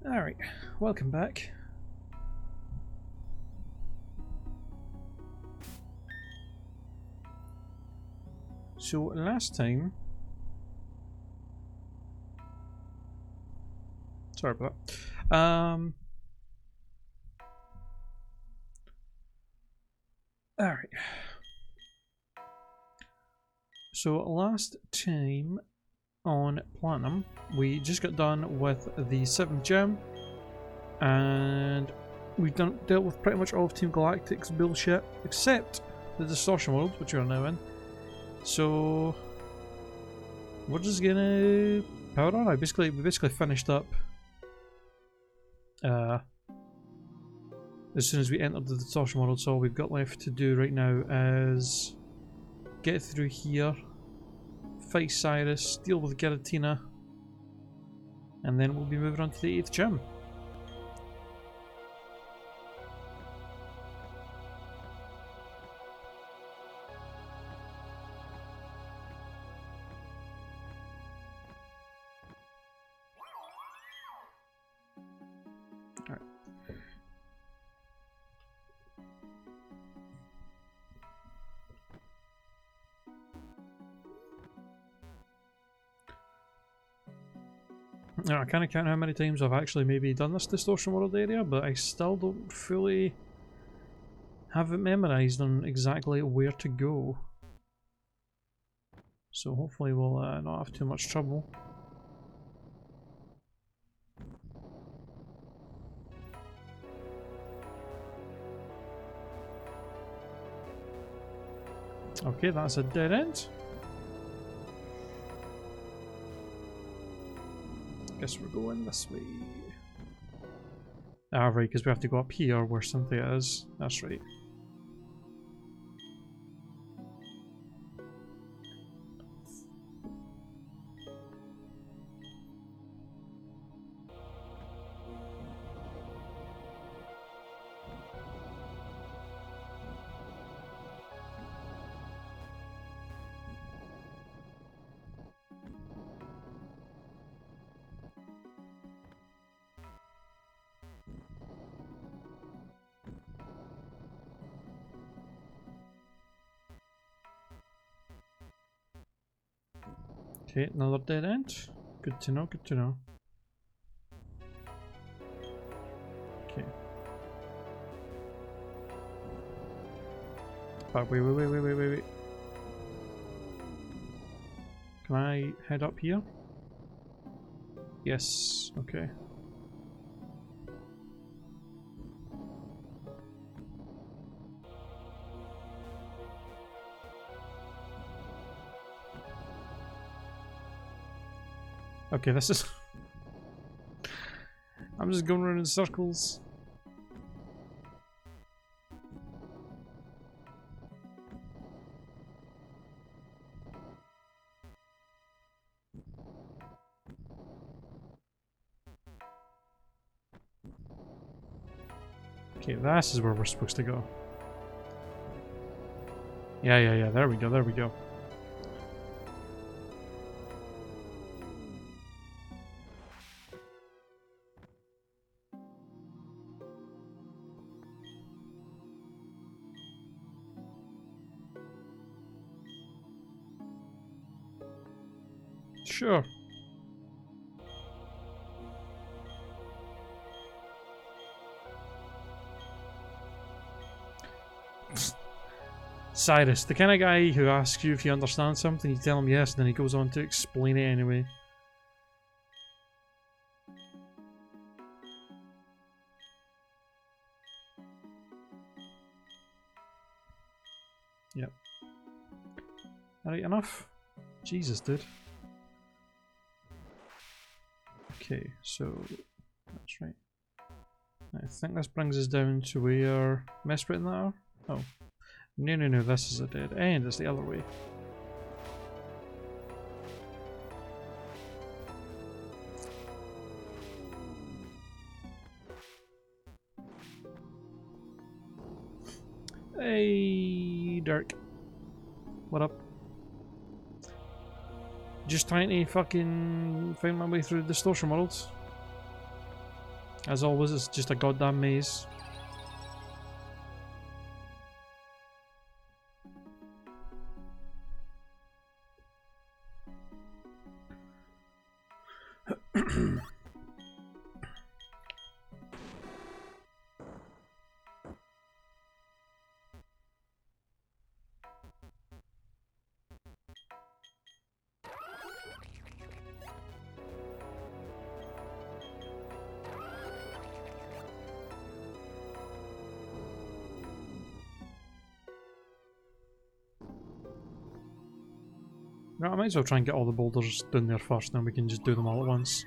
Alright, welcome back. So last time... Sorry about that. Alright. So last time on Platinum, we just got done with the 7th gem, and we've dealt with pretty much all of Team Galactic's bullshit, except the Distortion World, which we are now in. So we're just gonna power on. We basically finished up as soon as we entered the Distortion World, so all we've got left to do right now is get through here, fight Cyrus, deal with Giratina, and then we'll be moving on to the 8th gem. Alright. Now, I can't count how many times I've actually maybe done this Distortion World area, but I still don't fully have it memorised on exactly where to go. So hopefully we'll not have too much trouble. Okay, that's a dead end. Guess we're going this way. Ah, right, because we have to go up here where Cynthia is. That's right. Okay, another dead end. Good to know, good to know. Okay. But wait. Can I head up here? Yes, okay. Okay, this is... I'm just going around in circles. Okay, this is where we're supposed to go. Yeah, there we go. Sure. Cyrus, the kind of guy who asks you if you understand something, you tell him yes, and then he goes on to explain it anyway. Yep. Alright, enough? Jesus, dude. Okay, so that's right. I think this brings us down to where Mesprit and that are. Oh. No, this is a dead end, it's the other way. Hey, Dirk. What up? Just trying to fucking find my way through the Distortion Worlds. As always, it's just a goddamn maze. Right, I might as well try and get all the boulders down there first, then we can just do them all at once.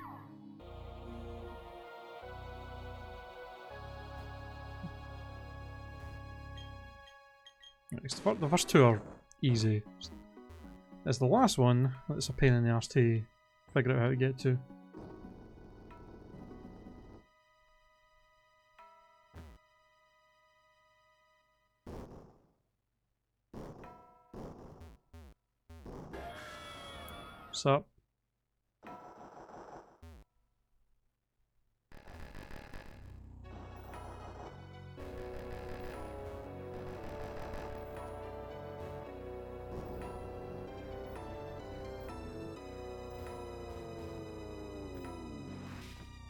Right, the first two are easy. It's the last one that's a pain in the arse to figure out how to get to. What's up?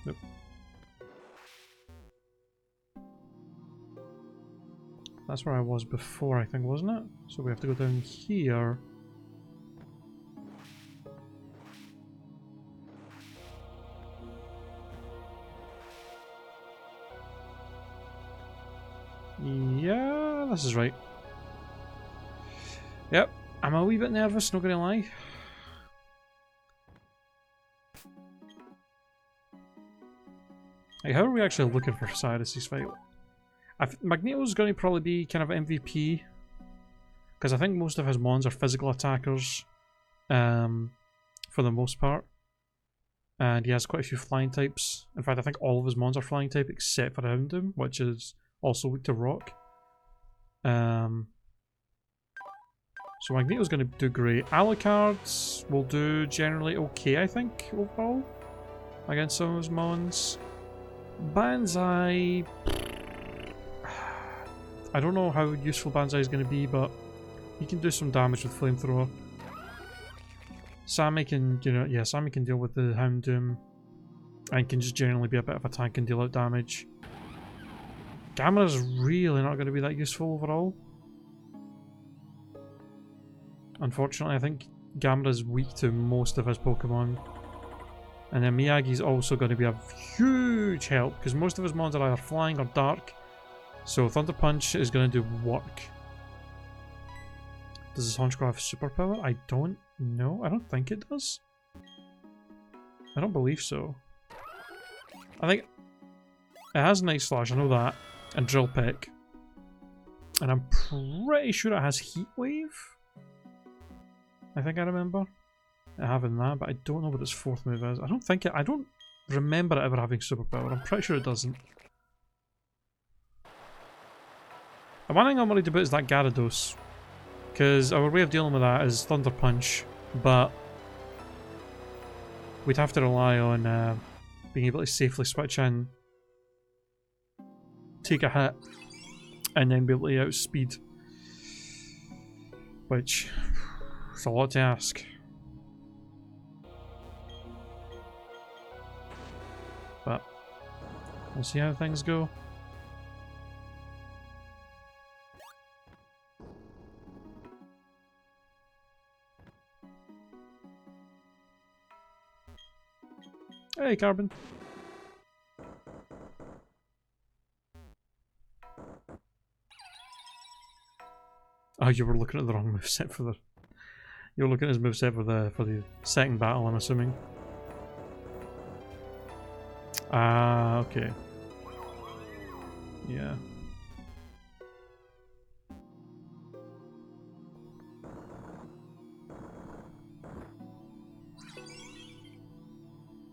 Nope. That's where I was before, I think, wasn't it? So we have to go down here. Yeah, this is right. Yep, I'm a wee bit nervous, not gonna lie. Like, how are we actually looking for Cyrus's fight? Magneto's going to probably be kind of MVP, because I think most of his mons are physical attackers, for the most part. And he has quite a few flying types. In fact, I think all of his mons are flying type except for Houndoom, which is also weak to rock. So Magneto's going to do great. Alucards will do generally okay, I think, overall, against some of his mons. Banzai... I don't know how useful Banzai is going to be, but he can do some damage with Flamethrower. Sammy can, Sammy can deal with the Houndoom, and can just generally be a bit of a tank and deal out damage. Gamera's really not going to be that useful overall. Unfortunately, I think Gamera's weak to most of his Pokemon. And then Miyagi's also going to be a huge help, because most of his mons are either flying or dark. So Thunder Punch is going to do work. Does his Honchkrow have superpower? I don't know. I don't think it does. I don't believe so. I think it has Night Slash, I know that, and Drill Peck. And I'm pretty sure it has Heat Wave. I think I remember it having that, but I don't know what its fourth move is. I don't remember it ever having superpower. I'm pretty sure it doesn't. The one thing I'm worried about is that Gyarados, because our way of dealing with that is Thunder Punch, but we'd have to rely on being able to safely switch in, take a hit, and then be able to outspeed, which is a lot to ask. But we'll see how things go. Hey, Carbon. Oh, you were looking at the wrong moveset for the... You were looking at his moveset for the second battle, I'm assuming. Ah, okay. Yeah.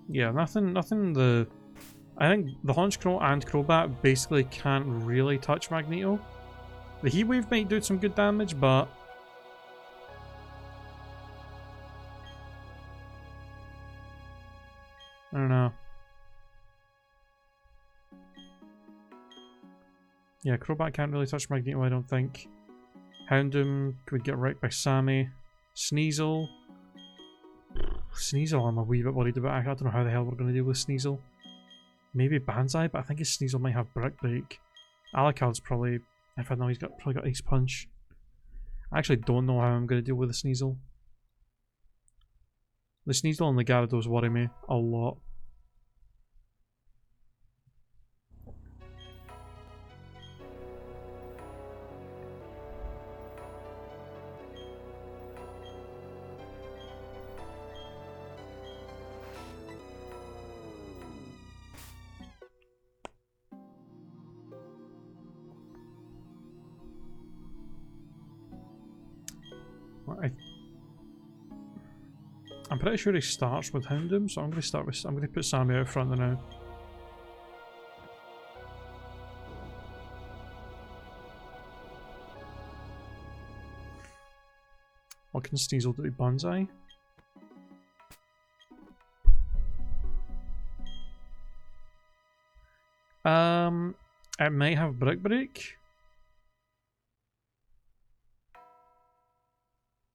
Yeah, nothing I think the Honchkrow and Crobat basically can't really touch Magneto. The Heat Wave might do some good damage, but I don't know. Yeah, Crobat can't really touch Magneto, I don't think. Houndoom could get wrecked by Sammy. Sneasel. Sneasel I'm a wee bit worried about. I don't know how the hell we're going to deal with Sneasel. Maybe Banzai, but I think his Sneasel might have Brick Break. Alucard's probably... If I know, he's probably got Ace Punch. I actually don't know how I'm going to deal with the Sneasel. The Sneasel and the Gyarados worry me a lot. I'm pretty sure he starts with Houndoom, so I'm going to put Sammy out front now. What can Sneasel do to Banzai? It might have Brick Break.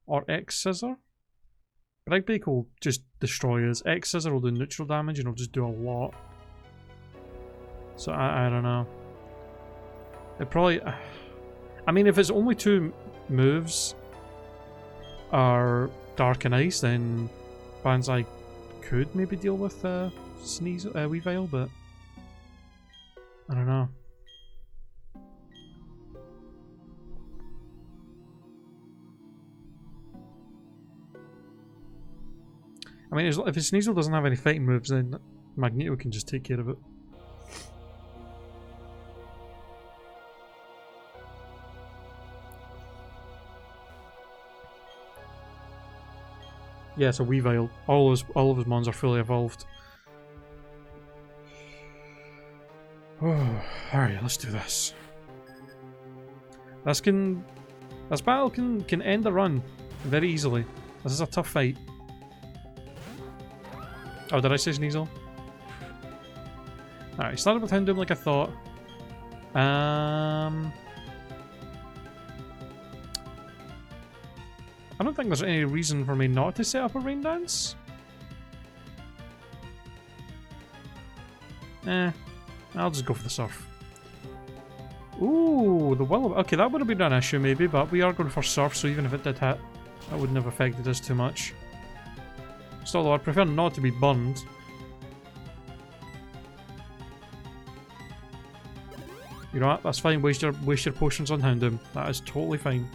Or X-Scissor. Brick Break will just destroy us. X-Scissor will do neutral damage and it'll just do a lot. So I don't know. It probably... I mean, if it's only 2 moves are Dark and Ice, then Banzai could maybe deal with Weavile, but I don't know. I mean, if his Sneasel doesn't have any fighting moves, then Magneto can just take care of it. Yeah, it's a Weavile. All of his mons are fully evolved. Oh, alright, let's do this. This battle can end the run very easily. This is a tough fight. Oh, did I say Sneasel? Alright, started with Houndoom like I thought. I don't think there's any reason for me not to set up a Rain Dance. I'll just go for the Surf. Ooh, the Will. Okay, that would have been an issue maybe, but we are going for Surf, so even if it did hit, that wouldn't have affected us too much. Still though, I'd prefer not to be burned. You know what? That's fine. Waste your potions on Houndoom. That is totally fine.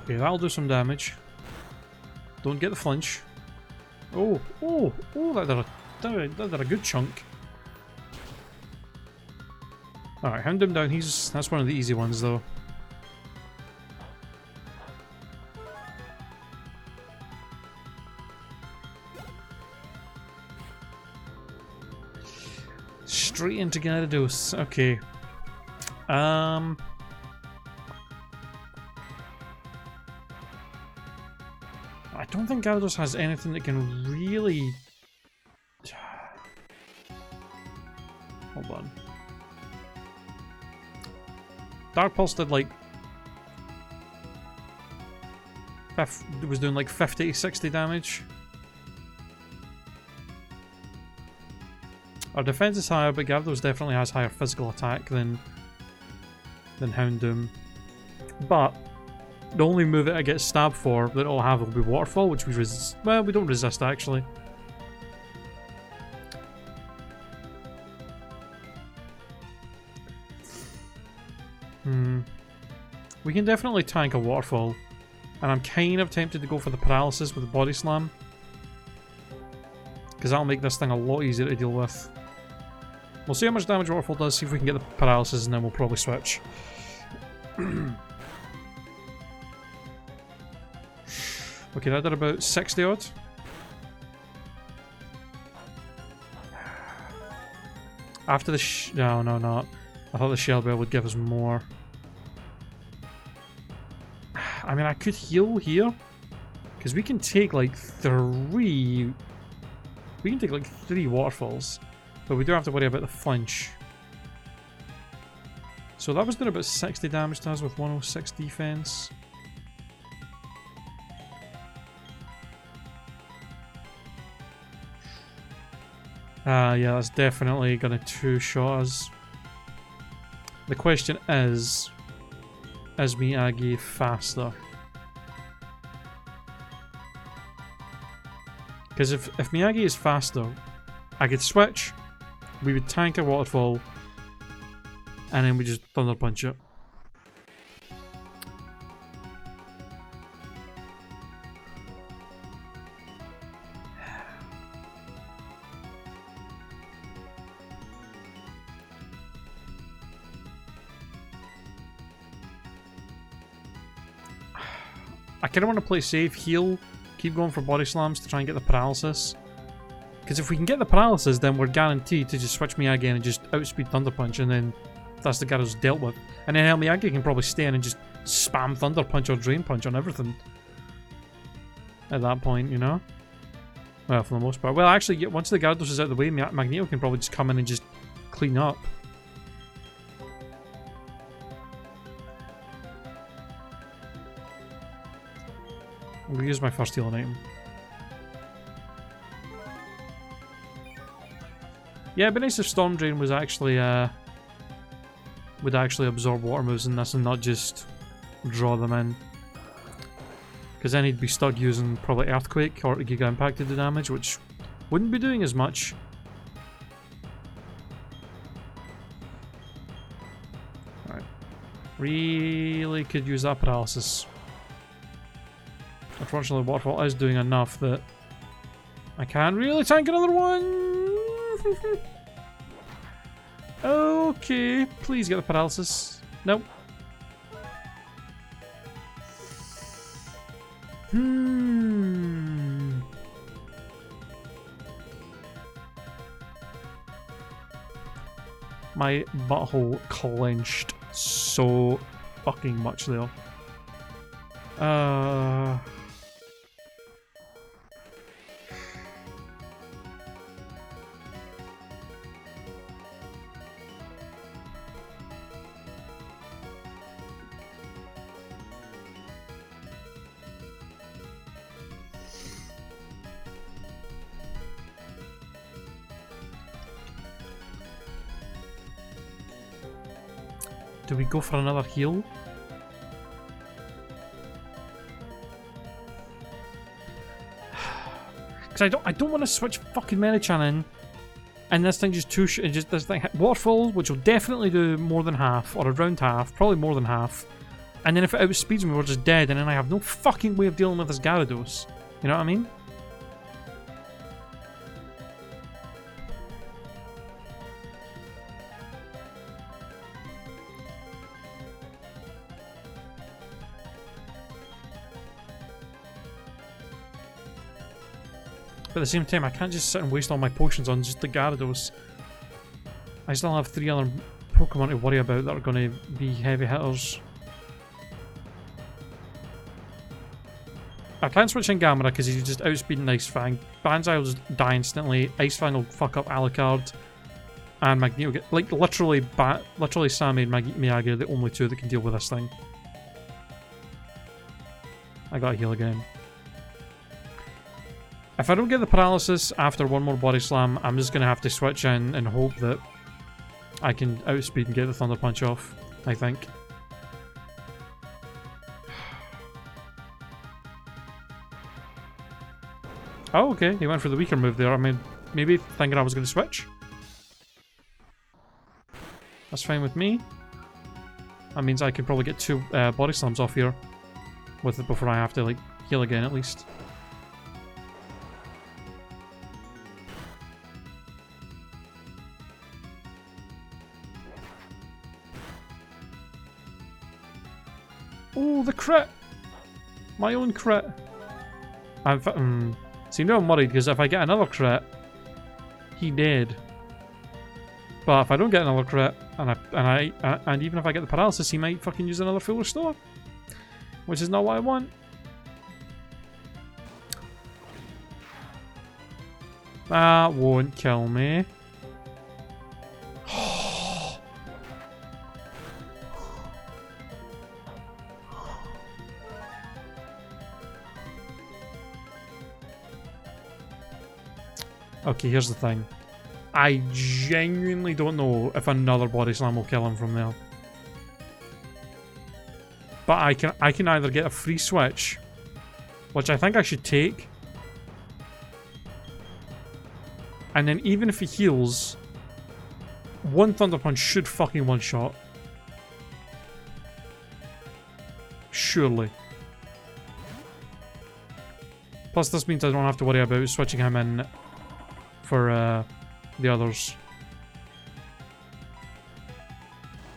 Okay, that'll do some damage. Don't get the flinch. Oh, that did a good chunk. Alright, Houndoom down. That's one of the easy ones though. Straight into Gyarados. Okay. I don't think Gyarados has anything that can really... Hold on. Dark Pulse did like... It was doing like 50 to 60 damage. Our defense is higher, but Gyarados definitely has higher physical attack than Houndoom. But the only move that I get stabbed for that it'll have will be Waterfall, which we resist. Well, we don't resist actually. We can definitely tank a Waterfall. And I'm kind of tempted to go for the Paralysis with the Body Slam. Because that'll make this thing a lot easier to deal with. We'll see how much damage Waterfall does, see if we can get the Paralysis, and then we'll probably switch. Okay, that did about 60 odd. After the no, not. I thought the Shell Bell would give us more. I mean, I could heal here. Because we can take like 3... We can take like 3 waterfalls. But we do have to worry about the flinch. So that was doing about 60 damage to us with 106 defense. Yeah, that's definitely gonna 2-shot us. The question is Miyagi faster? Because if Miyagi is faster, I could switch, we would tank a waterfall, and then we just Thunder Punch it. I kind of want to play safe, heal, keep going for body slams to try and get the paralysis. Because if we can get the paralysis, then we're guaranteed to just switch Miyagi and just outspeed Thunder Punch, and then that's the Gyarados dealt with. And then El Miyagi can probably stay in and just spam Thunder Punch or Drain Punch on everything. At that point, you know? Well, for the most part. Well, actually, once the Gyarados is out of the way, Magneto can probably just come in and just clean up. I'm going to use my first healing item. Yeah, it'd be nice if Storm Drain was actually, would actually absorb water moves in this and not just draw them in. Because then he'd be stuck using probably Earthquake or Giga Impact to do damage, which wouldn't be doing as much. Alright. Really could use that paralysis. Unfortunately, Waterfall is doing enough that I can't really tank another one. Okay, please get the paralysis. Nope. My butthole clenched so fucking much there. Do we go for another heal? Because I don't want to switch fucking Marichan in, and this thing just this thing Waterfall, which will definitely do more than half or around half, probably more than half, and then if it outspeeds me, we're just dead, and then I have no fucking way of dealing with this Gyarados. You know what I mean? But at the same time, I can't just sit and waste all my potions on just the Gyarados. I still have 3 other Pokemon to worry about that are going to be heavy hitters. I can't switch in Gamera because he's just outspeeding Ice Fang. Banzai will just die instantly. Ice Fang will fuck up Alucard. And Magneto get... Like, literally Sammy and Miyagi are the only 2 that can deal with this thing. I gotta heal again. If I don't get the paralysis after one more body slam, I'm just going to have to switch in and hope that I can outspeed and get the Thunder Punch off, I think. Oh, okay, he went for the weaker move there. I mean, maybe thinking I was going to switch. That's fine with me. That means I could probably get 2 body slams off here with it before I have to, like, heal again at least. Oh, the crit! My own crit. See, now I'm worried because if I get another crit, he dead. But if I don't get another crit, and even if I get the paralysis, he might fucking use another full restore. which is not what I want. That won't kill me. Okay, here's the thing. I genuinely don't know if another body slam will kill him from there. But I can either get a free switch, which I think I should take. And then even if he heals, one Thunder Punch should fucking one-shot. Surely. Plus this means I don't have to worry about switching him in for the others.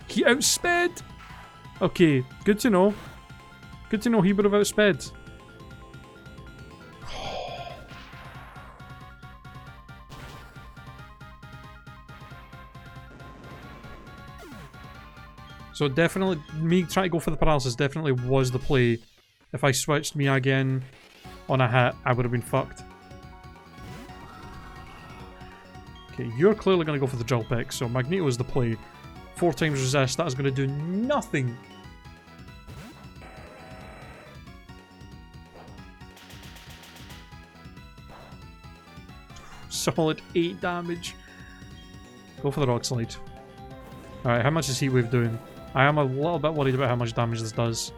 He outsped! Okay, good to know. Good to know he would have outsped. So definitely, me trying to go for the paralysis definitely was the play. If I switched me again on a hit, I would have been fucked. Okay, you're clearly going to go for the drill pick, so Magneto is the play. 4 times resist, that is going to do nothing. Solid 8 damage. Go for the rock slide. Alright, how much is Heat Wave doing? I am a little bit worried about how much damage this does.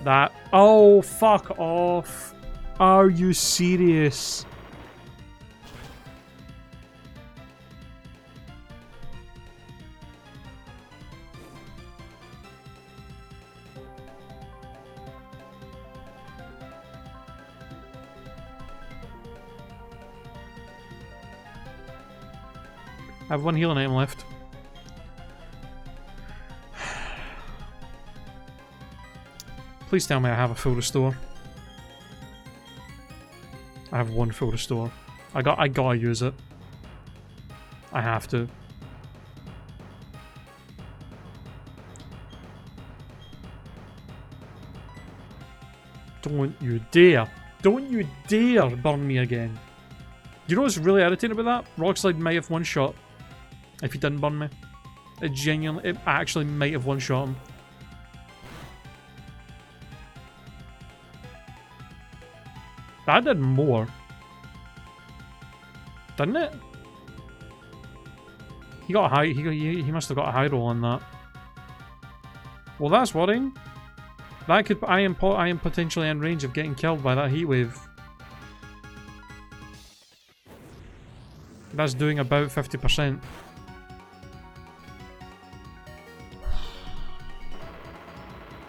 That... Oh, fuck off. Are you serious? I have 1 healing item left. Please tell me I have a full restore. I have 1 full restore. I gotta use it. I have to. Don't you dare. Don't you dare burn me again. You know what's really irritating about that? Rock Slide might have one-shot if he didn't burn me. It actually might have one-shot him. That did more. Didn't it? He got a high. He must have got a high roll on that. Well, that's worrying. That could. I am potentially in range of getting killed by that heat wave. That's doing about 50%.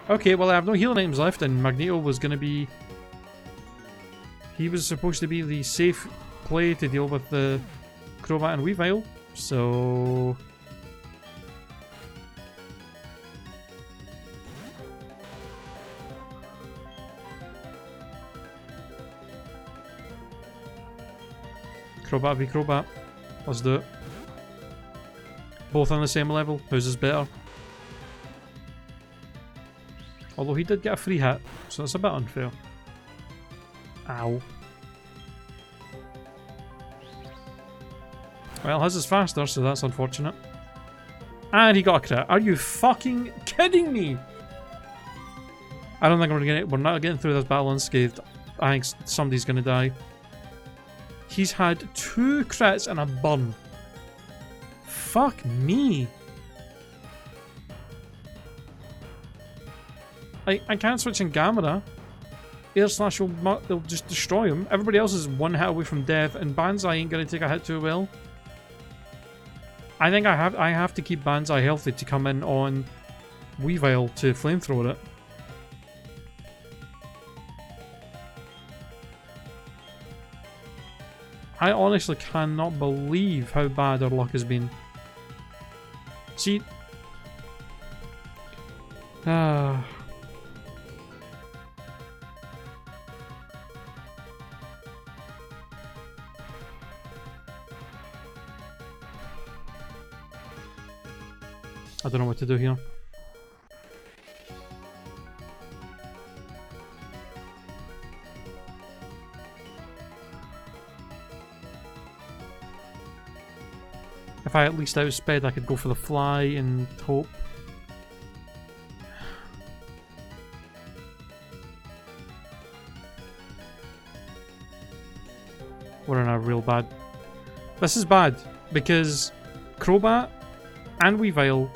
Okay, well I have no healing items left, and Magneto was going to be... He was supposed to be the safe play to deal with the Crobat and Weavile, so... Crobat v Crobat. Let's do it. Both on the same level. Whose is better? Although he did get a free hit, so that's a bit unfair. Ow. Well, his is faster, so that's unfortunate. And he got a crit. Are you fucking kidding me? I don't think we're not getting through this battle unscathed. I think somebody's gonna die. He's had 2 crits and a burn. Fuck me. I can't switch in Gamera. Air Slash will just destroy him. Everybody else is 1 hit away from death, and Banzai ain't gonna take a hit too well. I think I have to keep Banzai healthy to come in on Weavile to flamethrower it. I honestly cannot believe how bad our luck has been. See... I don't know what to do here. If I at least outsped, I could go for the fly and hope. We're in a real bad... This is bad, because Crobat and Weavile,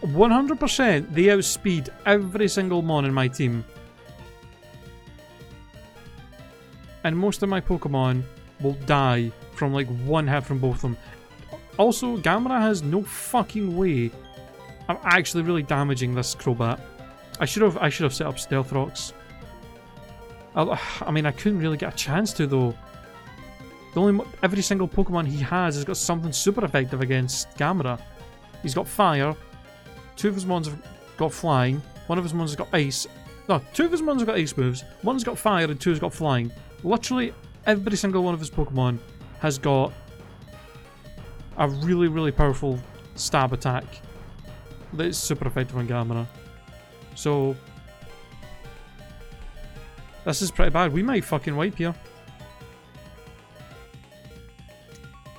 100% they outspeed every single mon in my team. And most of my Pokemon will die from like one hit from both of them. Also, Gamera has no fucking way of actually really damaging this Crobat. I should have set up Stealth Rocks. I mean, I couldn't really get a chance to though. Every single Pokemon he has got something super effective against Gamera. He's got Fire. 2 of his mons have got Flying. 1 of his mons has got Ice. No, 2 of his mons have got Ice moves. 1's got Fire and 2's got Flying. Literally every single one of his Pokemon has got a really, really powerful stab attack that is super effective on Gamera. So this is pretty bad. We might fucking wipe here.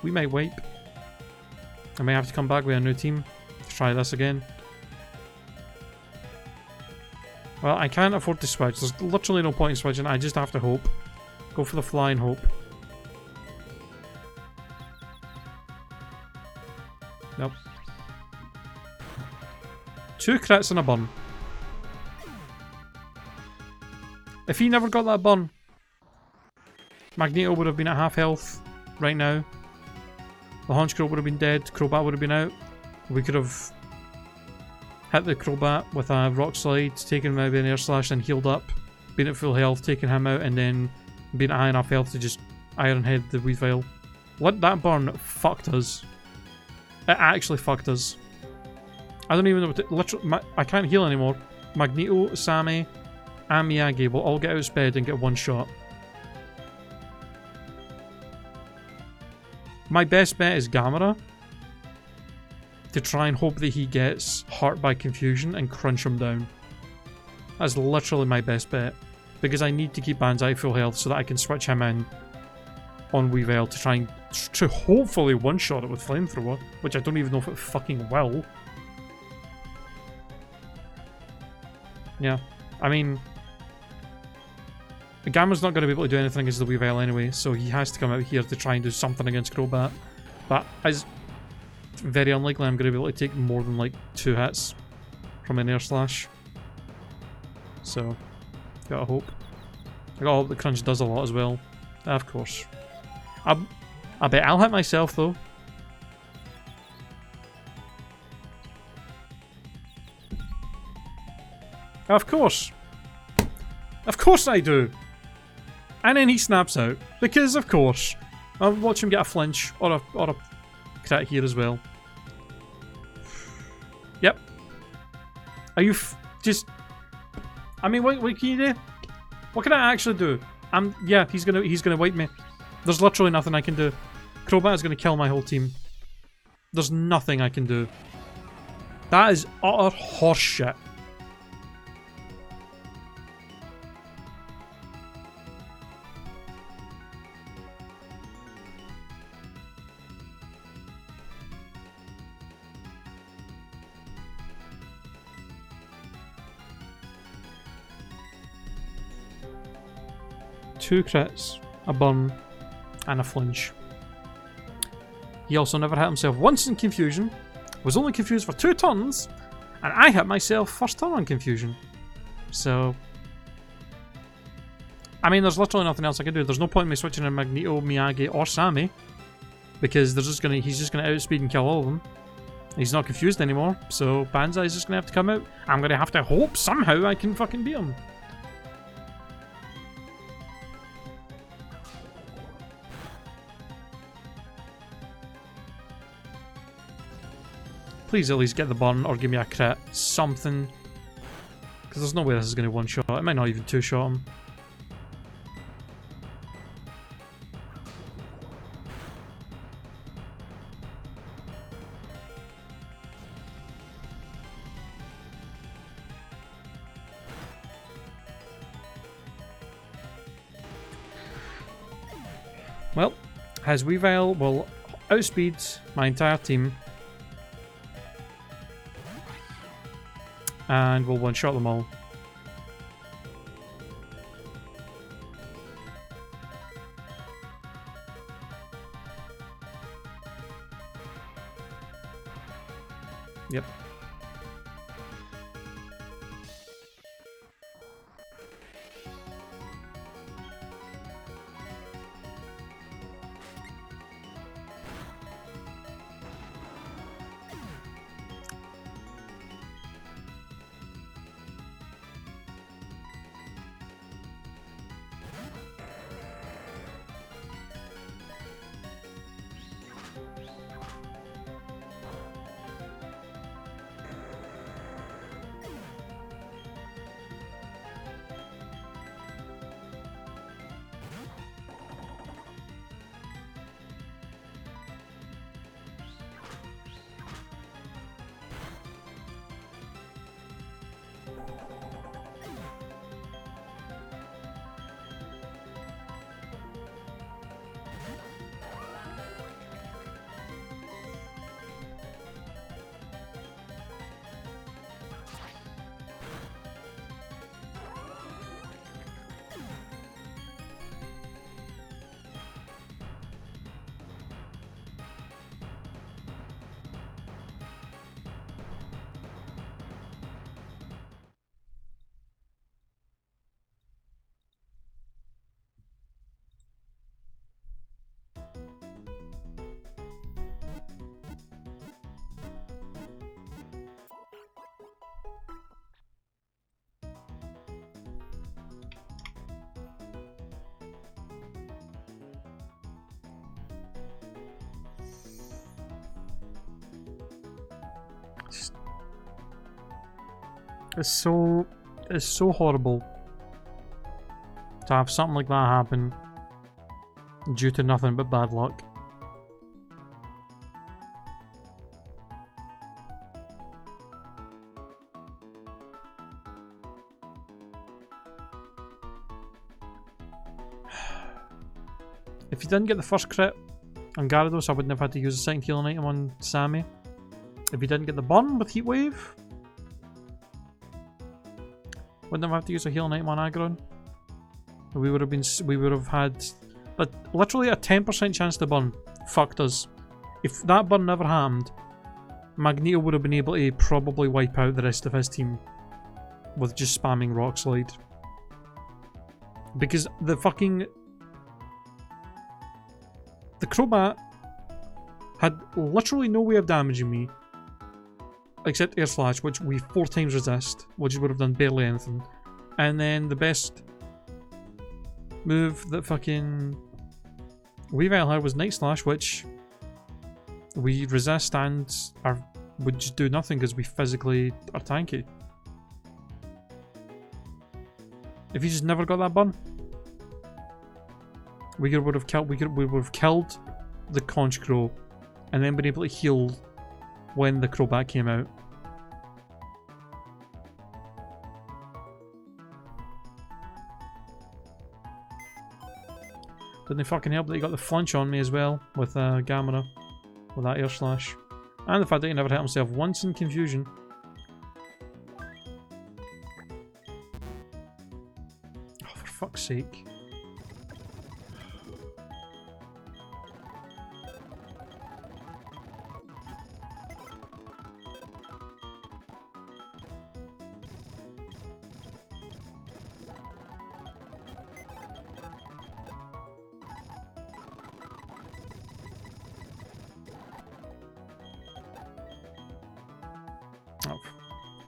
We might wipe. I may have to come back with a new team to try this again. Well, I can't afford to switch. There's literally no point in switching. I just have to hope. Go for the fly and hope. Nope. 2 crits and a burn. If he never got that burn, Magneto would have been at half health right now. The Honchkrow would have been dead, Crobat would have been out. We could have hit the Crobat with a Rock Slide, taken him out with an Air Slash and healed up, been at full health, taken him out, and then been at high enough health to just Iron Head the Weavile. That burn fucked us. It actually fucked us. I don't even know what to... Literally, I can't heal anymore. Magneto, Sammy, and Miyagi will all get outsped and get one shot. My best bet is Gamera, to try and hope that he gets hurt by confusion and crunch him down. That's literally my best bet, because I need to keep Banzai full health so that I can switch him in on Weavile to try and to hopefully one-shot it with Flamethrower, which I don't even know if it fucking will. Yeah, I mean, Gamera's not going to be able to do anything against the Weavile anyway, so he has to come out here to try and do something against Crobat. But it's very unlikely I'm going to be able to take more than like 2 hits from an Air Slash. So, gotta hope. I gotta hope that Crunch does a lot as well. Of course. I bet I'll hit myself though. Of course. Of course I do. And then he snaps out. Because of course. I'll watch him get a flinch or a crit here as well. Yep. Are you just... I mean, what can you do? What can I actually do? Yeah, he's gonna wipe me. There's literally nothing I can do. Crobat is gonna kill my whole team. There's nothing I can do. That is utter horseshit. Two crits, a burn, and a flinch. He also never hit himself once in Confusion, was only confused for 2 turns, and I hit myself first turn on Confusion. So, I mean, there's literally nothing else I can do. There's no point in me switching in Magneto, Miyagi, or Sammy, because he's just gonna outspeed and kill all of them. He's not confused anymore, so Banzai's just gonna have to come out. I'm gonna have to hope somehow I can fucking beat him. Please at least get the burn or give me a crit. Something. Because there's no way this is going to one-shot. It might not even two-shot him. Well, his Weavile will outspeed my entire team. And we'll one-shot them all. Yep. It's so horrible to have something like that happen due to nothing but bad luck. If you didn't get the first crit on Gyarados, I wouldn't have had to use a second healing item on Sammy. If you didn't get the burn with Heat Wave, wouldn't have had to use a healing item on Aggron. We would have had literally a 10% chance to burn. Fucked us. If that burn never happened, Magneto would have been able to probably wipe out the rest of his team with just spamming Rock Slide. Because the Crobat had literally no way of damaging me except Air Slash, which we 4 times resist, which would have done barely anything. And then the best move that fucking Weavile had was Night Slash, which we resist and would just do nothing because we physically are tanky. If you just never got that burn, we would have killed the Conch Crow and then been able to heal when the Crobat came out. Didn't it fucking help that he got the flinch on me as well with Gamera, with that Air Slash. And the fact that he never hit himself once in confusion. Oh, for fuck's sake. Oh,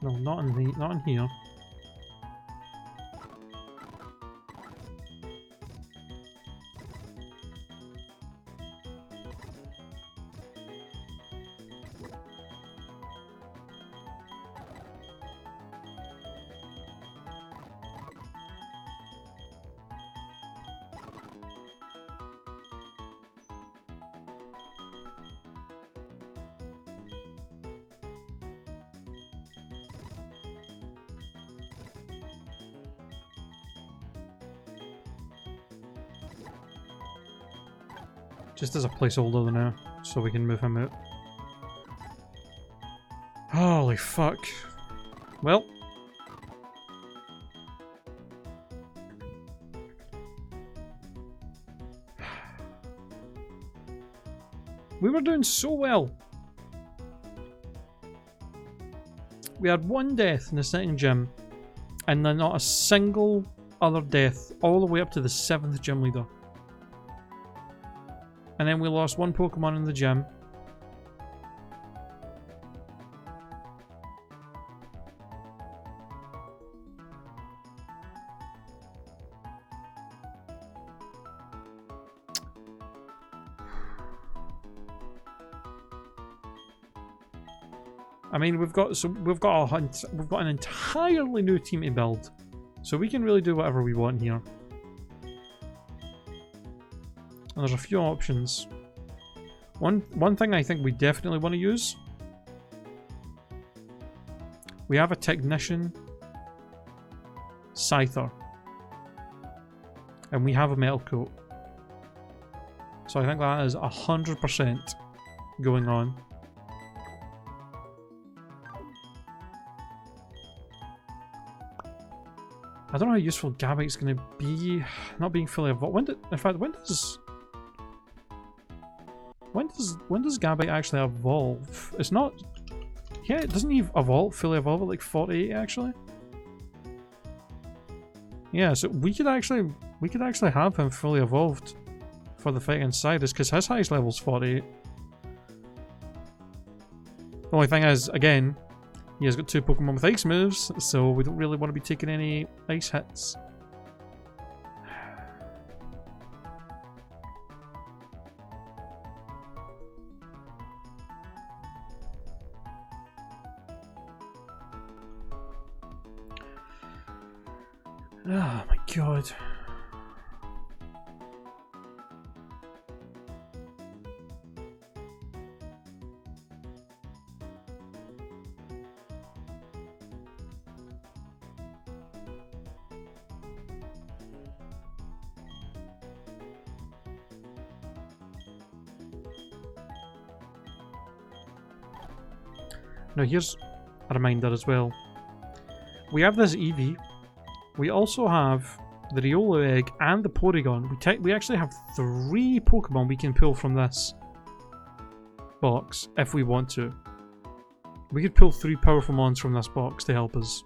no, not in here. Just as a placeholder now. so we can move him out. Holy fuck. Well. We were doing so well. We had one death in the second gym, and then not a single other death all the way up to the 7th gym leader. And then we lost one Pokemon in the gym. I mean, we've got an entirely new team to build, so we can really do whatever we want here. And there's a few options. One thing I think we definitely want to use. We have a Technician Scyther, and we have a Metal Coat, so I think that is 100% going on. I don't know how useful Gabite's going to be, not being fully evolved. When does Gabite actually evolve? It's not. Yeah, doesn't he fully evolve at like 48 actually? Yeah, so we could actually have him fully evolved for the fight inside us, because his highest level is 48. The only thing is, again, he has got 2 Pokemon with ice moves, so we don't really want to be taking any ice hits. Oh my god. Now here's a reminder as well. We have this Eevee. We also have the Riolu Egg and the Porygon. We actually have 3 Pokemon we can pull from this box if we want to. We could pull 3 powerful mons from this box to help us.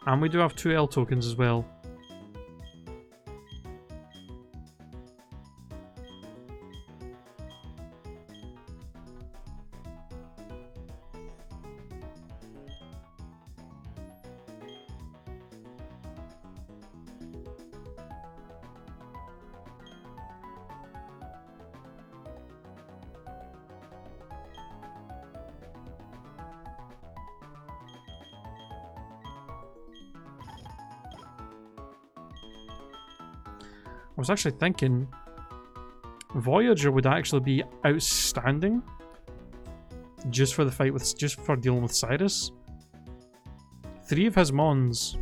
And we do have 2 L tokens as well. I was actually thinking Voyager would actually be outstanding just for the fight with, just for dealing with Cyrus. 3 of his mons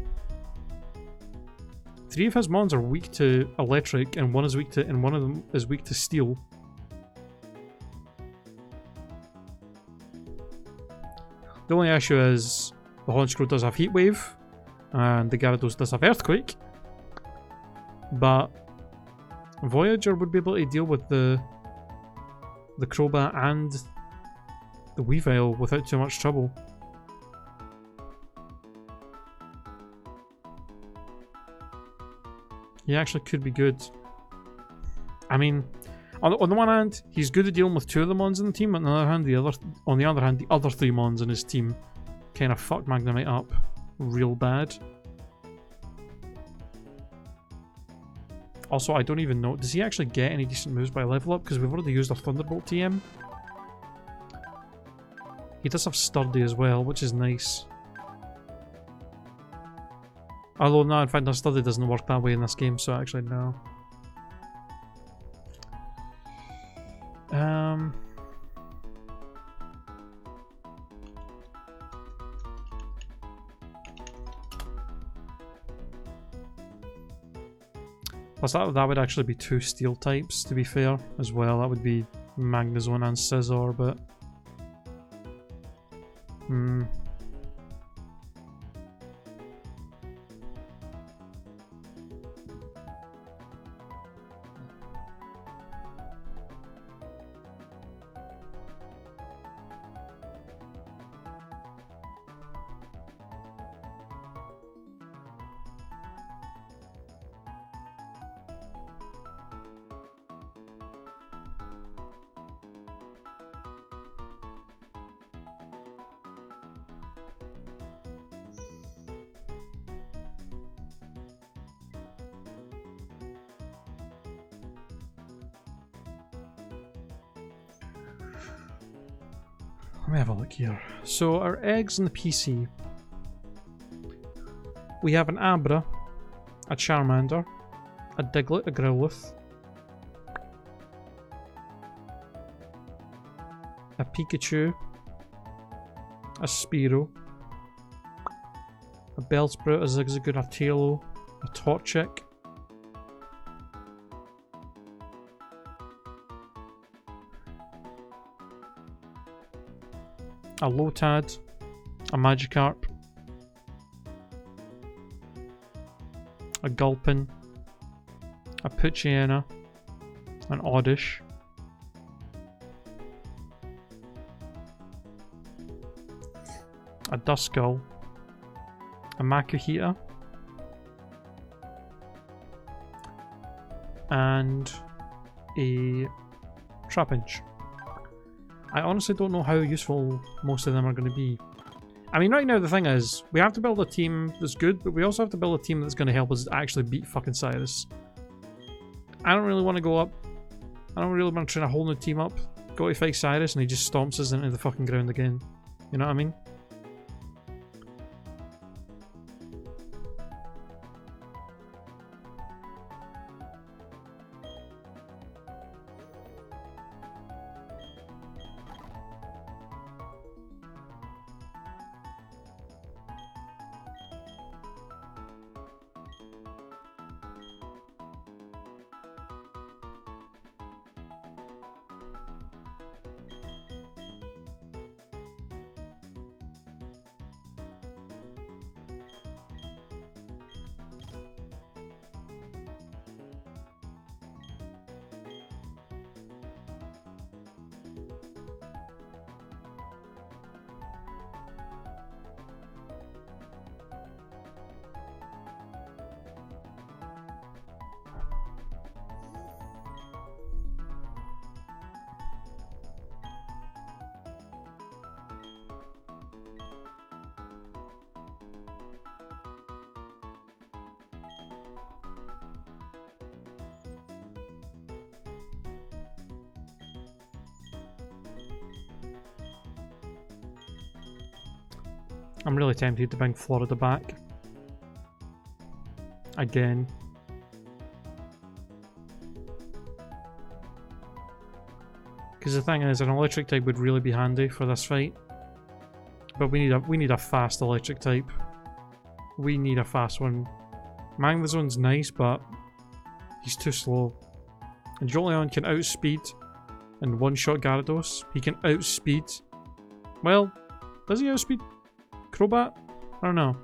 are weak to electric, and one of them is weak to steel. The only issue is the Honchkrow does have Heat Wave, and the Gyarados does have Earthquake, but Voyager would be able to deal with the Crobat and the Weavile without too much trouble. He actually could be good. I mean, on the one hand, he's good at dealing with 2 of the mons in the team, but on the other hand, the other 3 mons in his team kind of fuck Magnemite up real bad. Also, I don't even know, does he actually get any decent moves by level up? Because we've already used our Thunderbolt TM. He does have Sturdy as well, which is nice. Although, no, in fact, no, Sturdy doesn't work that way in this game, so actually, no. Plus that would actually be 2 steel types, to be fair, as well. That would be Magnus one and Scizor, but... Let me have a look here. So our eggs in the PC. We have an Abra, a Charmander, a Diglett, a Growlithe, a Pikachu, a Spearow, a Bellsprout, a Zigzagoon, a Tailo, a Torchic, a Lotad, a Magikarp, a Gulpin, a Poochyena, an Oddish, a Duskull, a Makuhita, and a Trapinch. I honestly don't know how useful most of them are going to be. I mean, right now the thing is, we have to build a team that's good, but we also have to build a team that's going to help us actually beat fucking Cyrus. I don't really want to go up. I don't really want to train a whole new team up, go to fight Cyrus, and he just stomps us into the fucking ground again. You know what I mean? I'm really tempted to bring Florida back. Again. Because the thing is, an electric type would really be handy for this fight. But we need a fast electric type. We need a fast one. Magnezon's nice, but he's too slow. And Jolteon can outspeed and one-shot Gyarados. He can outspeed... Well, does he outspeed Crobat? I don't know.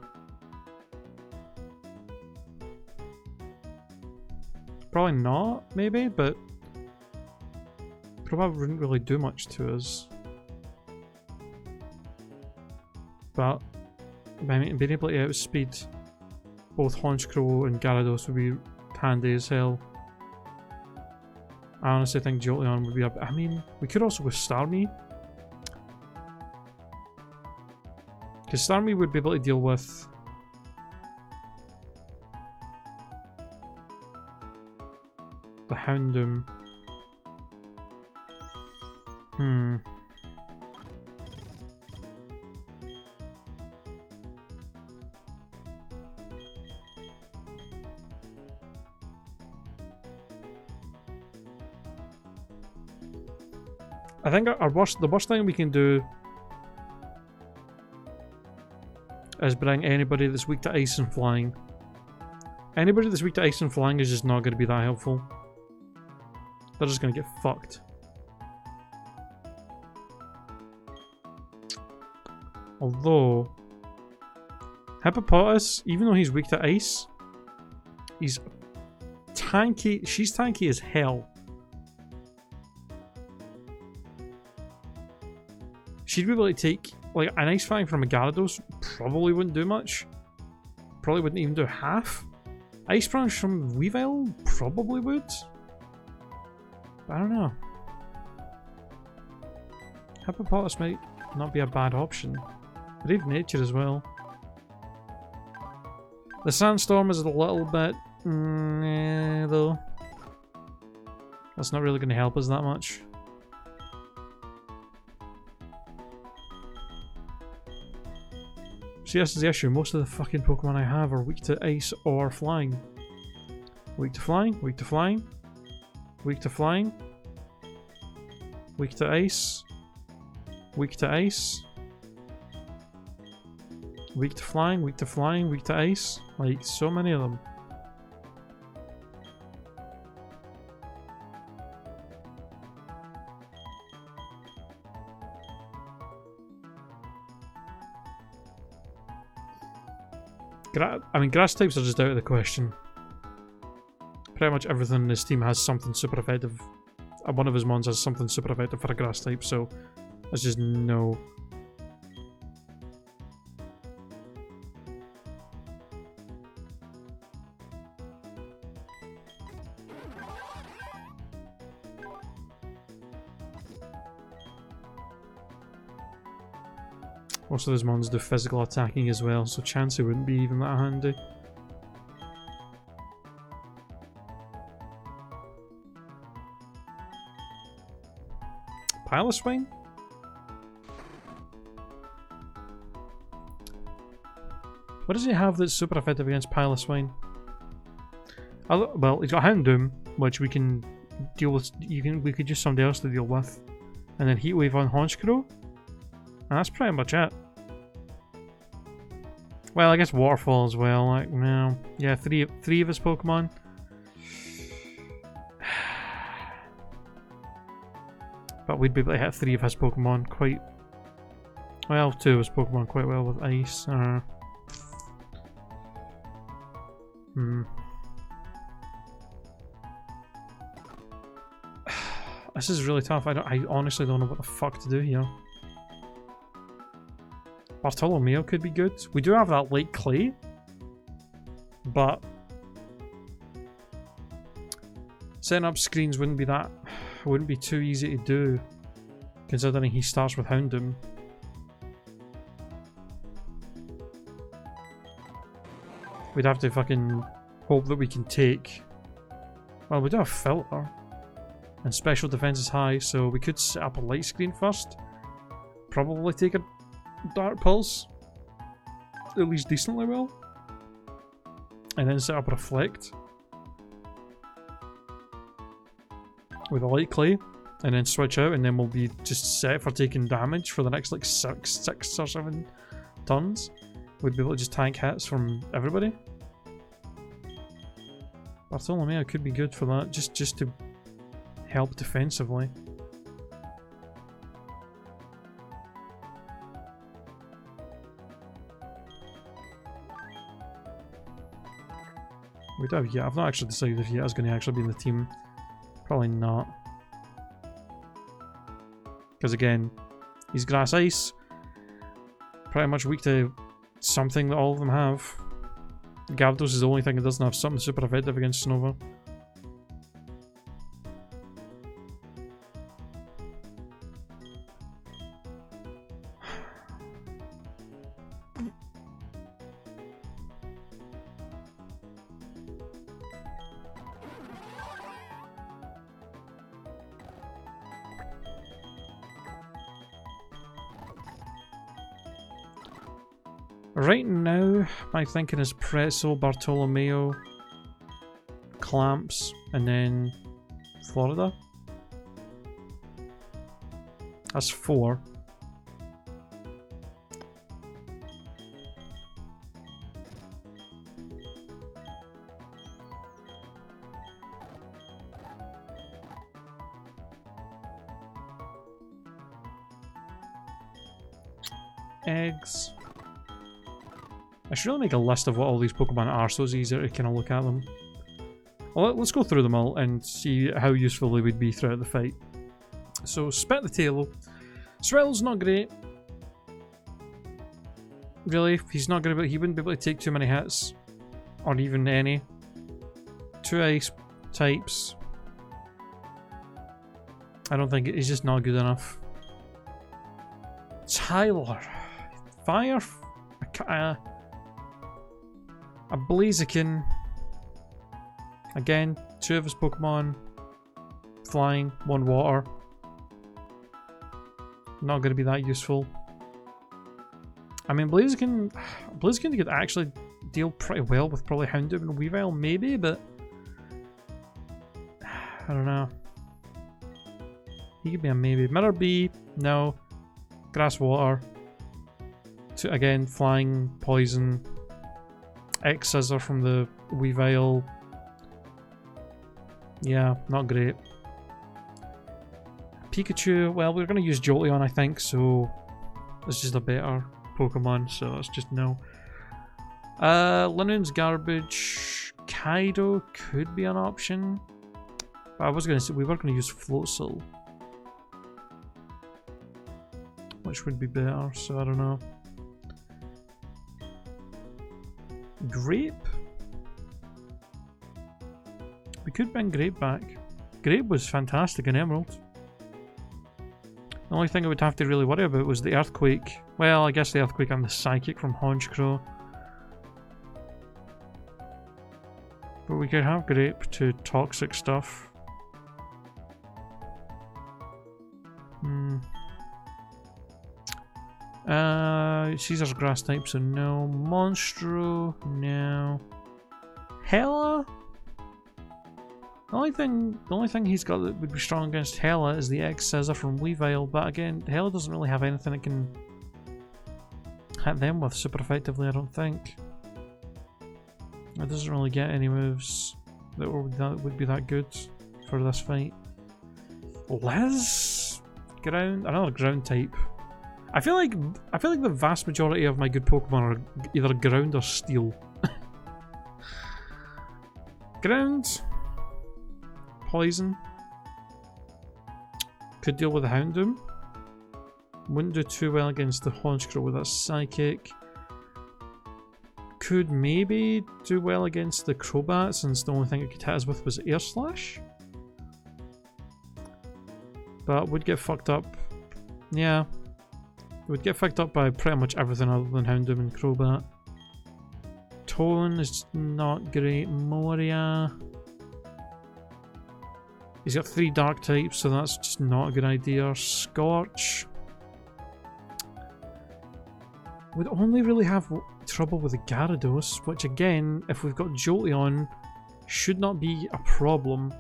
Probably not, maybe, but Crobat wouldn't really do much to us. But being able to outspeed both Honchkrow and Gyarados would be handy as hell. I honestly think Jolteon would be up. I mean, we could also go Starmie. Because Starmie would be able to deal with the Houndoom. I think the worst thing we can do is bring anybody that's weak to ice and flying. Anybody that's weak to ice and flying is just not going to be that helpful. They're just going to get fucked. Although, Hippopotamus, even though he's weak to ice, he's tanky. She's tanky as hell. She'd be able to take, like, an ice fang from a Gyarados, probably wouldn't do much. Probably wouldn't even do half. Ice Branch from Weavile, probably would. But I don't know. Hippopotamus might not be a bad option. Brave Nature as well. The Sandstorm is a little bit... though. That's not really going to help us that much. So yes, is the issue. Most of the fucking Pokemon I have are weak to ice or flying. Weak to flying, weak to flying, weak to flying, weak to ice, weak to ice, weak to flying, weak to flying, weak to ice. Like, so many of them. I mean, grass types are just out of the question. Pretty much everything in this team has something super effective. One of his mons has something super effective for a grass type, so that's just no. Most of his mons do physical attacking as well, so Chansey wouldn't be even that handy. Piloswine? What does he have that's super effective against Piloswine? Well, he's got Houndoom, which we can deal with. We could use somebody else to deal with, and then Heatwave on Honchkrow, and that's pretty much it. Well, I guess Waterfall as well. Like, no, yeah, three of his Pokemon. But we'd be able to hit 3 of his Pokemon quite well. 2 of his Pokemon quite well with Ice. This is really tough. I honestly don't know what the fuck to do here. Bartolomeo could be good. We do have that Lake Clay, but setting up screens wouldn't be too easy to do, considering he starts with Houndoom. We'd have to fucking hope that we can take. Well, we do have Filter, and special defense is high, so we could set up a light screen first. Probably take a Dark Pulse, at least decently well, and then set up Reflect with a Light Clay, and then switch out, and then we'll be just set for taking damage for the next like 6 or 7 turns. We'd be able to just tank hits from everybody. Bartolomeo could be good for that, just to help defensively. We do have Yet. I've not actually decided if Yet is going to actually be in the team. Probably not. Because again, he's Grass Ice. Pretty much weak to something that all of them have. Gyarados is the only thing that doesn't have something super effective against Snova. Right now, my thinking is Pretzel, Bartolomeo, Clamps, and then Florida. That's 4. eggs. I should really make a list of what all these Pokemon are so it's easier to kind of look at them. Well, let's go through them all and see how useful they would be throughout the fight. So, Spit the Tail. Swirl's not great. Really, he wouldn't be able to take too many hits. Or even any. 2 ice types. I don't think he's just not good enough. Tyler. Fire. A Blaziken. Again, 2 of his Pokemon. Flying, 1 water. Not going to be that useful. I mean, Blaziken could actually deal pretty well with probably Houndoom and Weavile, maybe, but I don't know. He could be a maybe. Mirror Bee, no. Grass Water. Again, Flying, Poison. X-Scissor from the Weavile. Yeah, not great. Pikachu, well, we're going to use Jolteon, I think, so it's just a better Pokemon, so it's just no. Linoon's garbage. Kaido could be an option. But I was going to say, we were going to use Floatzel. Which would be better, so I don't know. Grape? We could bring Grape back. Grape was fantastic in Emerald. The only thing I would have to really worry about was the Earthquake. Well, I guess the Earthquake and the Psychic from Honchkrow. But we could have Grape to toxic stuff. Caesar's grass type, so no. Monstro, no. Hella? The only thing he's got that would be strong against Hella is the X-Scissor from Weavile, but again, Hella doesn't really have anything it can hit them with super effectively, I don't think. It doesn't really get any moves that would be that good for this fight. Liz? Ground? Another ground type. I feel like the vast majority of my good Pokemon are either ground or steel. Ground. Poison. Could deal with the Houndoom. Wouldn't do too well against the Honchkrow with a Psychic. Could maybe do well against the Crobat since the only thing it could hit us with was Air Slash. But would get fucked up. Yeah. It would get fucked up by pretty much everything other than Houndoom and Crobat. Tolan is not great. Moria. He's got 3 dark types, so that's just not a good idea. Scorch. Would only really have trouble with the Gyarados, which again, if we've got Jolteon, should not be a problem.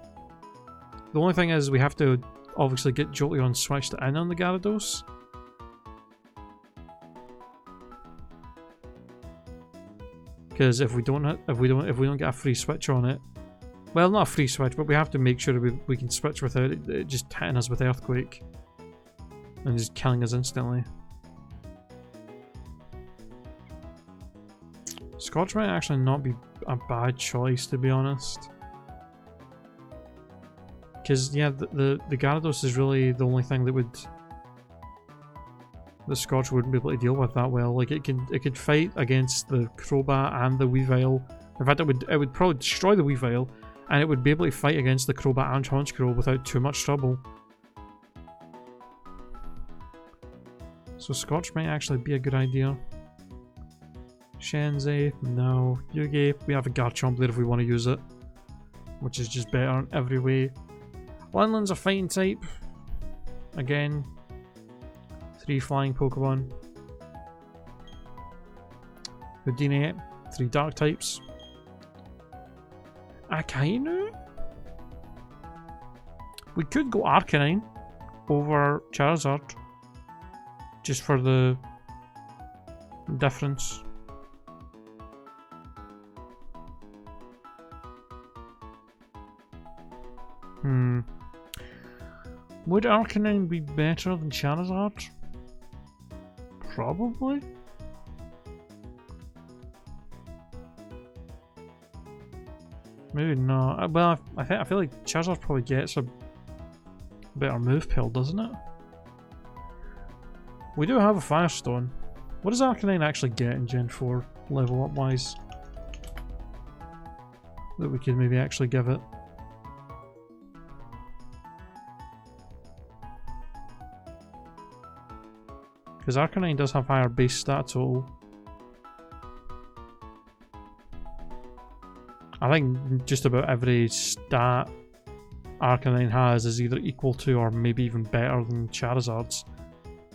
The only thing is we have to obviously get Jolteon switched in on the Gyarados. Because if we don't get a free switch on it, well, not a free switch, but we have to make sure we can switch without it just hitting us with Earthquake and just killing us instantly. Scorch might actually not be a bad choice, to be honest. Because yeah, the Gyarados is really the only thing that would the Scorch wouldn't be able to deal with that well. Like it could fight against the Crobat and the Weavile. In fact, it would probably destroy the Weavile, and it would be able to fight against the Crobat and Honchkrow without too much trouble. So Scorch might actually be a good idea. Shenzi, no. Yugi, we have a Garchomp there if we want to use it, which is just better in every way. Lanland's a fighting type. Again, 3 flying Pokemon. Houdini, 3 dark types. Akainu? We could go Arcanine over Charizard, just for the difference. Would Arcanine be better than Charizard? Probably? Maybe not. Well, I feel like Charizard probably gets a better move pill, doesn't it? We do have a Firestone. What does Arcanine actually get in Gen 4, level up wise? That we could maybe actually give it. Because Arcanine does have higher base stat total. I think just about every stat Arcanine has is either equal to or maybe even better than Charizard's.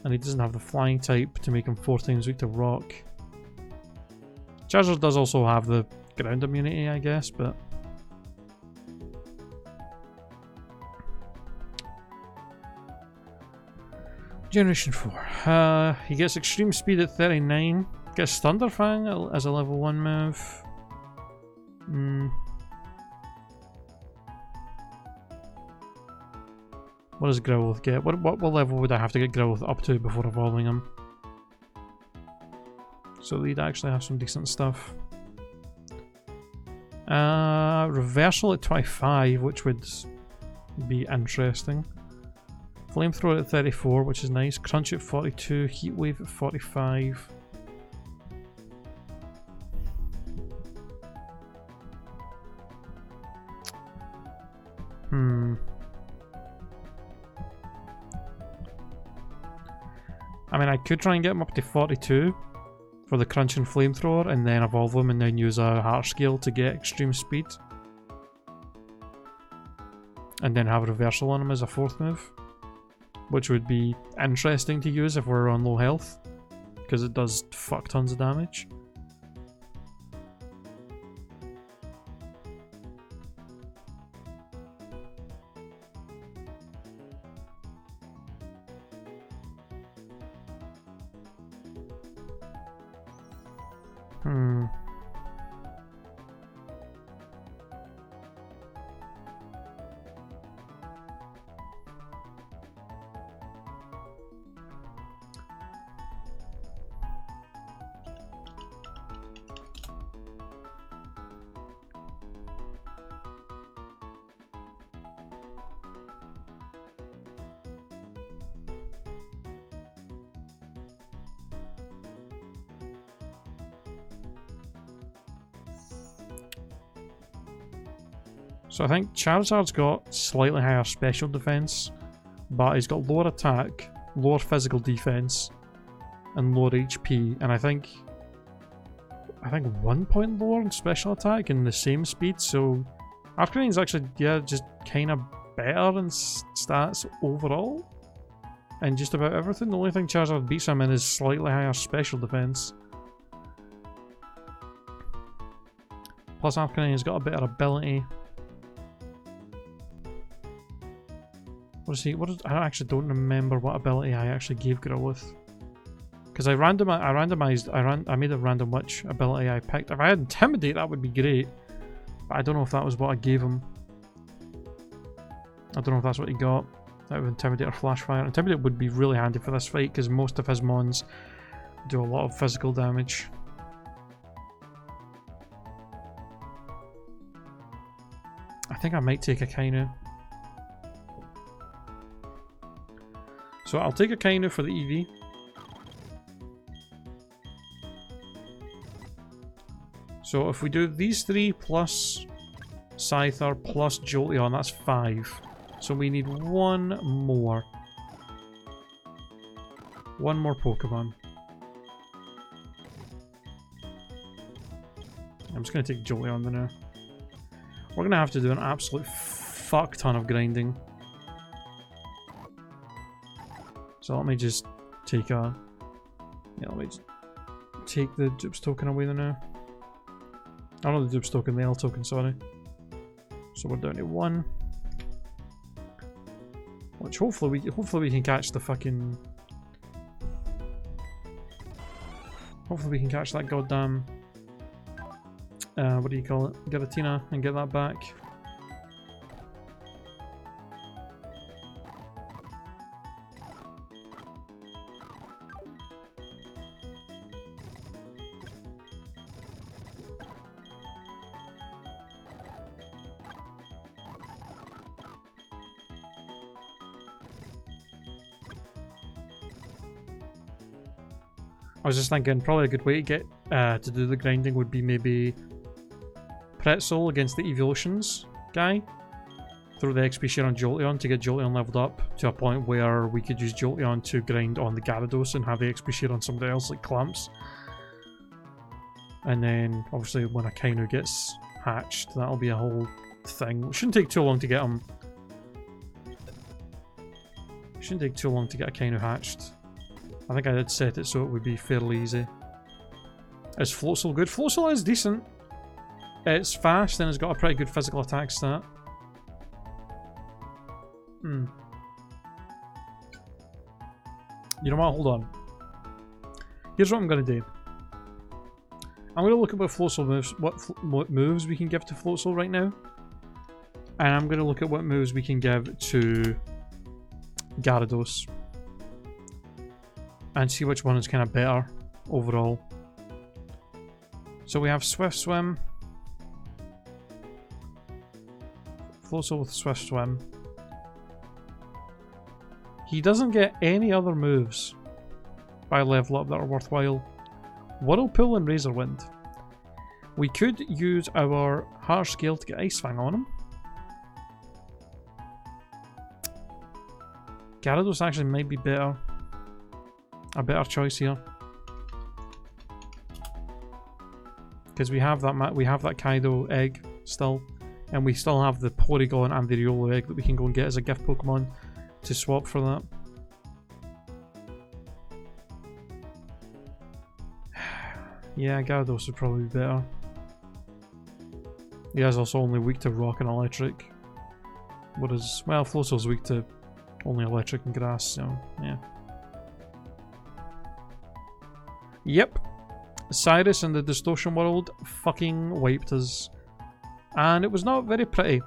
And he doesn't have the flying type to make him 4 times weak to rock. Charizard does also have the ground immunity, I guess, but... Generation 4. He gets extreme speed at 39. Gets Thunder Fang as a level 1 move. What does Growlithe get? What level would I have to get Growlithe up to before evolving him? So he'd actually have some decent stuff. Reversal at 25, which would be interesting. Flamethrower at 34, which is nice. Crunch at 42. Heatwave at 45. I mean, I could try and get him up to 42 for the Crunch and Flamethrower, and then evolve him and then use a Heart Scale to get extreme speed. And then have Reversal on him as a 4th move. Which would be interesting to use if we're on low health, because it does fuck tons of damage. So I think Charizard's got slightly higher special defense, but he's got lower attack, lower physical defense, and lower HP, and I think 1 point lower in special attack and the same speed, so Arcanine's actually, yeah, just kind of better in stats overall, and just about everything. The only thing Charizard beats him in is slightly higher special defense. Plus Arcanine's got a better ability. What is he? I actually don't remember what ability I actually gave Growlithe. Because I made a random which ability I picked. If I had Intimidate, that would be great. But I don't know if that was what I gave him. I don't know if that's what he got out of Intimidate or Flash Fire. Intimidate would be really handy for this fight because most of his mons do a lot of physical damage. I think I might take a Kainu. So I'll take a Kainu for the EV. So if we do these 3 plus Scyther plus Jolteon, that's 5. So we need one more. One more Pokemon. I'm just going to take Jolteon now. We're going to have to do an absolute fuck ton of grinding. So let me just take a... Yeah, let me just take the Dupes token away there now. Oh, not the Dupes token, the L token, sorry. So we're down to 1. Which hopefully we can catch the fucking... Hopefully we can catch that goddamn... what do you call it? Giratina and get that back. I was just thinking probably a good way to get to do the grinding would be maybe Pretzel against the Evolutions guy. Throw the XP share on Jolteon to get Jolteon leveled up to a point where we could use Jolteon to grind on the Gyarados and have the XP share on somebody else like Clamps. And then obviously when a Kainu gets hatched, that'll be a whole thing. It shouldn't take too long to get him. Shouldn't take too long to get a Kainu hatched. I think I did set it so it would be fairly easy. Is Floatzel good? Floatzel is decent. It's fast and it's got a pretty good physical attack stat. You know what? Hold on. Here's what I'm going to do. I'm going to look at what Floatzel moves, what moves we can give to Floatzel right now. And I'm going to look at what moves we can give to Gyarados. And see which one is kind of better overall. So we have Swift Swim. Floatzel with Swift Swim. He doesn't get any other moves by level up that are worthwhile. Whirlpool and Razor Wind. We could use our Harsh Scale to get Ice Fang on him. Gyarados actually might be better. A better choice here. Because we have that Kaido egg still. And we still have the Porygon and the Riolu egg that we can go and get as a gift Pokemon to swap for that. Yeah, Gyarados would probably be better. He is also only weak to rock and electric. Whereas, well, Floatzel's weak to only electric and grass, so yeah. Yep. Cyrus in the Distortion world fucking wiped us. And it was not very pretty.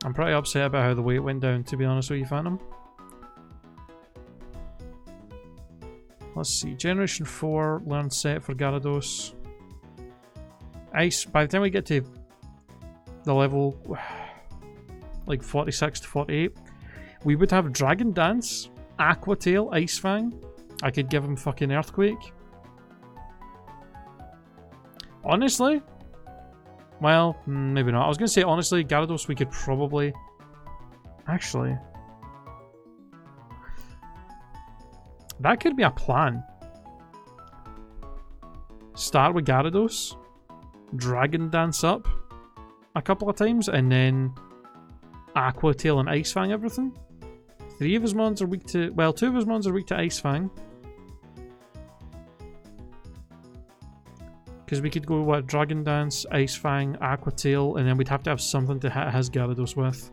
I'm pretty upset about how the weight went down, to be honest with you, Phantom. Let's see. Generation 4, learn set for Gyarados. Ice, by the time we get to the level like 46 to 48, we would have Dragon Dance, Aqua Tail, Ice Fang. I could give him fucking Earthquake. Honestly? Well, maybe not. I was going to say, honestly, Gyarados we could probably... Actually... That could be a plan. Start with Gyarados, Dragon Dance up a couple of times, and then Aqua Tail and Ice Fang everything. 3 of his mons are weak to... Well, 2 of his mons are weak to Ice Fang. Because we could go, what, Dragon Dance, Ice Fang, Aqua Tail, and then we'd have to have something to hit his Gyarados with.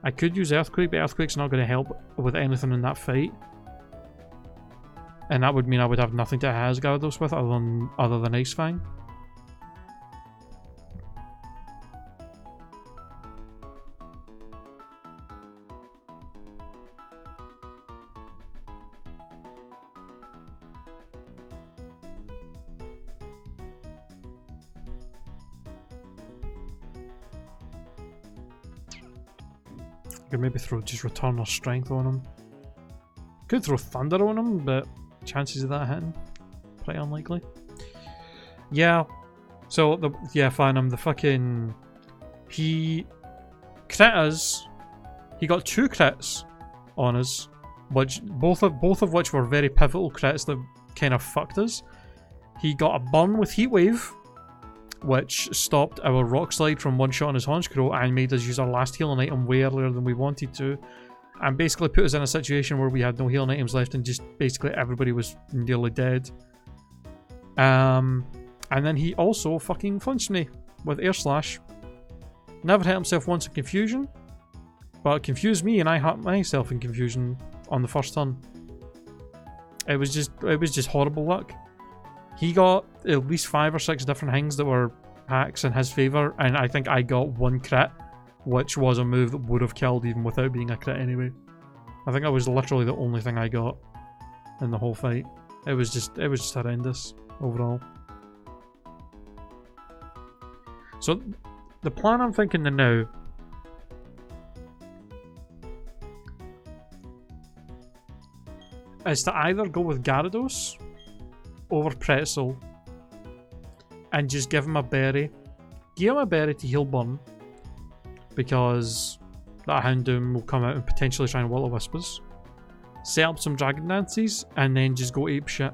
I could use Earthquake, but Earthquake's not going to help with anything in that fight. And that would mean I would have nothing to hit his Gyarados with other than Ice Fang. Could maybe throw just Return of Strength on him. Could throw Thunder on him, but chances of that hitting, pretty unlikely. Yeah. So Phantom, the fucking he crit us. He got 2 crits on us, which both of which were very pivotal crits that kind of fucked us. He got a burn with Heat Wave, which stopped our Rock Slide from one-shotting his Honchkrow and made us use our last healing item way earlier than we wanted to, and basically put us in a situation where we had no healing items left and just basically everybody was nearly dead. And then he also fucking flinched me with Air Slash. Never hit himself once in Confusion, but it confused me and I hurt myself in Confusion on the first turn. It was just horrible luck. He got at least 5 or 6 different things that were hacks in his favour, and I think I got 1 crit, which was a move that would have killed even without being a crit anyway. I think that was literally the only thing I got in the whole fight. It was just horrendous overall. So the plan I'm thinking now is to either go with Gyarados over Pretzel and just give him a berry. Give him a berry to heal Burn, because that Houndoom will come out and potentially try and Will-O-Whispers. Set up some Dragon Dances and then just go apeshit.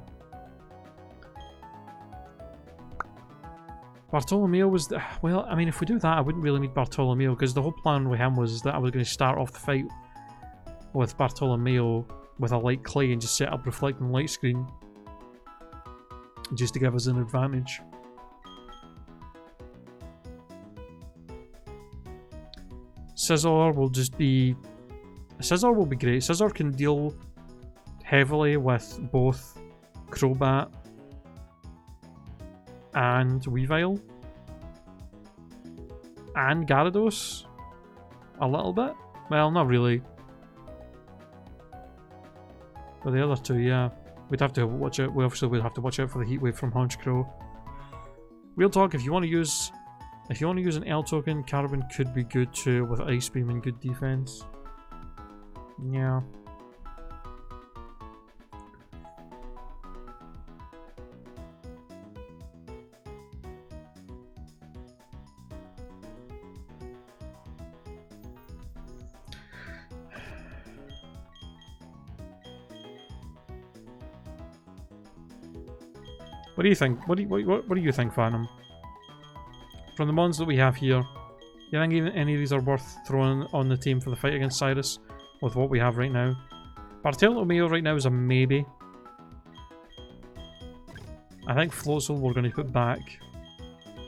Bartolomeo was the... Well, I mean, if we do that, I wouldn't really need Bartolomeo, because the whole plan with him was that I was going to start off the fight with Bartolomeo with a light clay and just set up reflecting light screen just to give us an advantage. Scizor will just be... Scizor will be great. Scizor can deal heavily with both Crobat and Weavile. And Gyarados. A little bit. Well, not really. But the other two, yeah. We'd have to watch out. We obviously would have to watch out for the heat wave from Honchkrow. Real talk, if you want to use an L token, Carbon could be good too with Ice Beam and good defense. Yeah. What do you think? What do you think, Phantom? From the mons that we have here, you think even any of these are worth throwing on the team for the fight against Cyrus with what we have right now? Bartolomeo right now is a maybe. I think Floatzel we're going to put back,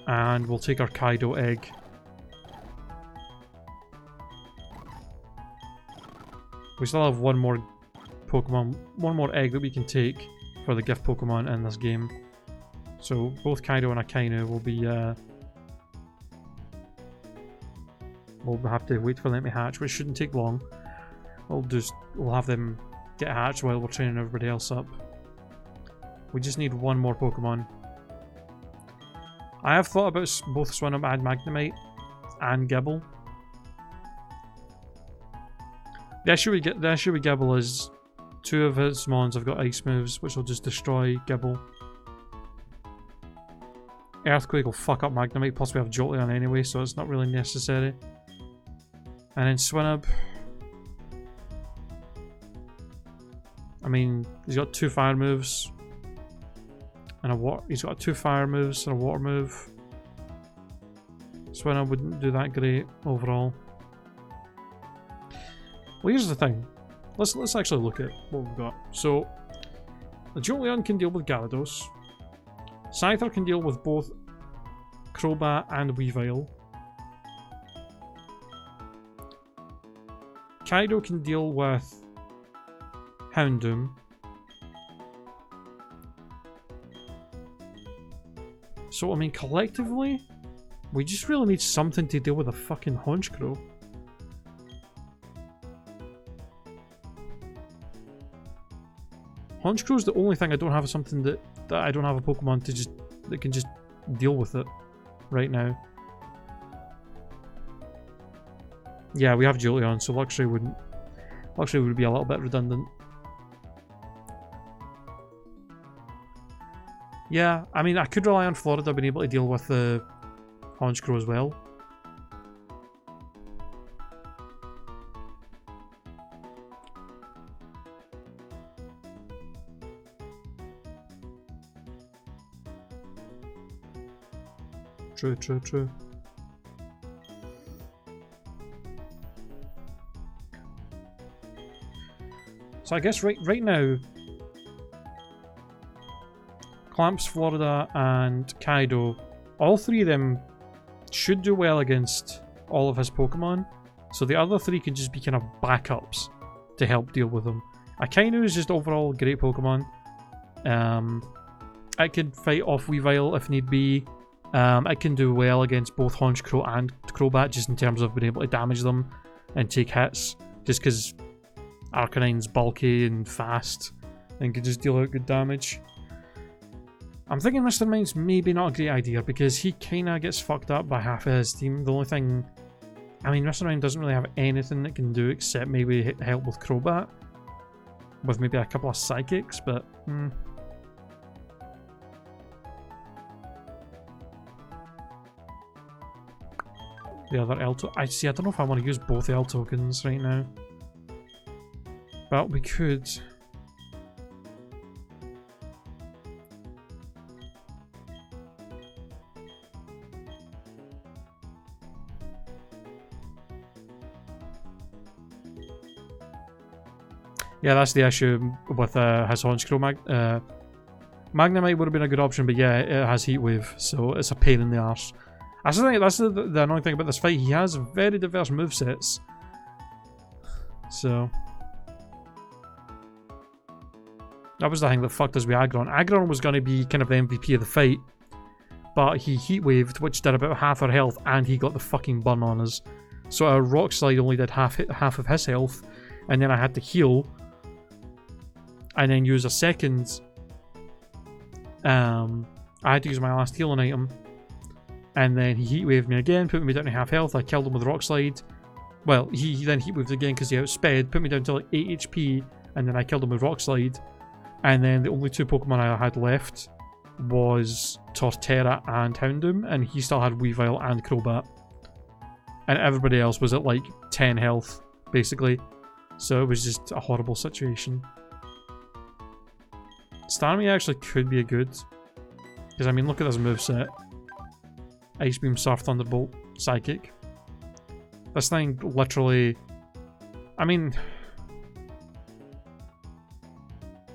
and we'll take our Kaido egg. We still have one more Pokemon, one more egg that we can take for the gift Pokemon in this game. So both Kaido and Akainu will be we'll have to wait for them to hatch, which shouldn't take long. We'll have them get hatched while we're training everybody else up. We just need one more Pokemon. I have thought about both Swinub and Magnemite and Gible. The issue with Gible is two of his mons have got ice moves, which will just destroy Gible. Earthquake will fuck up Magnemite, plus we have Jolteon anyway, so it's not really necessary. And then Swinub, I mean, he's got two fire moves and a water. He's got two fire moves and a water move. Swinub wouldn't do that great overall. Well, here's the thing. Let's actually look at what we've got. So, the Jolteon can deal with Gyarados. Scyther can deal with both Crobat and Weavile. Kaido can deal with Houndoom. So, I mean, collectively, we just really need something to deal with a fucking Honchkrow. Honchkrow's the only thing I don't have something that I don't have a Pokemon that can just deal with it right now. Yeah, we have Jolteon, so Luxray would be a little bit redundant. Yeah, I mean, I could rely on Florida being able to deal with the Honchkrow as well. True. So I guess right now, Clamps, Florida, and Kaido, all three of them should do well against all of his Pokemon. So the other three can just be kind of backups to help deal with them. Akainu is just overall a great Pokemon. It can fight off Weavile if need be. It can do well against both Honchkrow and Crobat, just in terms of being able to damage them and take hits, just because Arcanine's bulky and fast and can just deal out good damage. I'm thinking Mr. Mime's maybe not a great idea, because he kinda gets fucked up by half of his team. The only thing... I mean, Mr. Mime doesn't really have anything that can do except maybe help with Crobat. with maybe a couple of psychics, but the other L token. I don't know if I want to use both L tokens right now, but we could. Yeah, that's the issue with his Honchkrow. Magnemite would have been a good option, but yeah, it has Heat Wave, so it's a pain in the arse. That's the annoying thing about this fight. He has very diverse movesets. So that was the thing that fucked us with Aggron. Aggron was going to be kind of the MVP of the fight, but he Heat Waved, which did about half our health, and he got the fucking burn on us. So our Rock Slide only did half of his health, and then I had to heal, and then use a second. I had to use my last healing item, and then he Heat Waved me again, put me down to half health. I killed him with Rock Slide. Well, he then Heat Waved again because he outsped, put me down to like 8 HP, and then I killed him with Rock Slide. And then the only 2 Pokemon I had left was Torterra and Houndoom, and he still had Weavile and Crobat. And everybody else was at like 10 health, basically. So it was just a horrible situation. Starmie actually could be a good. Because I mean, look at this moveset. Ice Beam, Surf, Thunderbolt, Psychic. This thing literally... I mean...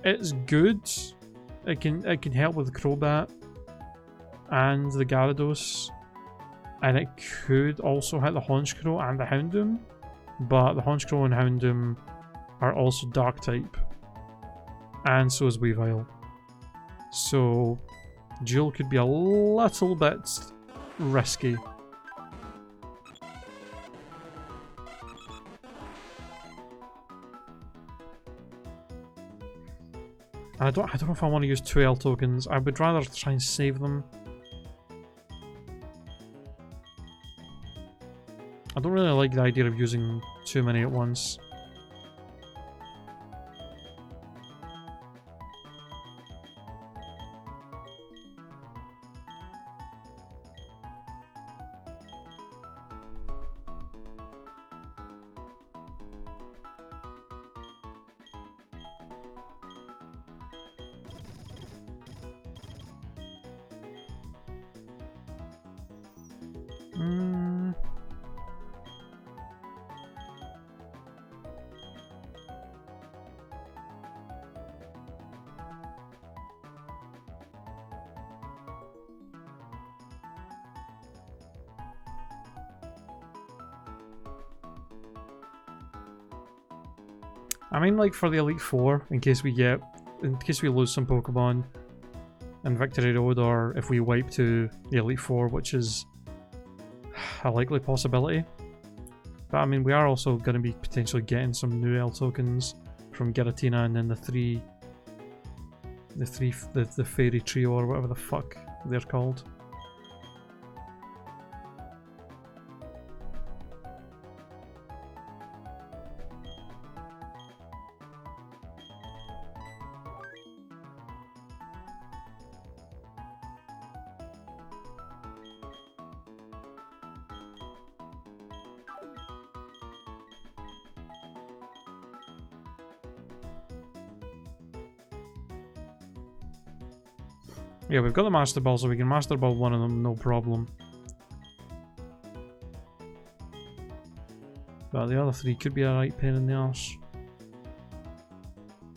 It's good. It can help with the Crobat and the Gyarados. And it could also hit the Honchkrow and the Houndoom. But the Honchkrow and Houndoom are also Dark type. And so is Weavile. So Duel could be a little bit risky. And I don't know if I want to use 2 L tokens. I would rather try and save them. I don't really like the idea of using too many at once. I mean, like for the Elite Four, in case we lose some Pokemon in Victory Road, or if we wipe to the Elite Four, which is a likely possibility. But I mean, we are also going to be potentially getting some new L tokens from Giratina, and then the Fairy Trio, or whatever the fuck they're called. Yeah, we've got the Master Ball, so we can Master Ball one of them, no problem. But the other 3 could be a right pain in the arse.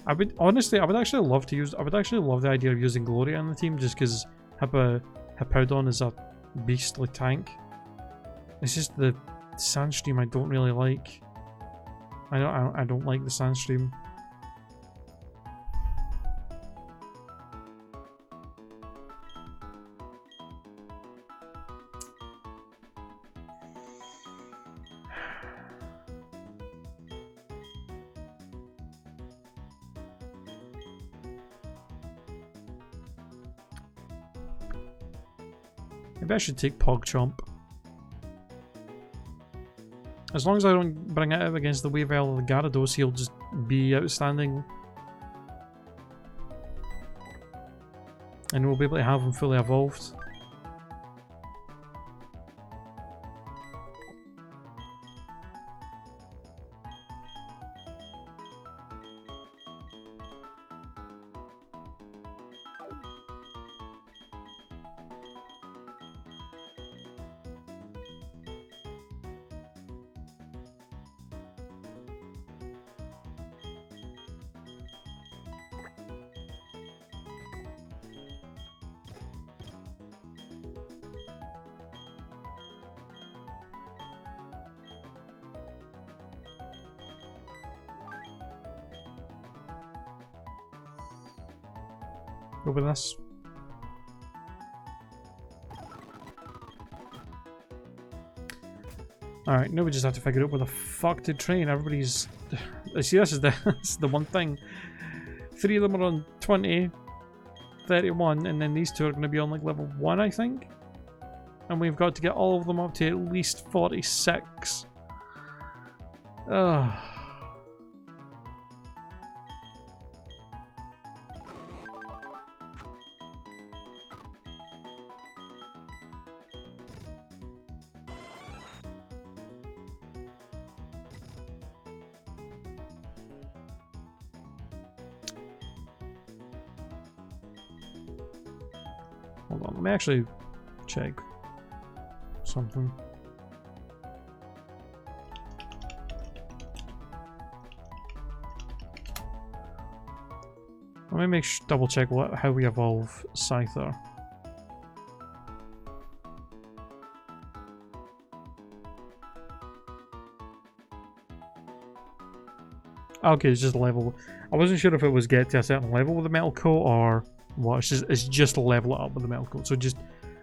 I would actually love the idea of using Gloria in the team, just because Hippowdon is a beastly tank. It's just the Sandstream I don't really like. I don't like the Sandstream. Maybe I should take PogChamp. As long as I don't bring it out against the Weavile or the Gyarados, he'll just be outstanding and we'll be able to have them fully evolved. Go with this. Alright, now we just have to figure out where the fuck to train. Everybody's... See, this is the one thing. 3 of them are on 20, 31, and then these 2 are going to be on like level 1, I think. And we've got to get all of them up to at least 46. Ugh. Hold on, let me actually check something. Let me double check how we evolve Scyther. Okay, it's just a level. I wasn't sure if it was get to a certain level with the metal coat or what. It's just level it up with the metal coat. So just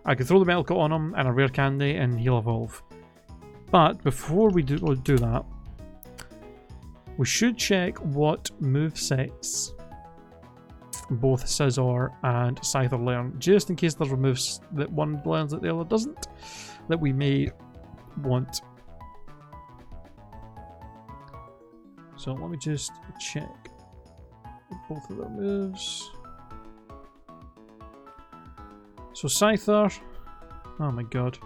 I can throw the metal coat on him and a rare candy and he'll evolve. But before we do that, we should check what movesets both Scizor and Scyther learn, just in case there's moves that one learns that the other doesn't, that we may want. So let me just check both of their moves. So Scyther, oh my god.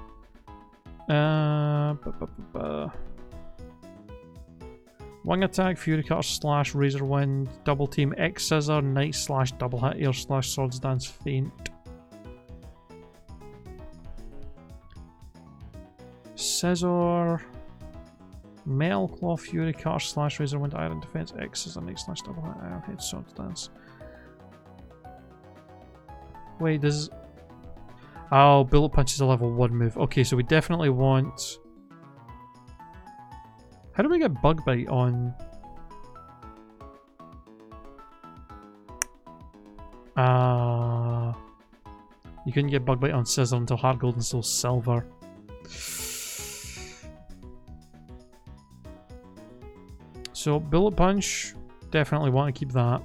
Wing attack, Fury Cutter slash Razor Wind, double team X Scissor, Night slash double hit air slash Swords Dance Feint. Scizor, Metal Claw, Fury Cutter slash Razor Wind, Iron Defense, X Scissor, Night slash double hit, Iron Head, Swords Dance. Wait, does... Oh, Bullet Punch is a level 1 move. Okay, so we definitely want... How do we get Bug Bite on... You couldn't get Bug Bite on Scizor until Hard Gold and Soul Silver. So, Bullet Punch, definitely want to keep that.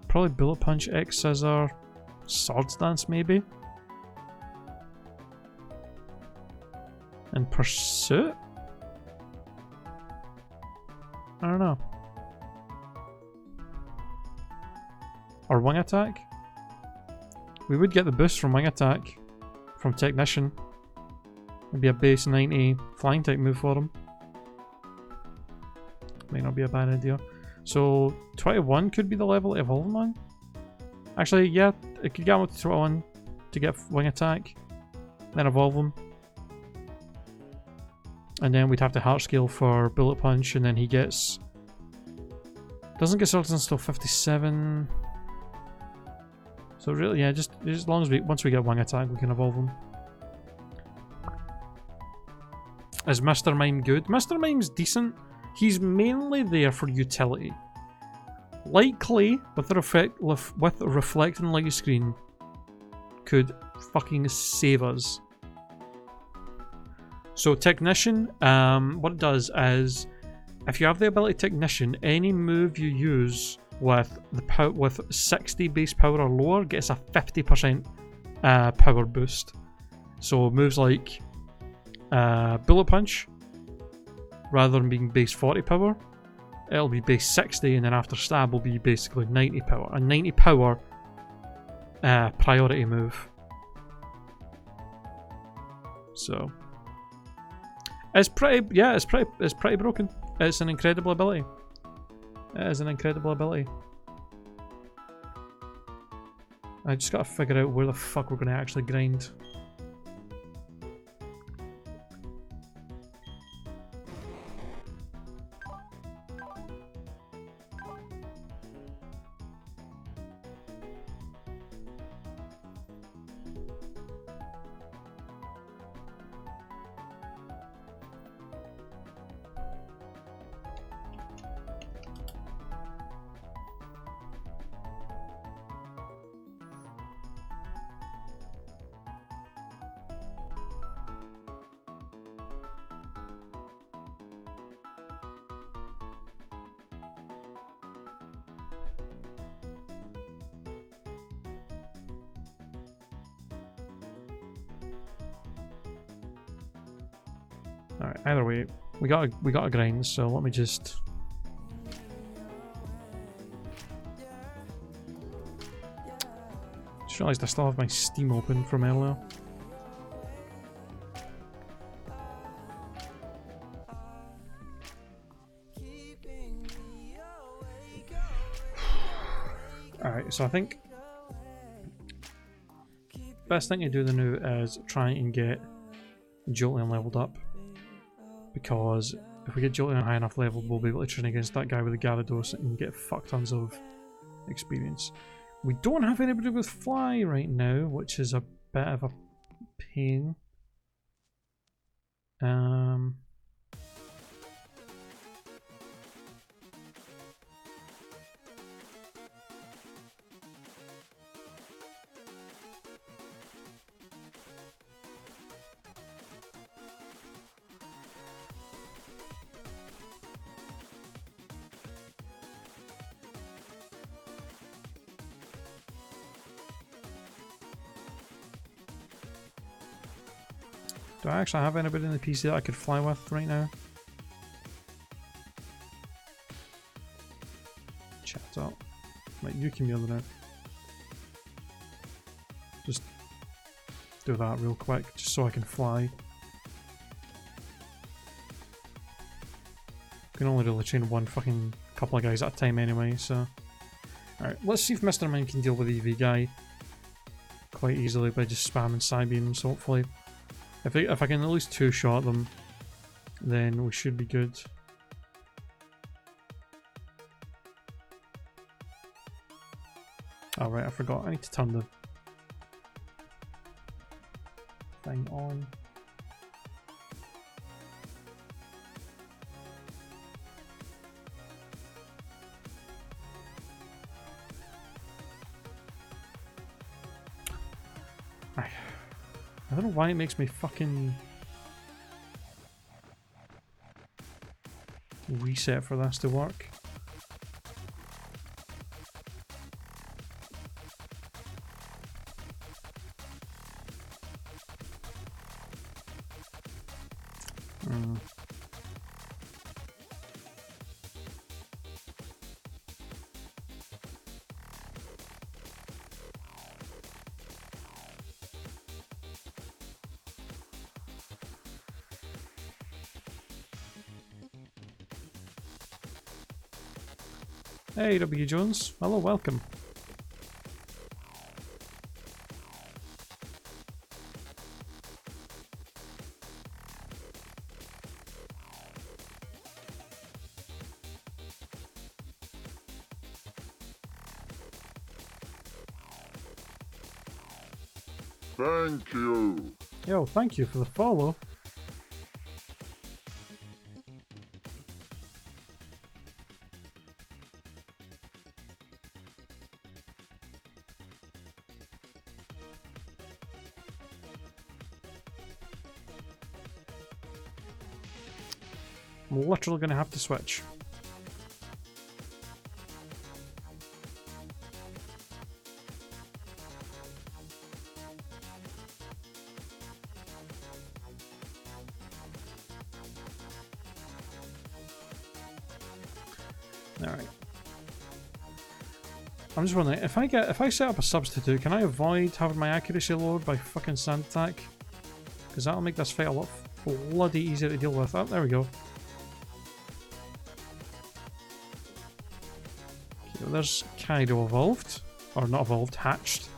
Probably Bullet Punch, X Scissor, Swords Dance maybe? And Pursuit? I don't know. Or Wing Attack? We would get the boost from Wing Attack from Technician. It'd be a base 90 flying type move for him. Might not be a bad idea. So 21 could be the level to evolve him on. Actually, yeah, it could get him to 21 to get Wing Attack, then evolve him. And then we'd have to Heart Scale for Bullet Punch, and then he gets... Doesn't get Swords until 57. So really, yeah, just as long as once we get Wing Attack, we can evolve him. Is Mr. Mime good? Mr. Mime's decent. He's mainly there for utility. Light Clay with the reflecting light screen could fucking save us. So Technician, what it does is, if you have the ability Technician, any move you use with 60 base power or lower gets a 50% power boost. So moves like Bullet Punch, rather than being base 40 power, it'll be base 60, and then after stab will be basically 90 power. A 90 power priority move. So it's pretty, yeah, it's pretty broken. It's an incredible ability. It is an incredible ability. I just gotta figure out where the fuck we're gonna actually grind. Alright, either way, we got a grind, so let me just realised I still have my Steam open from earlier. Alright, so I think best thing to do now is try and get Jolteon leveled up, because if we get Jolteon high enough level, we'll be able to train against that guy with the Gyarados and get fuck tons of experience. We don't have anybody with Fly right now, which is a bit of a pain. Do I actually have anybody in the PC that I could fly with right now? Chat up. Right, you can be on now. Just do that real quick, just so I can fly. You can only really train one fucking couple of guys at a time anyway, so... Alright, let's see if Mr. Mime can deal with the EV guy quite easily by just spamming Psybeams, so hopefully. If I can at least two-shot them, then we should be good. Oh right, I forgot. I need to turn the thing on. I don't know why it makes me fucking reset for this to work. Hey W Jones, hello, welcome. Thank you. Yo, thank you for the follow. I'm literally gonna have to switch. Alright. I'm just wondering, if I set up a substitute, can I avoid having my accuracy lowered by fucking sand attack? Because that'll make this fight a lot bloody easier to deal with. Oh, there we go. Okay, well, there's Kaido evolved. Or not evolved, hatched.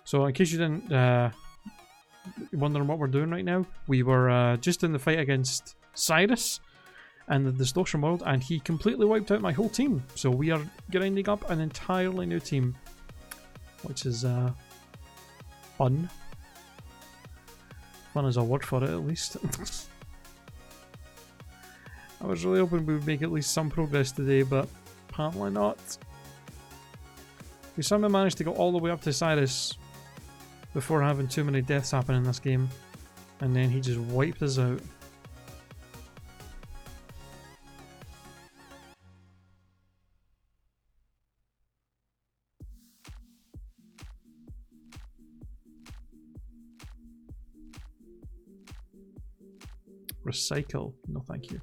So in case you didn't wondering what we're doing right now, we were just in the fight against Cyrus and the Distortion World, and he completely wiped out my whole team. So we are grinding up an entirely new team, which is fun. Fun is a word for it, at least. I was really hoping we would make at least some progress today, but apparently not. We somehow managed to go all the way up to Cyrus before having too many deaths happen in this game, and then he just wiped us out. Recycle? No thank you.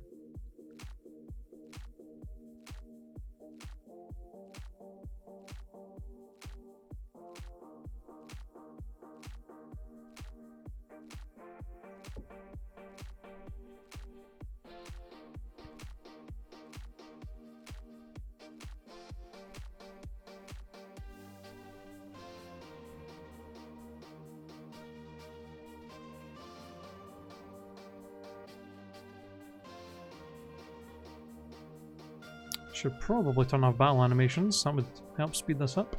Should probably turn off battle animations, that would help speed this up.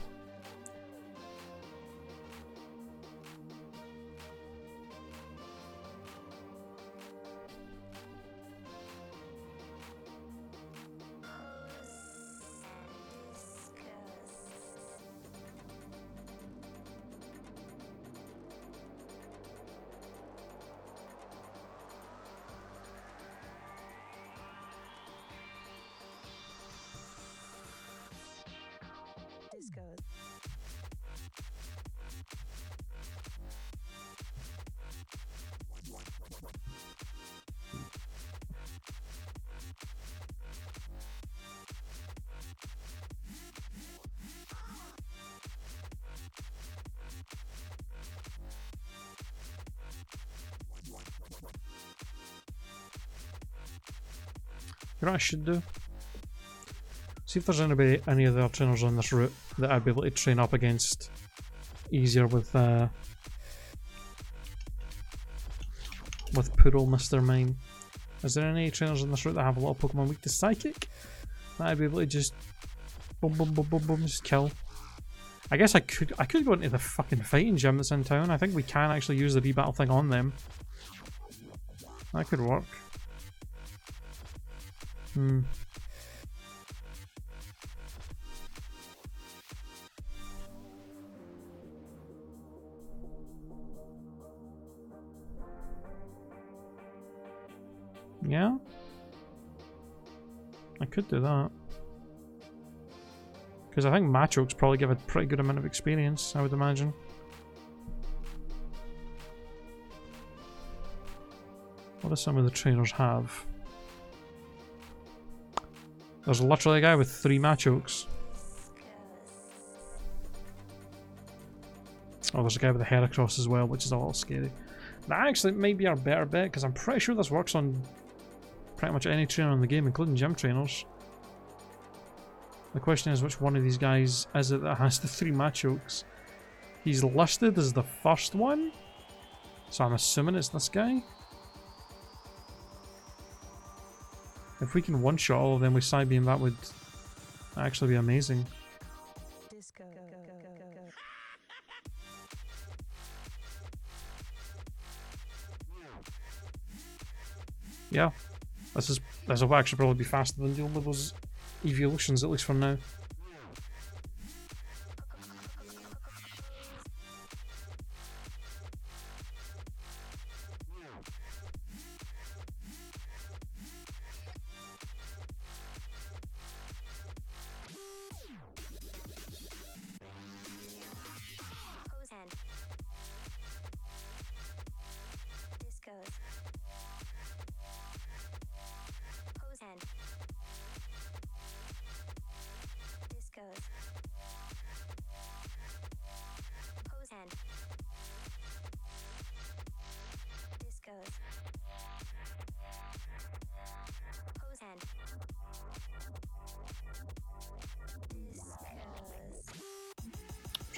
You know what I should do? See if there's any other trainers on this route that I'd be able to train up against easier with Puro Mr. Mime. Is there any trainers on this route that have a lot of Pokemon weak to Psychic that I'd be able to just boom boom boom boom boom just kill? I guess I could go into the fucking fighting gym that's in town. I think we can actually use the rebattle thing on them. That could work. Yeah? I could do that. Because I think Machoke's probably give a pretty good amount of experience, I would imagine. What do some of the trainers have? There's literally a guy with 3 Machokes. Oh, there's a guy with a Heracross as well, which is a little scary. That actually might be our better bet, because I'm pretty sure this works on pretty much any trainer in the game, including gym trainers. The question is, which one of these guys is it that has the 3 Machokes? He's listed as the first one, so I'm assuming it's this guy. If we can one-shot all of them with Psybeam, that would actually be amazing. Yeah, this will actually probably be faster than dealing with those evolutions, at least for now.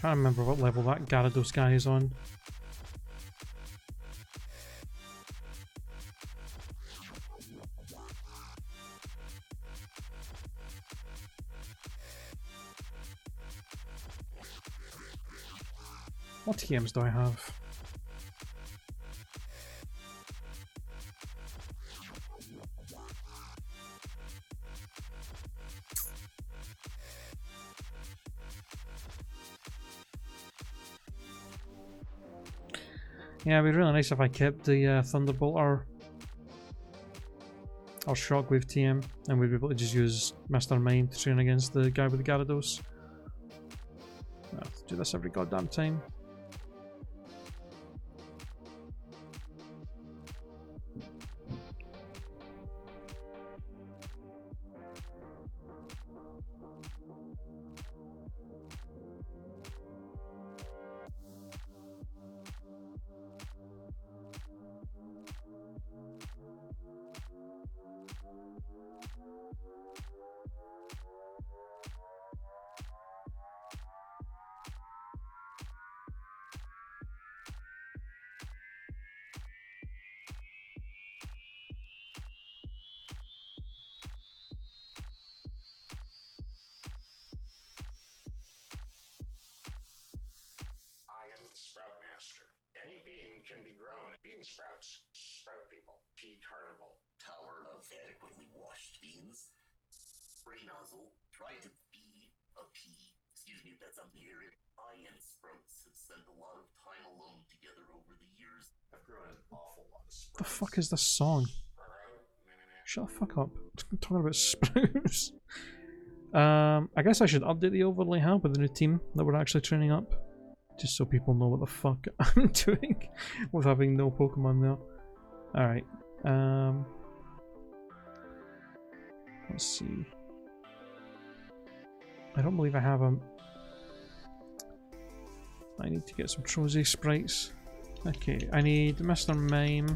Trying to remember what level that Gyarados guy is on. What TMs do I have? Yeah, it'd be really nice if I kept the Thunderbolt or Shockwave TM, and we'd be able to just use Mr. Mind to train against the guy with the Gyarados. I have to do this every goddamn time. Can be grown. Bean sprouts sprout people. Pea carnival. Tower of adequately washed beans. Spray nozzle. Try to be a pea. Excuse me if that's unfair. I and sprouts have spent a lot of time alone together over the years. I've grown an awful lot of sprouts. The fuck is this song? Shut the fuck up. I'm talking about sprouts. I guess I should update the overlay hub with the new team that we're actually training up. Just so people know what the fuck I'm doing with having no Pokemon there. Alright. Let's see. I don't believe I have them. I need to get some Trozy sprites. Okay, I need Mr. Mime.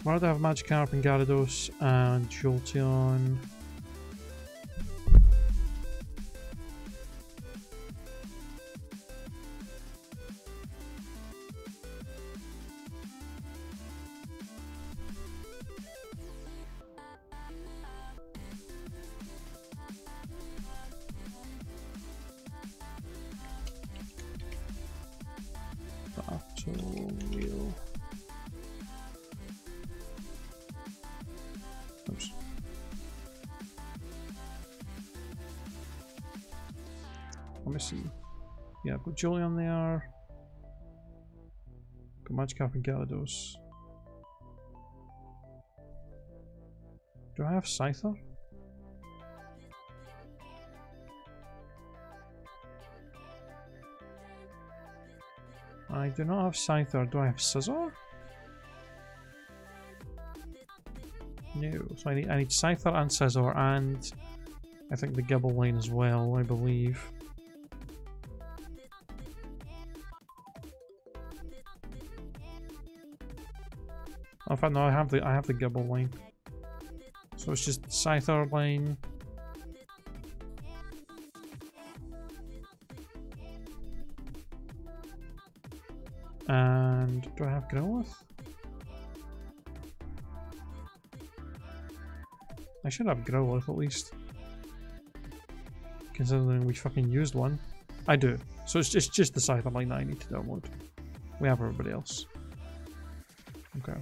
Why do I have Magikarp and Gyarados and Jolteon? Battle Wheel. Oops. Let me see. Yeah, I've got Jolteon there. Got Magikarp and Gyarados. Do I have Scyther? I do not have Scyther. Do I have Scizor? No. So I need Scyther and Scizor, and I think the Gibble line as well, I believe. In fact, no, I have the Gibble line. So it's just Scyther line. And do I have Growlithe? I should have Growlithe at least. Considering we fucking used one. I do. So it's just the Scyther line that I need to download. We have everybody else. Okay.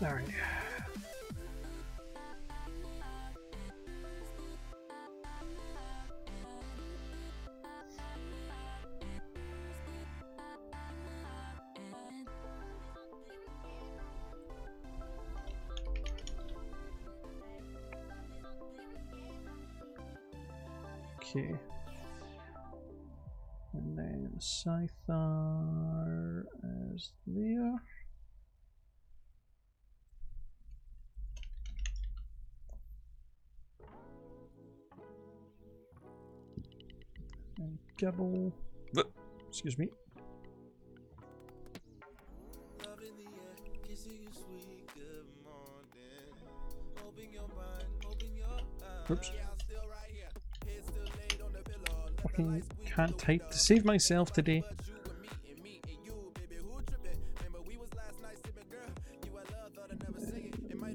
Alright. Okay. And then Scyther is there. And Gibble. Excuse me. Oops. Fucking can't type to save myself today.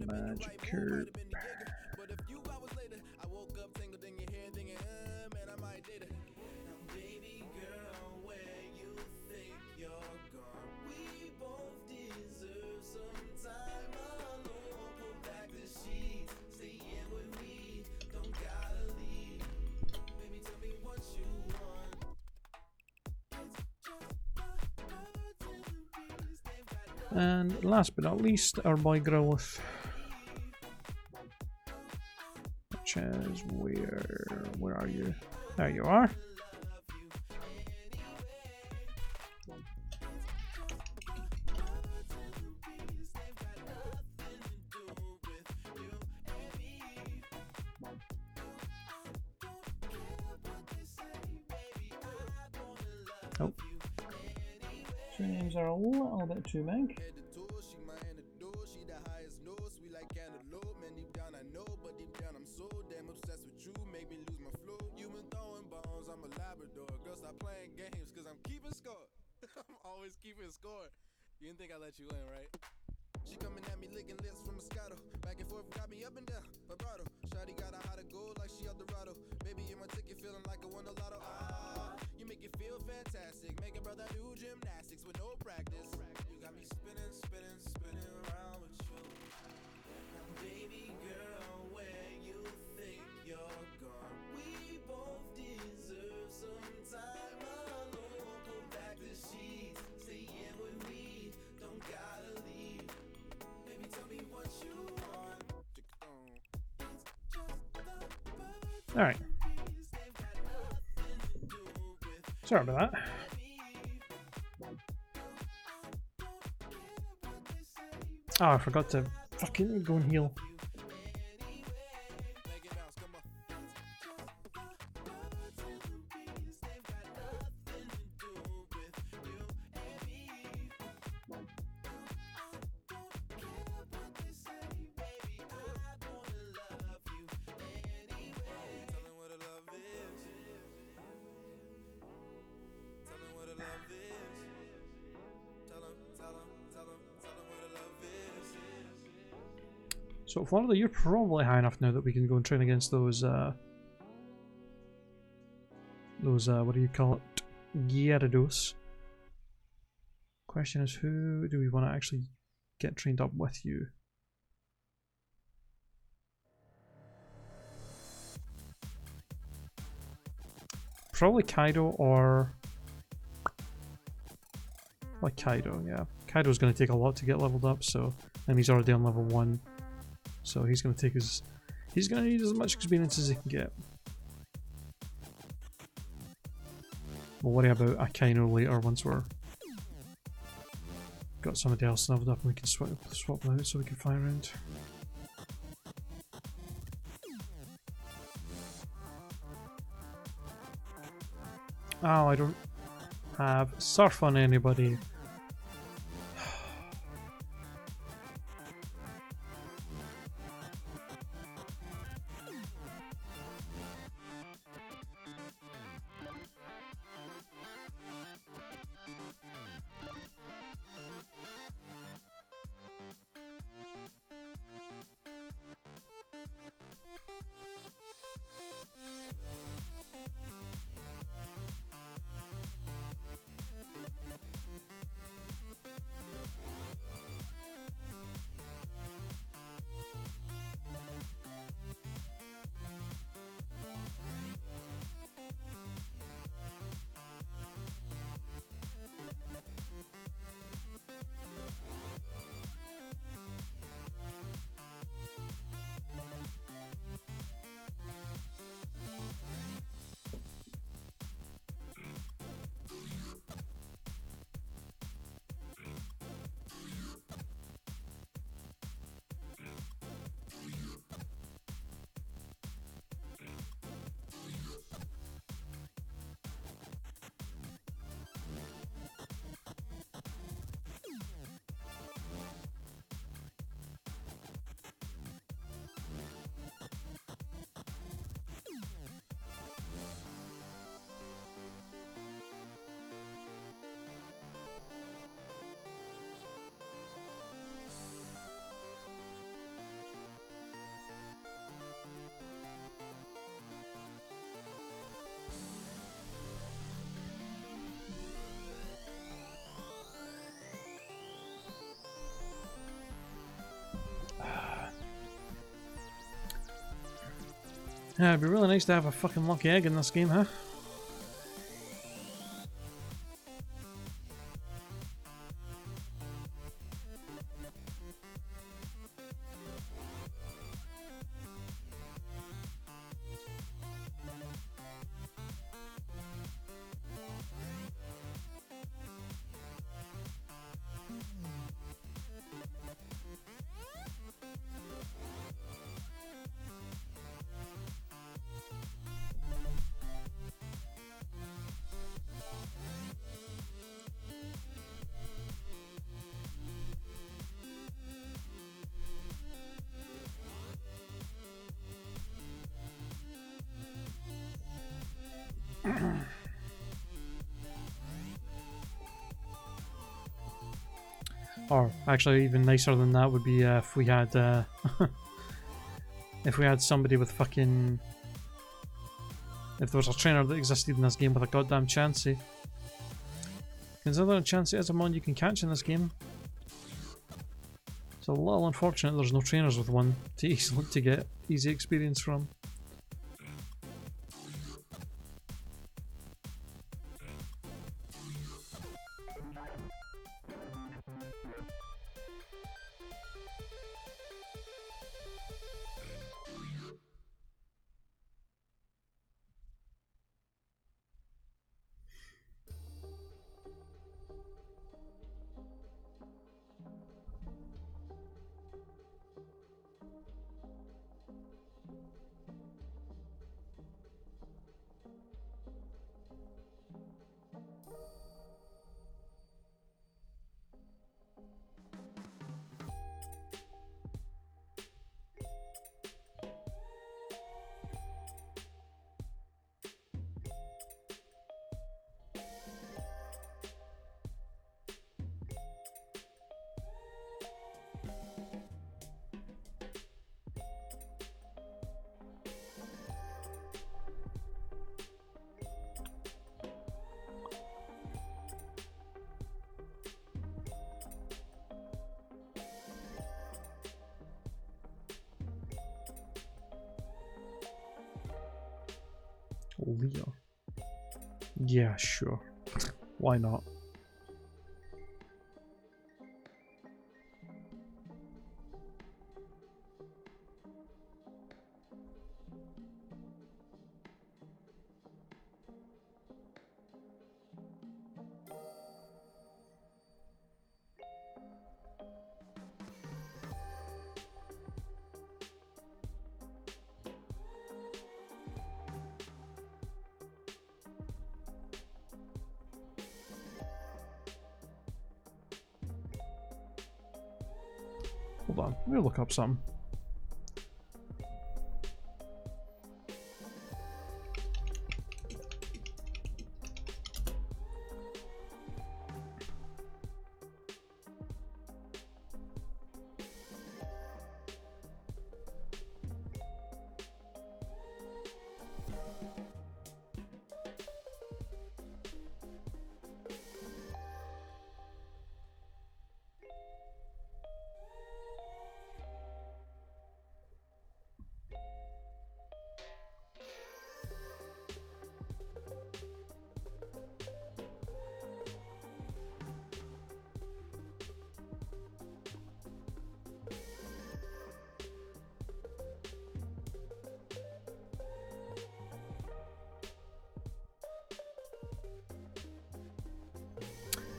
Magic Curb. And last but not least, our boy Growlith. Which is where are you? There you are. Oh. Streams are a little bit too big. Keeping score. You didn't think I let you in, right? She coming at me licking lips from Moscato. Back and forth, got me up and down. Vibrato. Shawty got a hot of gold like she Eldorado. Baby in my ticket, feeling like a won a lotto. Ah, you make it feel fantastic. Make a brother do gymnastics with no practice. You got me spinning, spinning, spinning around with you. Now, baby girl, where you think you're gone? We both deserve some time alone. Pull back the sheets. Alright. Sorry about that. Oh, I forgot to fucking go and heal. So Florida, you're probably high enough now that we can go and train against those what do you call it, Gyarados. Question is, who do we want to actually get trained up with you? Probably Kaido or like Kaido, yeah. Kaido's going to take a lot to get leveled up, so and he's already on level 1. So he's going to take his... He's going to need as much experience as he can get. We'll worry about Akaino later once we're... got somebody else leveled up and we can swap them out so we can fly around. Oh, I don't have surf on anybody. Yeah, it'd be really nice to have a fucking lucky egg in this game, huh? Or actually, even nicer than that would be if we had if we had somebody with fucking, if there was a trainer that existed in this game with a goddamn Chansey. Considering Chansey is a mon you can catch in this game, it's a little unfortunate there's no trainers with one to get easy experience from. Leo. Yeah, sure. Why not? Hold on, let me look up something.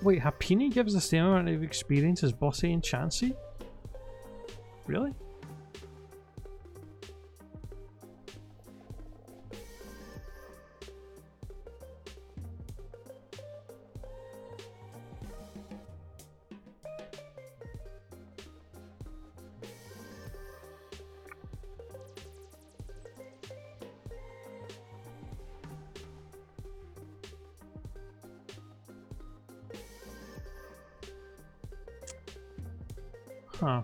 Wait, Happini gives the same amount of experience as Bossy and Chansey? Really? Huh.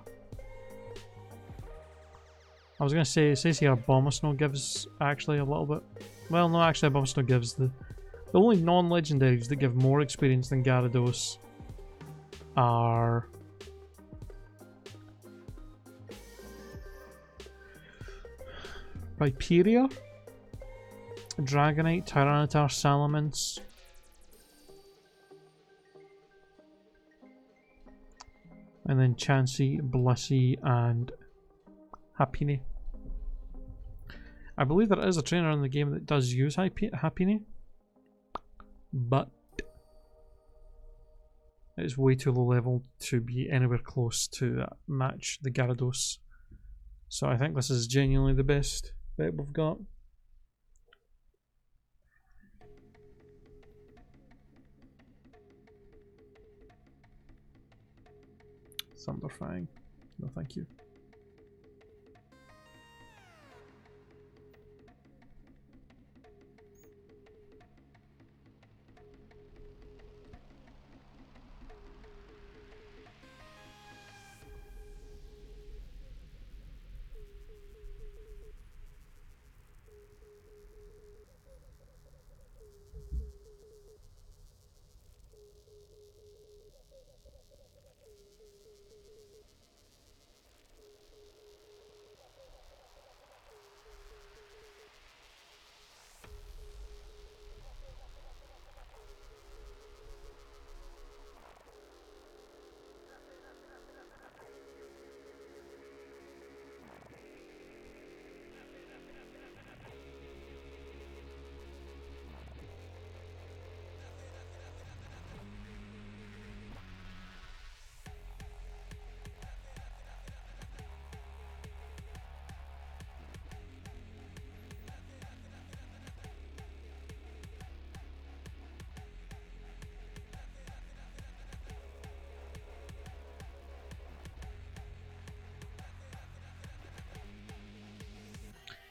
I was gonna say, it says here Abomasnow gives actually a little bit. Well, no, actually Abomasnow gives the only non-legendaries that give more experience than Gyarados are Rhyperior Dragonite, Tyranitar, Salamence. And then Chansey, Blissey, and Happiny. I believe there is a trainer in the game that does use Happiny, but it's way too low level to be anywhere close to match the Gyarados. So I think this is genuinely the best bet we've got. Thunderfang. No thank you.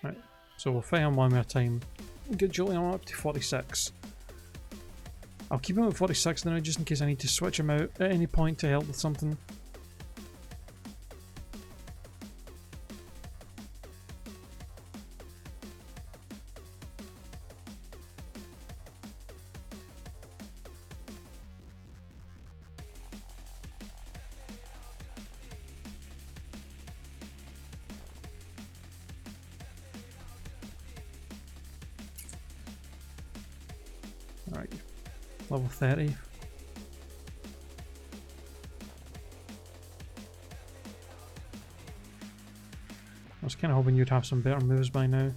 Right, so we'll fight him one more time. Get Julian up to 46. I'll keep him at 46 now just in case I need to switch him out at any point to help with something. Alright, level 30. I was kind of hoping you'd have some better moves by now.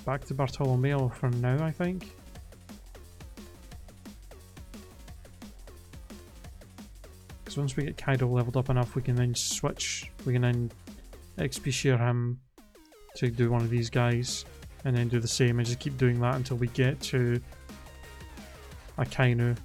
Back to Bartolomeo for now, I think. Because once we get Kaido leveled up enough, we can then switch. We can then XP share him to do one of these guys, and then do the same, and just keep doing that until we get to a Kainu.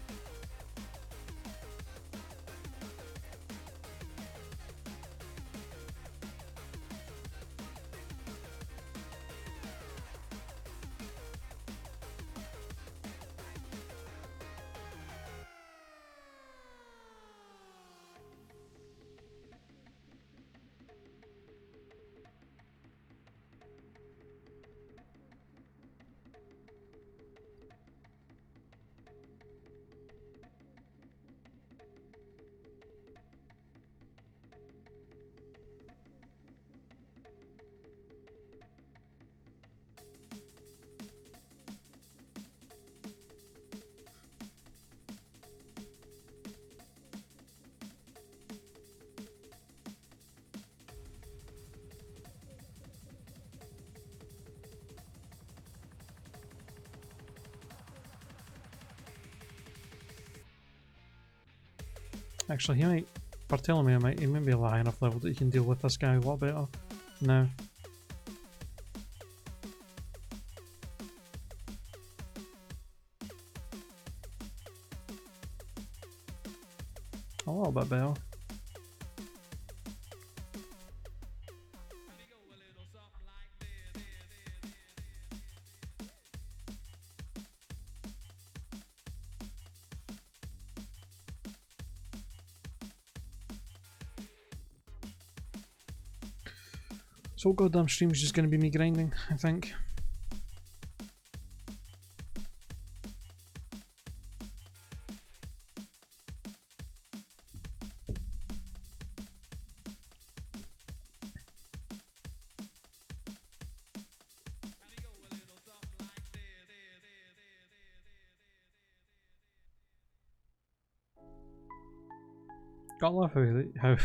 Actually, Bartolomeo might be a high enough level that he can deal with this guy a lot better now. A little bit better. So goddamn stream's just gonna be me grinding, I think. I love how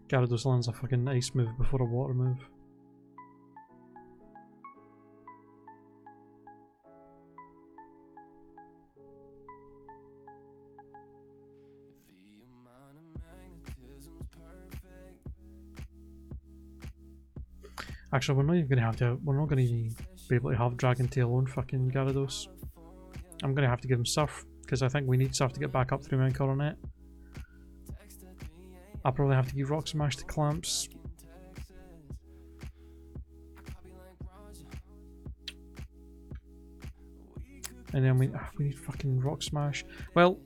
Gyarados lands a fucking ice move before a water move. Actually, we're not even gonna have to. We're not gonna be able to have Dragon Tail on fucking Gyarados. I'm gonna have to give him Surf because I think we need Surf to get back up through Mount Coronet. I'll probably have to give Rock Smash to Clamps. And then we need fucking Rock Smash. Well,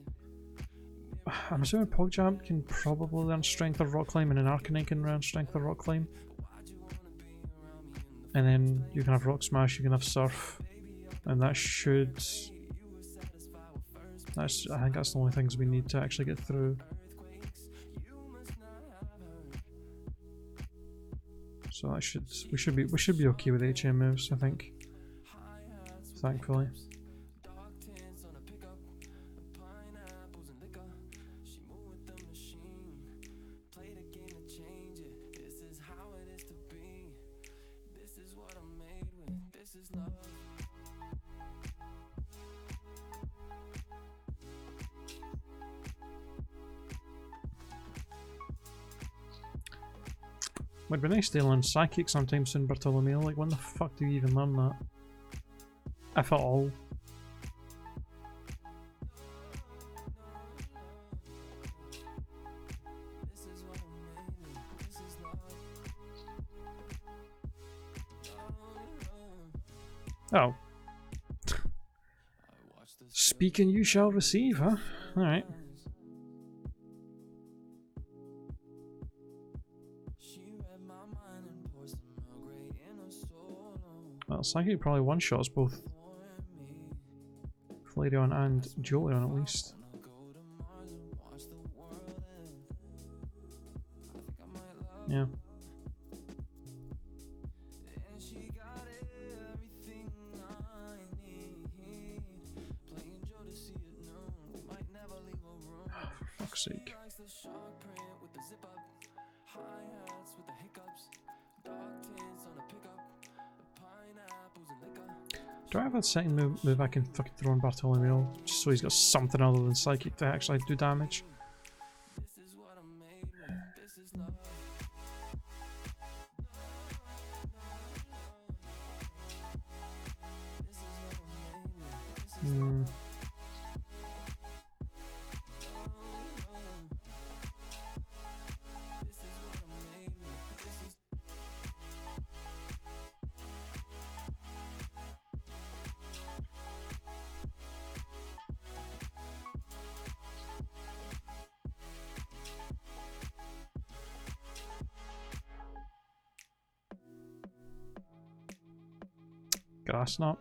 I'm assuming Pogjamp can probably learn Strength or Rock Climb, and then Arcanine can learn Strength or Rock Climb. And then you can have Rock Smash, you can have Surf, and that should... I think that's the only things we need to actually get through. So that we should be okay with HM moves, I think. Thankfully. Would be nice to learn Psychic sometime soon, Bartolomeo. Like, when the fuck do you even learn that? If at all. Oh. Speak and you shall receive, huh? Alright. Well, Psychic probably one-shots both Flareon and Jolteon at least. Yeah. For fuck's sake. Do I have that second move I can fucking throw on Bartolomeo just so he's got something other than Psychic to actually do damage? Grass Knot.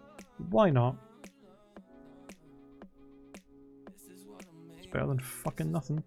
Why not? It's better than fucking nothing.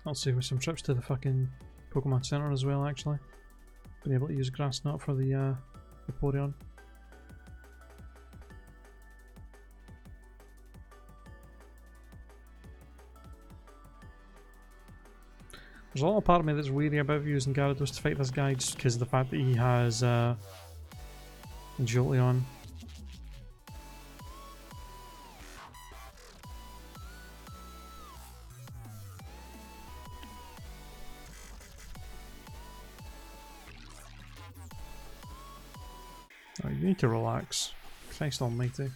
I'll save me some trips to the fucking Pokemon Center as well, actually. Been able to use Grass Knot for the Vaporeon. There's a lot of part of me that's weary about using Gyarados to fight this guy just because of the fact that he has Jolteon. Oh, you need to relax. Christ almighty.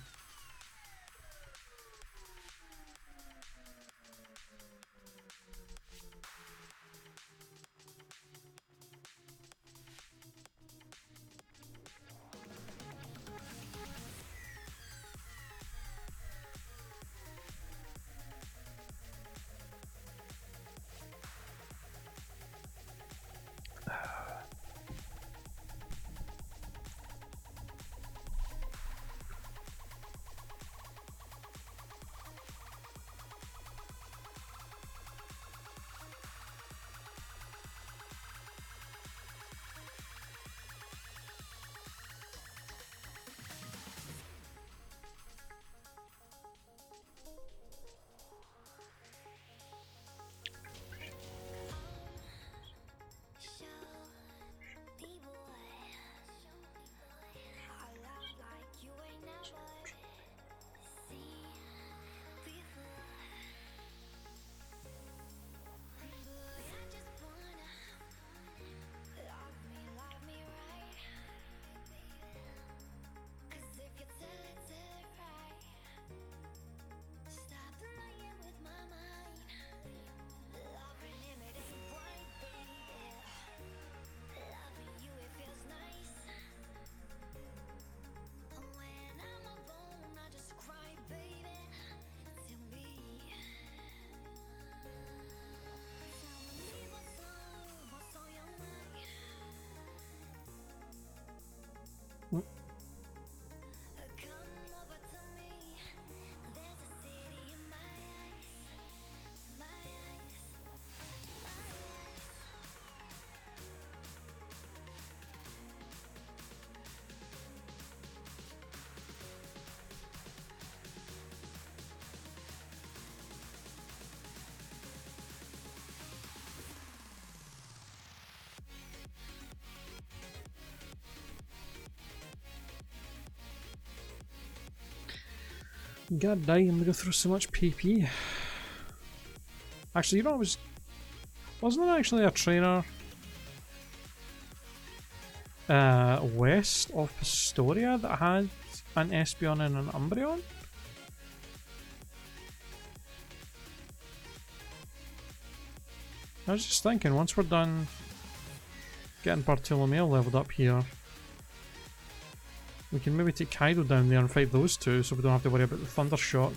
God damn, we go through so much PP. Actually, you know, wasn't there actually a trainer west of Pistoria that had an Espeon and an Umbreon? I was just thinking, once we're done getting Bartolomeo leveled up here, we can maybe take Kaido down there and fight those two so we don't have to worry about the Thunder Shock.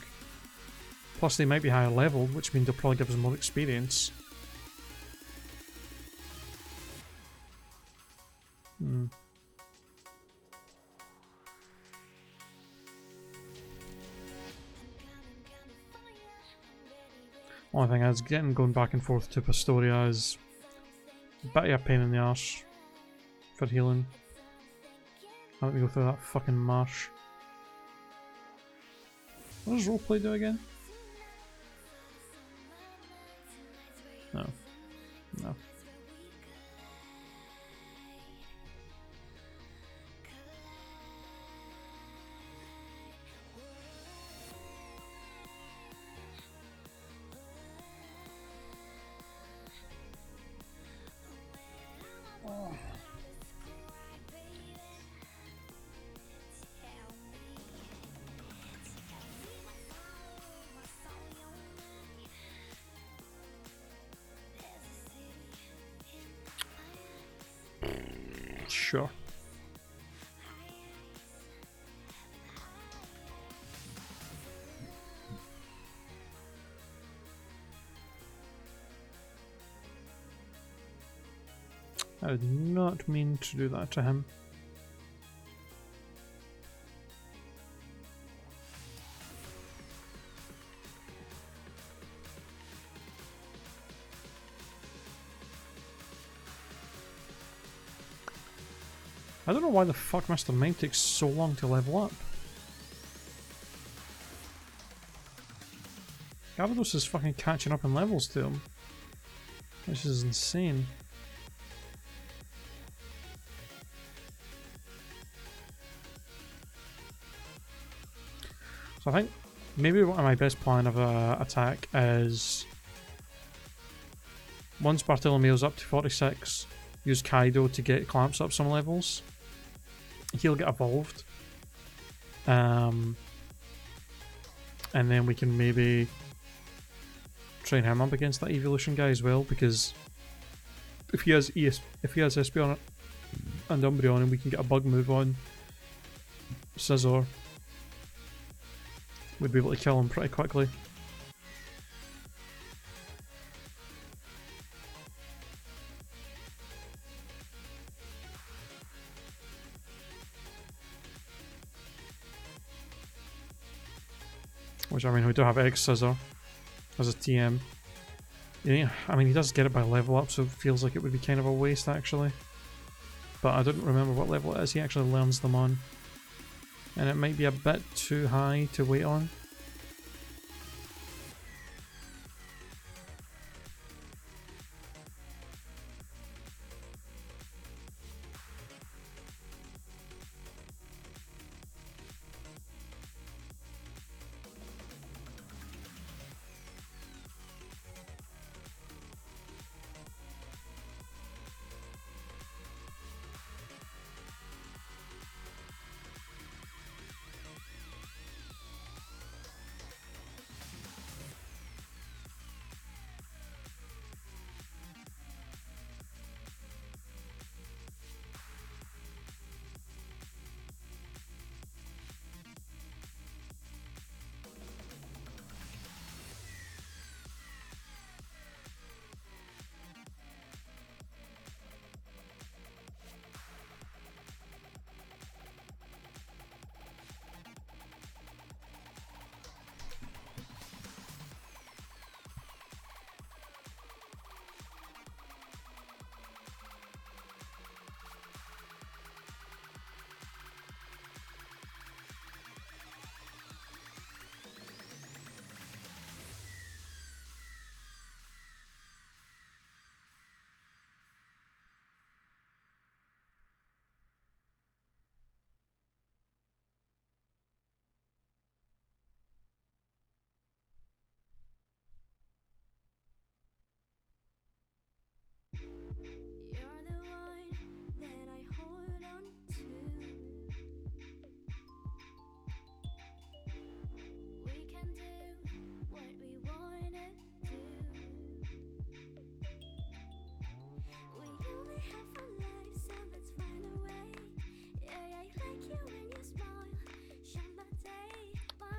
Plus they might be higher leveled, which means they'll probably give us more experience. Only thing is, going back and forth to Pistoria is a bit of a pain in the arse for healing. I'll let me go through that fucking marsh. What does roleplay do again? No. No. Sure. I did not mean to do that to him. I don't know why the fuck Mr. Mime takes so long to level up. Gyarados is fucking catching up in levels to him. This is insane. So I think maybe one of my best plan of a attack is once Bartolomeo's up to 46, use Kaido to get Clamps up some levels. He'll get evolved. And then we can maybe train him up against that evolution guy as well, because if he has Espeon and Umbreon and we can get a bug move on Scizor, we'd be able to kill him pretty quickly. Which, I mean, we do have Egg Scizor as a TM. Yeah, I mean, he does get it by level up, so it feels like it would be kind of a waste, actually. But I don't remember what level it is he actually learns them on. And it might be a bit too high to wait on.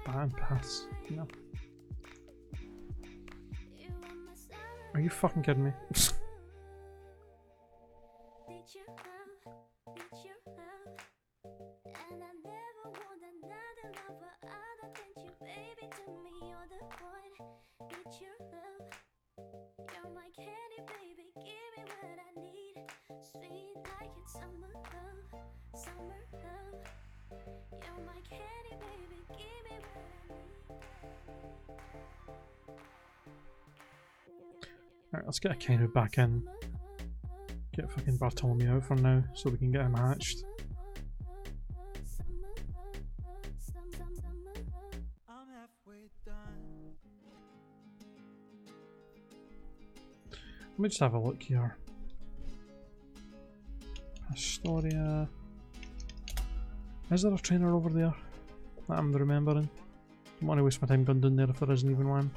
band paths. No. Are you fucking kidding me? Alright, let's get a Kainu back in. Get fucking Bartholomew out for now so we can get him hatched. Let me just have a look here. Astoria. Is there a trainer over there that I'm remembering? Don't want to waste my time going down there if there isn't even one.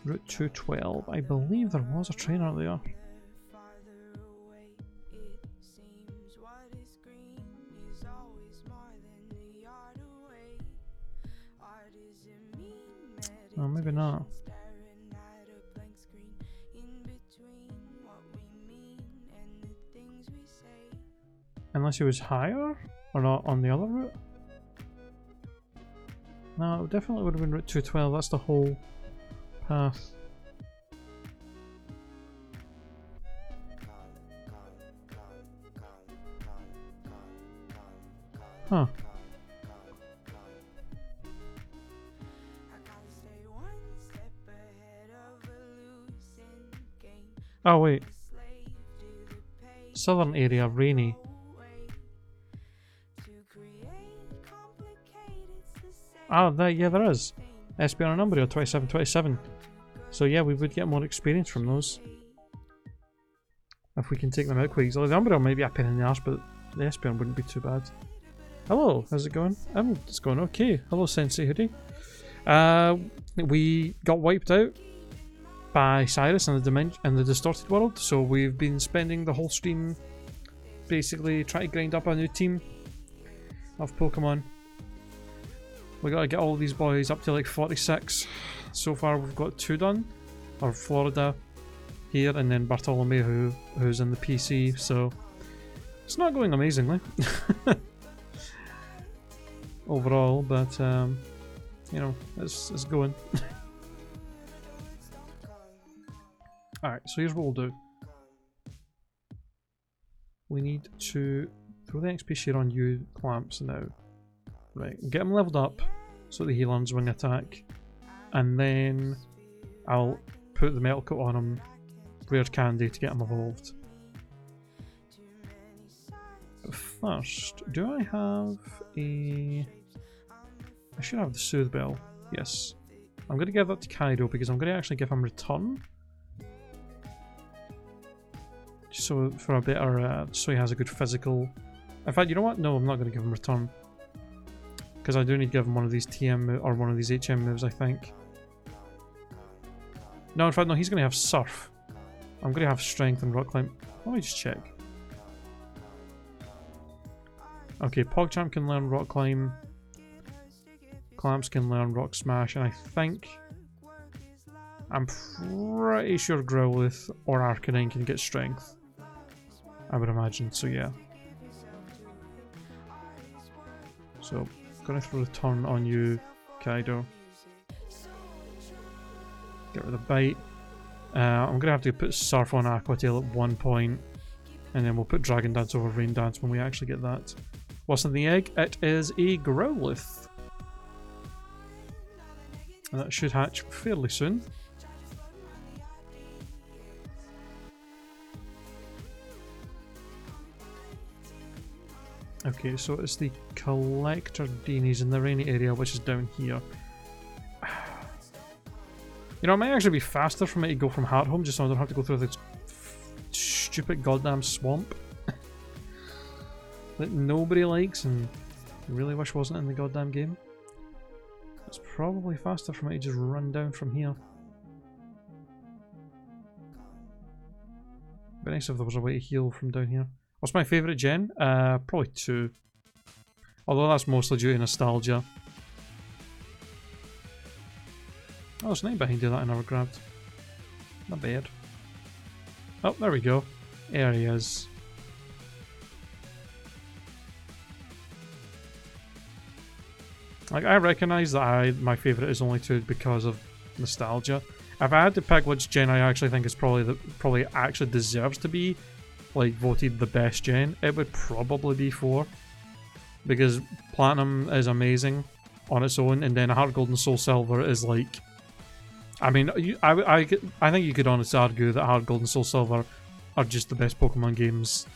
Route 212. I believe there was a trainer there. Oh, maybe not. Unless he was higher? Or not on the other route? No, it definitely would have been Route 212. That's the whole path. Huh. Oh wait. Southern area, rainy. Oh, yeah, there is. Espeon and Umbreon 2727. So yeah, we would get more experience from those. If we can take them out quite easily. The Umbreon might be a pain in the arse, but the Espeon wouldn't be too bad. Hello, how's it going? It's going okay. Hello, Sensei Hoodie. We got wiped out by Cyrus in the Distorted World, so we've been spending the whole stream basically trying to grind up a new team of Pokemon. We gotta get all these boys up to like 46. So far we've got 2 done. Or Florida here, and then Bartholomew who's in the PC, so it's not going amazingly overall, but you know, it's going. Alright, so here's what we'll do. We need to throw the XP share on you clamps now. Right, get him leveled up so that he learns wing attack, and then I'll put the metal coat on him, rare candy to get him evolved. But first, do I have a... I should have the Soothe Bell, yes. I'm going to give that to Kaido because I'm going to actually give him Return. So for a better, so he has a good physical... In fact, you know what? No, I'm not going to give him Return. Because I do need to give him one of these TM or one of these HM moves, I think. No, in fact, no, he's going to have Surf. I'm going to have Strength and Rock Climb. Let me just check. Okay, PogChamp can learn Rock Climb. Clamps can learn Rock Smash, and I think... I'm pretty sure Growlithe or Arcanine can get Strength. I would imagine, so yeah. So... Gonna throw the turn on you, Kaido. Get rid of the bite. I'm gonna have to put Surf on Aqua Tail at one point, and then we'll put Dragon Dance over Rain Dance when we actually get that. What's in the egg? It is a Growlithe. And that should hatch fairly soon. Okay, so it's the Collector Dinies in the rainy area, which is down here. You know, it might actually be faster for me to go from Hearthome, just so I don't have to go through this stupid goddamn swamp that nobody likes and I really wish wasn't in the goddamn game. It's probably faster for me to just run down from here. It'd be nice if there was a way to heal from down here. What's my favourite gen? Probably 2. Although that's mostly due to nostalgia. Oh, there's nothing behind you that I never grabbed. Not bad. Oh, there we go. There he is. Like, I recognise that my favourite is only 2 because of nostalgia. If I had to pick which gen I actually think is probably actually deserves to be like voted the best gen, it would probably be 4. Because Platinum is amazing on its own, and then Heart Gold and Soul Silver is like... I mean, I think you could honestly argue that Heart Gold and Soul Silver are just the best Pokemon games.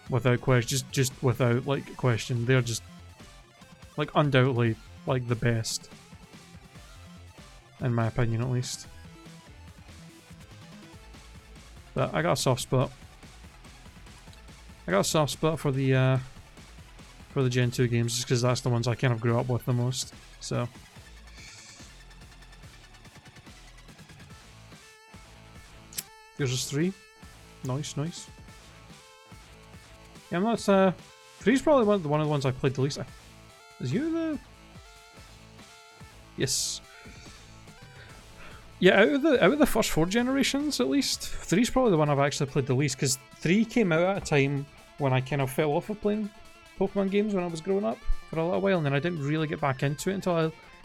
Without question, just without like question. They're just like undoubtedly like the best. In my opinion, at least. But I got a soft spot. I got a soft spot for the Gen 2 games, just because that's the ones I kind of grew up with the most. So. Here's just 3. Nice, nice. Yeah, I'm not. 3's probably one of the ones I played the least. Is you the? Yes. Yeah, out of the first 4 generations, at least, 3's probably the one I've actually played the least, because 3 came out at a time when I kind of fell off of playing Pokemon games when I was growing up for a little while, and then I didn't really get back into it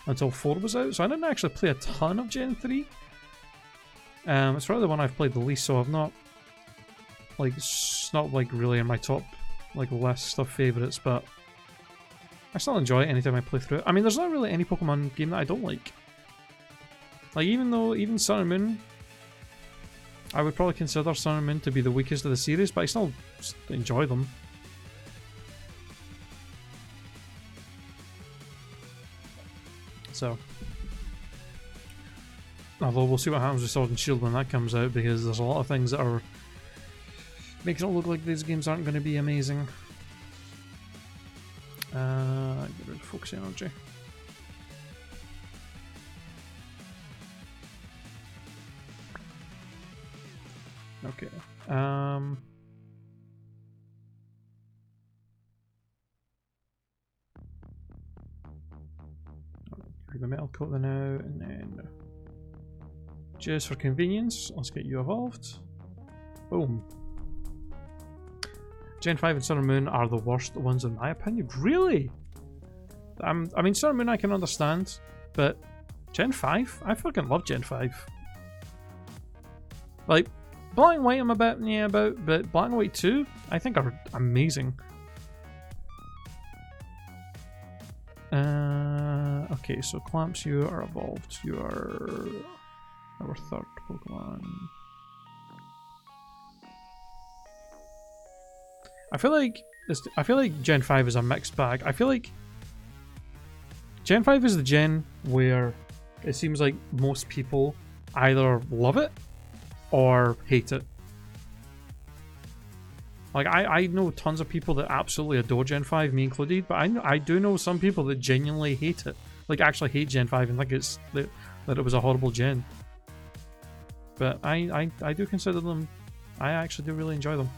until 4 was out, so I didn't actually play a ton of Gen 3. It's probably the one I've played the least, so I've not, like, it's not like really in my top, like, list of favourites, but I still enjoy it anytime I play through it. I mean, there's not really any Pokemon game that I don't like. Like, even Sun and Moon, I would probably consider Sun and Moon to be the weakest of the series, but I still enjoy them. So, although we'll see what happens with Sword and Shield when that comes out, because there's a lot of things that are making it look like these games aren't going to be amazing. Get rid of focus energy. Okay. Leave a metal coat there now, and then just for convenience, let's get you evolved. Boom. Gen 5 and Sun and Moon are the worst ones in my opinion. Really? I mean, Sun and Moon I can understand, but Gen 5? I fucking love Gen 5. Like, Black and White I'm a bit about, but Black and White 2 I think are amazing. Okay, so Clamps, you are evolved. You are our 3rd Pokemon. I feel like Gen 5 is a mixed bag. I feel like Gen 5 is the gen where it seems like most people either love it or hate it. Like, I know tons of people that absolutely adore Gen 5, me included, but I do know some people that genuinely hate it. Like, actually hate Gen 5 and think it's that it was a horrible gen. But I do consider them, I actually do really enjoy them.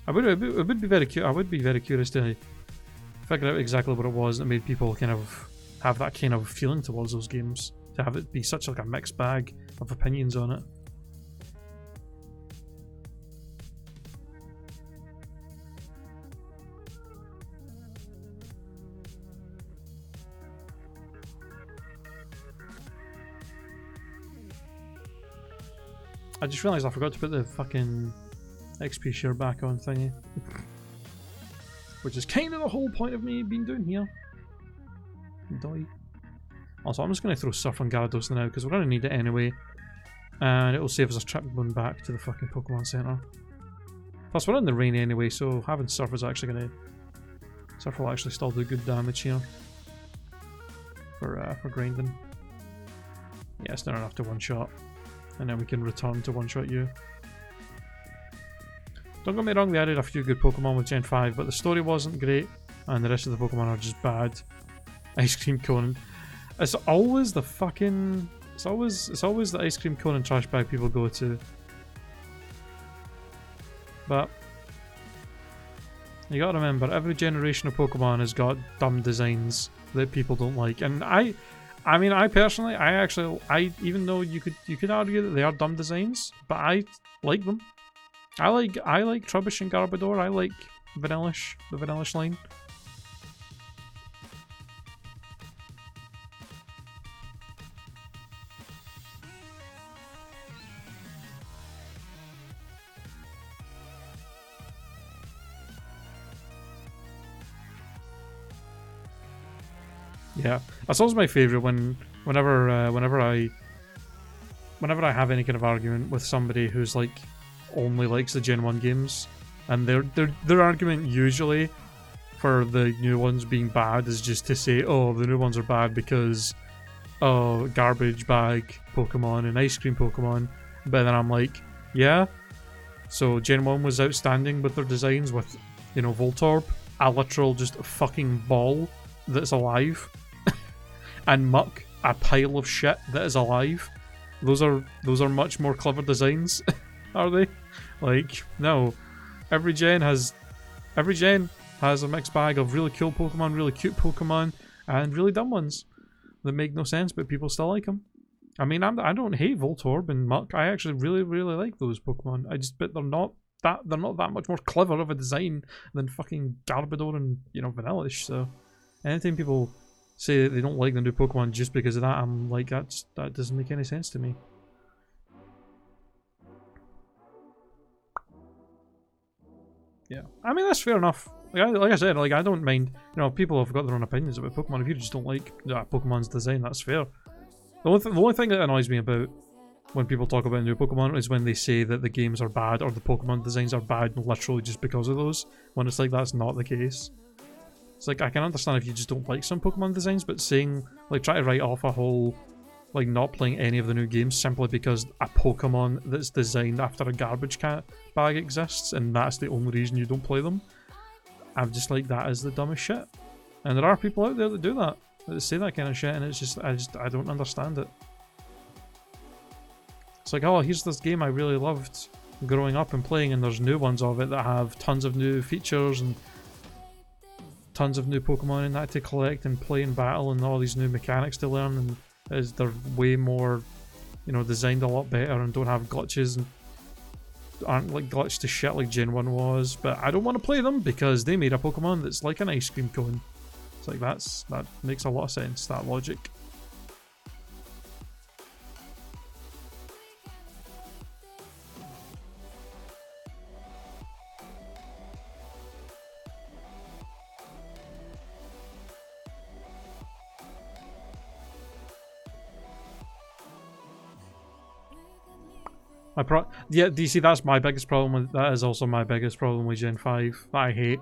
I would be very curious to figure out exactly what it was that made people kind of have that kind of feeling towards those games. To have it be such like a mixed bag of opinions on it. I just realised I forgot to put the fucking XP share back on thingy. Which is kind of the whole point of me being down here. Die. Also, I'm just going to throw Surf on Gyarados now, because we're going to need it anyway. And it'll save us a trip going back to the fucking Pokemon Center. Plus, we're in the rain anyway, so having Surf is actually going to... Surf will actually still do good damage here. For grinding. Yeah, it's not enough to one-shot. And then we can return to one-shot you. Don't get me wrong, they added a few good Pokemon with Gen 5, but the story wasn't great, and the rest of the Pokemon are just bad. Ice Cream Cone. It's always the fucking... It's always the Ice Cream Cone and trash bag people go to. But You gotta remember, every generation of Pokemon has got dumb designs that people don't like, and I mean, I personally, even though you could argue that they are dumb designs, but I like them. I like Trubbish and Garbodor. I like Vanillish, the Vanillish line. Yeah, that's always my favorite whenever I have any kind of argument with somebody who's like only likes the Gen 1 games, and their argument usually for the new ones being bad is just to say, oh, the new ones are bad because garbage bag Pokemon and ice cream Pokemon. But then I'm like, yeah, so Gen 1 was outstanding with their designs with, you know, Voltorb, a literal just fucking ball that's alive. And Muck, a pile of shit that is alive. Those are much more clever designs, are they? Like, no. Every gen has a mixed bag of really cool Pokemon, really cute Pokemon, and really dumb ones that make no sense, but people still like them. I mean, I don't hate Voltorb and Muck. I actually really like those Pokemon. But they're not that much more clever of a design than fucking Garbodor and, you know, Vanillish. So anytime people say that they don't like the new Pokemon just because of that, I'm like, that doesn't make any sense to me. Yeah, I mean, that's fair enough. Like I said, like, I don't mind, you know, people have got their own opinions about Pokemon. If you just don't like Pokemon's design, that's fair. The only thing that annoys me about when people talk about new Pokemon is when they say that the games are bad or the Pokemon designs are bad literally just because of those, when it's like, that's not the case. It's like, I can understand if you just don't like some Pokemon designs, but saying, like, try to write off a whole, like, not playing any of the new games simply because a Pokemon that's designed after a garbage bag exists and that's the only reason you don't play them. I'm just like, that is the dumbest shit. And there are people out there that do that say that kind of shit, and it's just, I don't understand it. It's like, oh, here's this game I really loved growing up and playing, and there's new ones of it that have tons of new features and tons of new Pokemon in that to collect and play and battle and all these new mechanics to learn, and they're way more, you know, designed a lot better and don't have glitches and aren't like glitched to shit like Gen 1 was, but I don't want to play them because they made a Pokemon that's like an ice cream cone. It's like, that makes a lot of sense, that logic. Yeah, do you see, that's my biggest problem with, that is also my biggest problem with Gen 5 that I hate,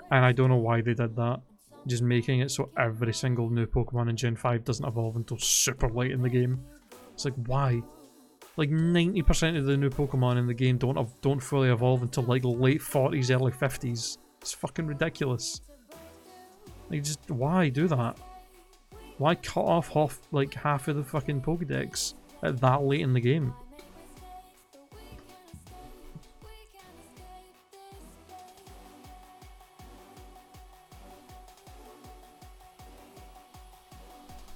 and I don't know why they did that. Just making it so every single new Pokemon in Gen 5 doesn't evolve until super late in the game. It's like, why? Like 90% of the new Pokemon in the game don't fully evolve until like late 40s, early 50s. It's fucking ridiculous. Like, just, why do that? Why cut off like half of the fucking Pokedex at that late in the game?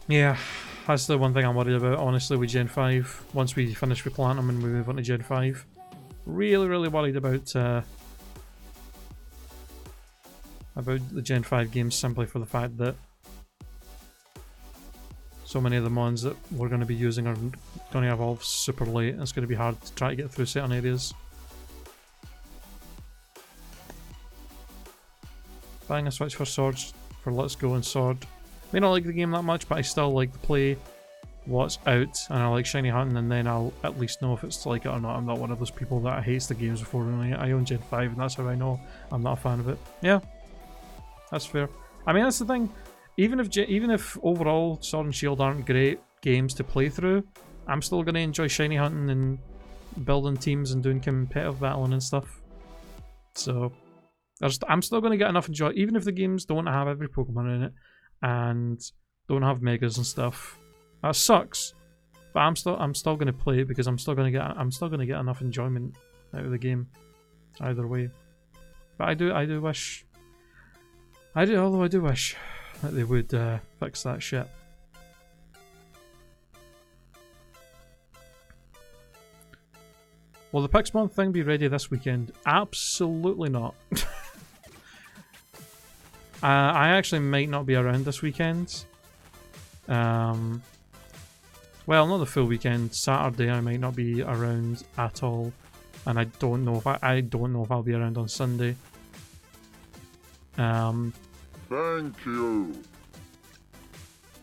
Yeah, that's the one thing I'm worried about, honestly, with Gen 5. Once we finish with Platinum and we move on to Gen 5. Really worried about the Gen 5 games, simply for the fact that so many of the mons that we're going to be using are going to evolve super late, and it's going to be hard to try to get through certain areas. Buying a Switch for Swords, for Let's Go and Sword. May not like the game that much, but I still like to play what's out, and I like shiny hunting, and then I'll at least know if it's like it or not. I'm not one of those people that hates the games before running it. I own Gen 5, and that's how I know I'm not a fan of it. Yeah, that's fair. I mean, that's the thing. Even if overall Sword and Shield aren't great games to play through, I'm still going to enjoy shiny hunting and building teams and doing competitive battling and stuff. So I'm still going to get enough enjoy, even if the games don't have every Pokemon in it and don't have megas and stuff. That sucks, but I'm still going to play it because I'm still going to get enough enjoyment out of the game either way. But I do wish Although I do wish that they would fix that shit. Will the Pixmon thing be ready this weekend? Absolutely not. I actually might not be around this weekend. Well, not the full weekend. Saturday I might not be around at all, and I don't know if I'll be around on Sunday. Thank you.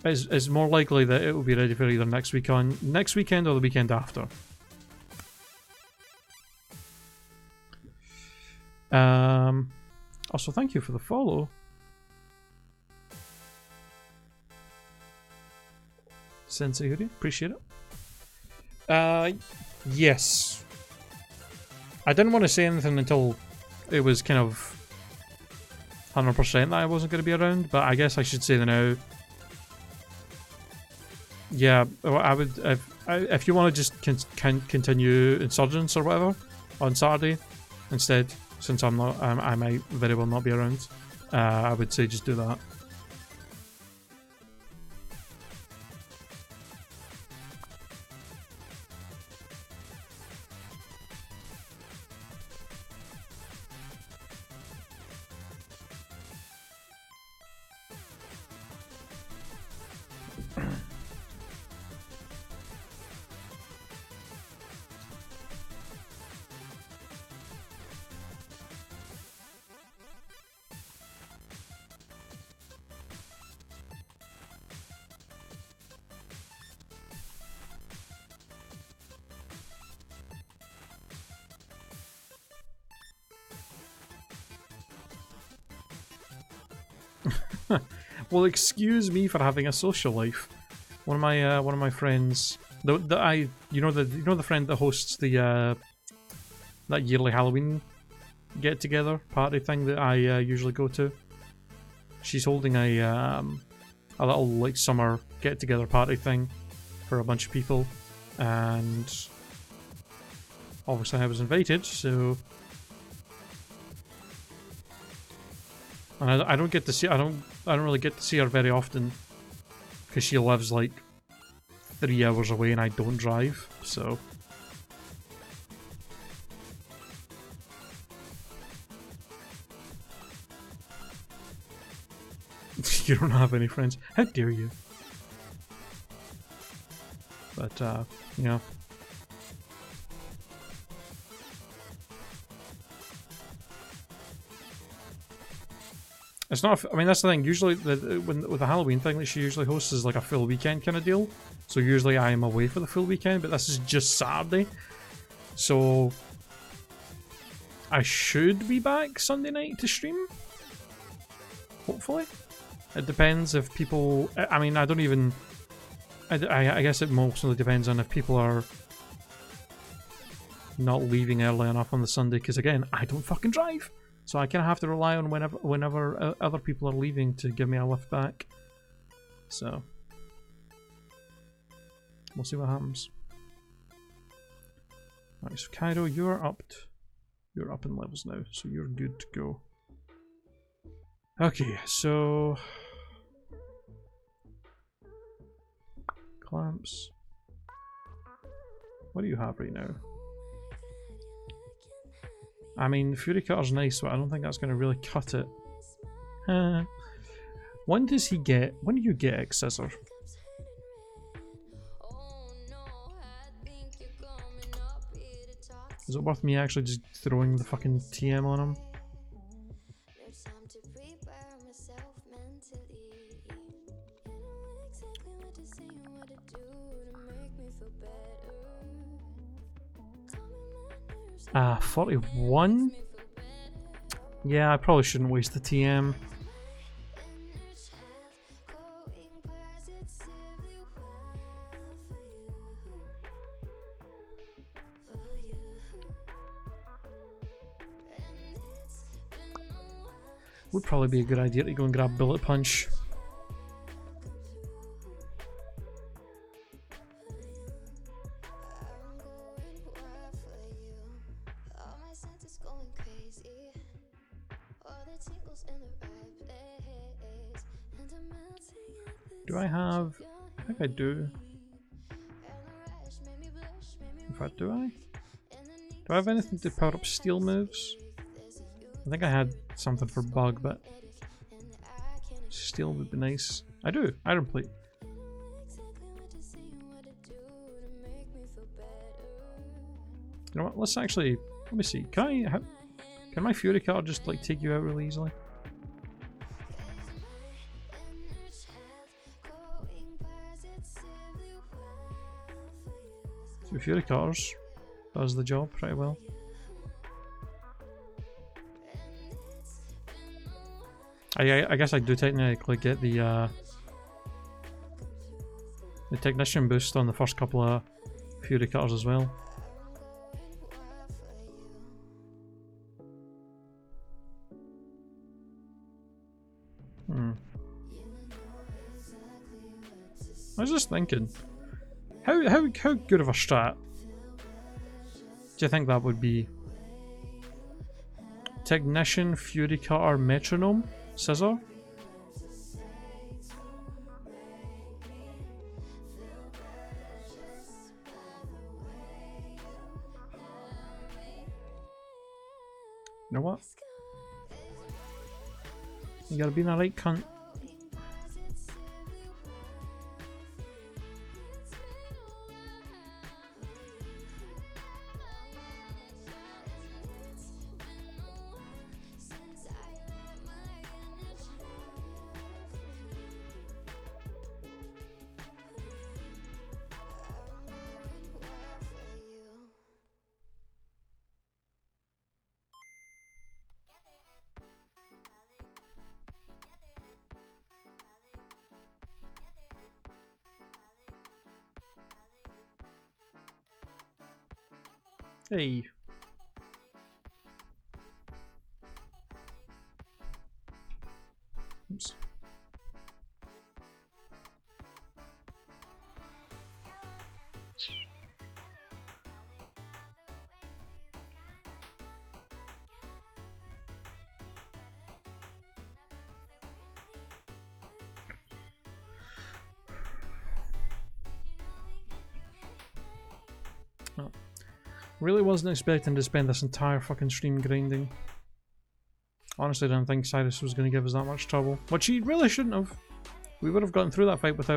It's more likely that it will be ready for either next weekend or the weekend after. Also, thank you for the follow. Sensei Hoodie, appreciate it. Yes. I didn't want to say anything until it was kind of 100% that I wasn't going to be around, but I guess I should say that now. Yeah, I would if you want to just continue Insurgents or whatever on Saturday instead, since I'm not, I might very well not be around. I would say just do that. Well, excuse me for having a social life. One of my friends, you know the friend that hosts the that yearly Halloween get together party thing that I usually go to. She's holding a little like summer get together party thing for a bunch of people, and obviously I was invited, so. And I don't get to see I don't really get to see her very often because she lives like 3 hours away and I don't drive, so you don't have any friends. How dare you? But you know. It's not. I mean, that's the thing. Usually, with the Halloween thing that she usually hosts is like a full weekend kind of deal. So usually I am away for the full weekend, but this is just Saturday. So I should be back Sunday night to stream. Hopefully, it depends if people. I mean, I don't even. I guess it mostly depends on if people are not leaving early enough on the Sunday. Because again, I don't fucking drive. So I kind of have to rely on whenever other people are leaving to give me a lift back. So we'll see what happens. Right, so Cairo, you're up in levels now, so you're good to go. Okay, so clamps. What do you have right now? I mean, Fury Cutter's nice, but I don't think that's going to really cut it. When does he get... When do you get X Scissor? Is it worth me actually just throwing the fucking TM on him? Ah, 41? Yeah, I probably shouldn't waste the TM. Would probably be a good idea to go and grab Bullet Punch. Do I have... I think I do. In fact, do I? Do I have anything to power up steel moves? I think I had something for bug, but steel would be nice. I do. Iron plate. You know what? Let's actually... Let me see. Can my Fury card just like take you out really easily? So Fury cards does the job pretty well. I guess I do technically get the technician boost on the first couple of Fury cards as well. I was just thinking, how good of a strat do you think that would be? Technician, Fury Cutter, Metronome, Scissor? You know what? You gotta be in the right cunt. Hey. Oops. Oh. Really wasn't expecting to spend this entire fucking stream grinding. Honestly, I didn't think Cyrus was going to give us that much trouble. Which he really shouldn't have. We would have gotten through that fight with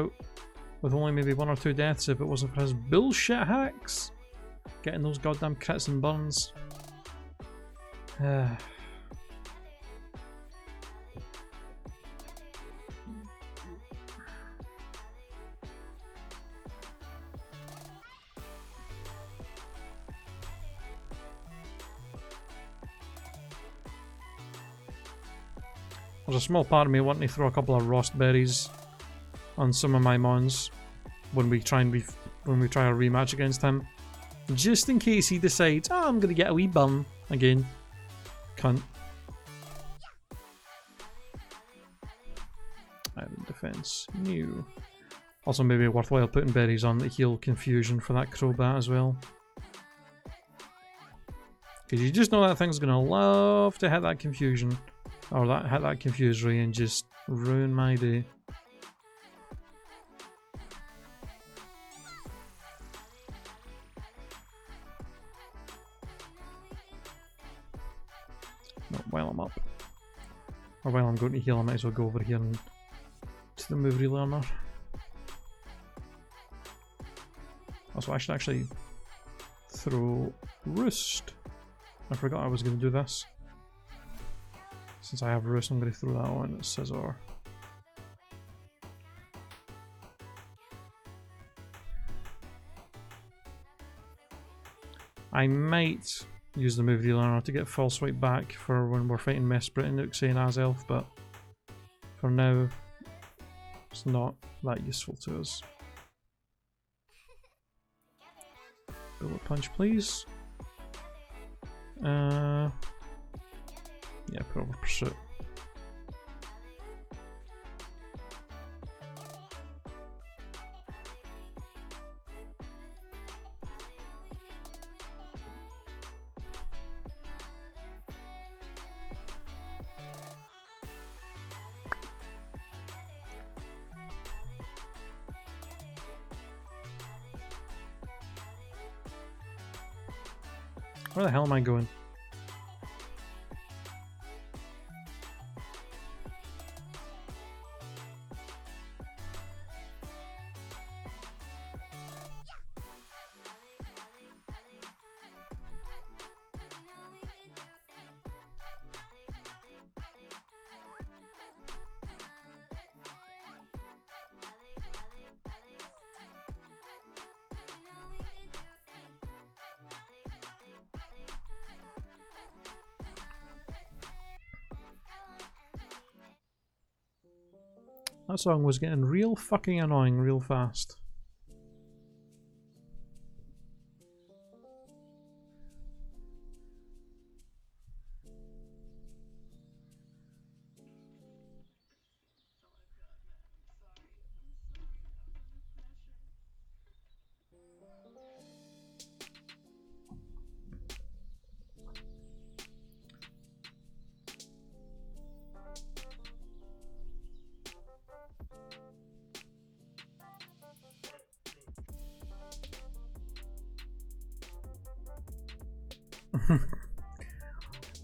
only maybe 1 or 2 deaths if it wasn't for his bullshit hacks. Getting those goddamn crits and burns. There's a small part of me wanting to throw a couple of Rost berries on some of my mons when we try a rematch against him, just in case he decides, oh, I'm gonna get a wee burn again. Cunt. Iron defense. New. Also, maybe worthwhile putting berries on that heal confusion for that Crobat as well. Because you just know that thing's gonna love to hit that confusion. Or hit that confuse ray and just ruin my day. No, while I'm up. Or while I'm going to heal, I might as well go over here and to the move relearner. Also, I should actually throw Roost. I forgot I was going to do this. Since I have Roost, I'm going to throw that on Scissor. I might use the move relearner to get full swipe back for when we're fighting Mesprit and Uxie and Azelf, but for now, it's not that useful to us. Bullet Punch, please. Yeah, put over Pursuit. Where the hell am I going? That song was getting real fucking annoying real fast.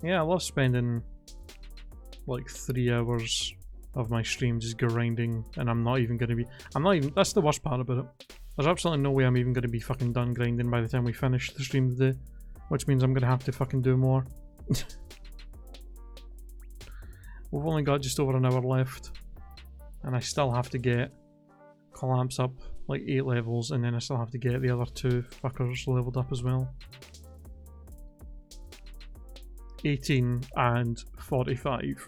Yeah, I love spending like 3 hours of my stream just grinding, and I'm not even that's the worst part about it. There's absolutely no way I'm even gonna be fucking done grinding by the time we finish the stream today, which means I'm gonna have to fucking do more. We've only got just over an hour left, and I still have to get Collapse up like 8 levels, and then I still have to get the other 2 fuckers leveled up as well. 18 and 45.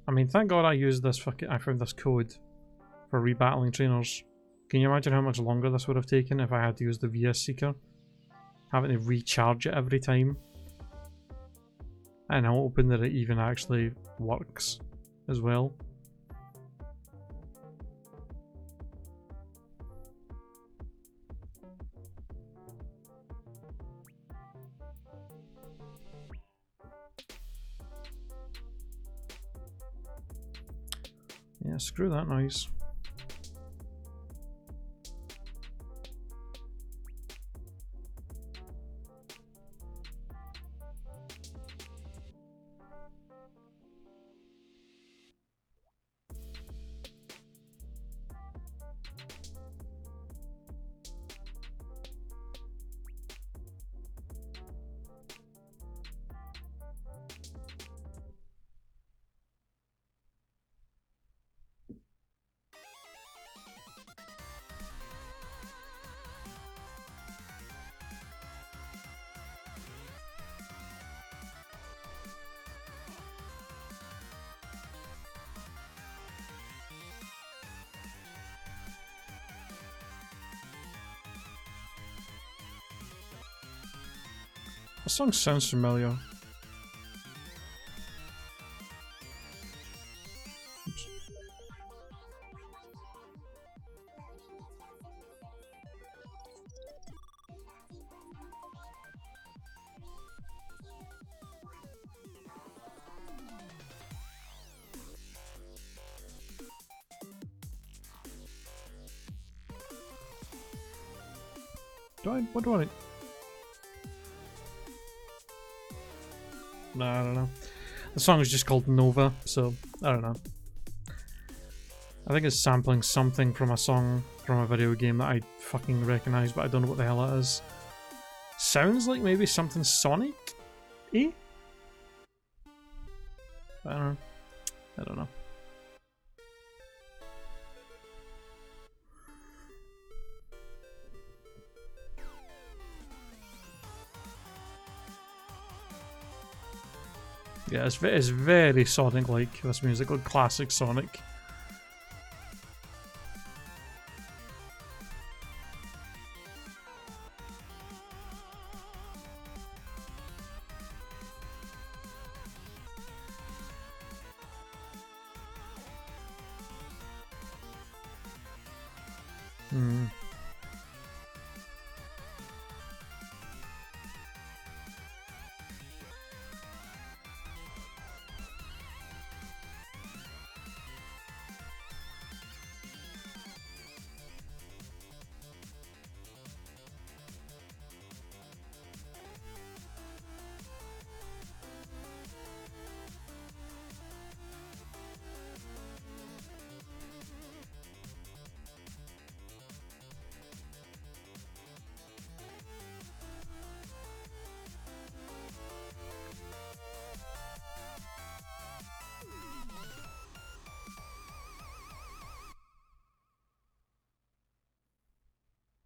I mean, thank God I used this I found this code for rebattling trainers. Can you imagine how much longer this would have taken if I had to use the VS Seeker? Having to recharge it every time. And I'm hoping that it even actually works as well. Yeah, screw that noise. The song sounds familiar. Oops. What do I... No, I don't know. The song is just called Nova, so I don't know. I think it's sampling something from a song from a video game that I fucking recognise, but I don't know what the hell it is. Sounds like maybe something Sonic-y? I don't know. I don't know. Yeah, it's very Sonic-like, this music, like classic Sonic. Hmm.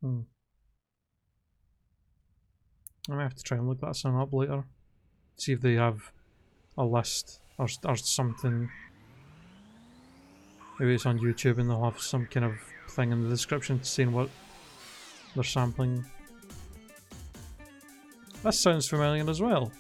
Hmm. I might have to try and look that song up later. See if they have a list or something. Maybe it's on YouTube and they'll have some kind of thing in the description saying what they're sampling. That sounds familiar as well.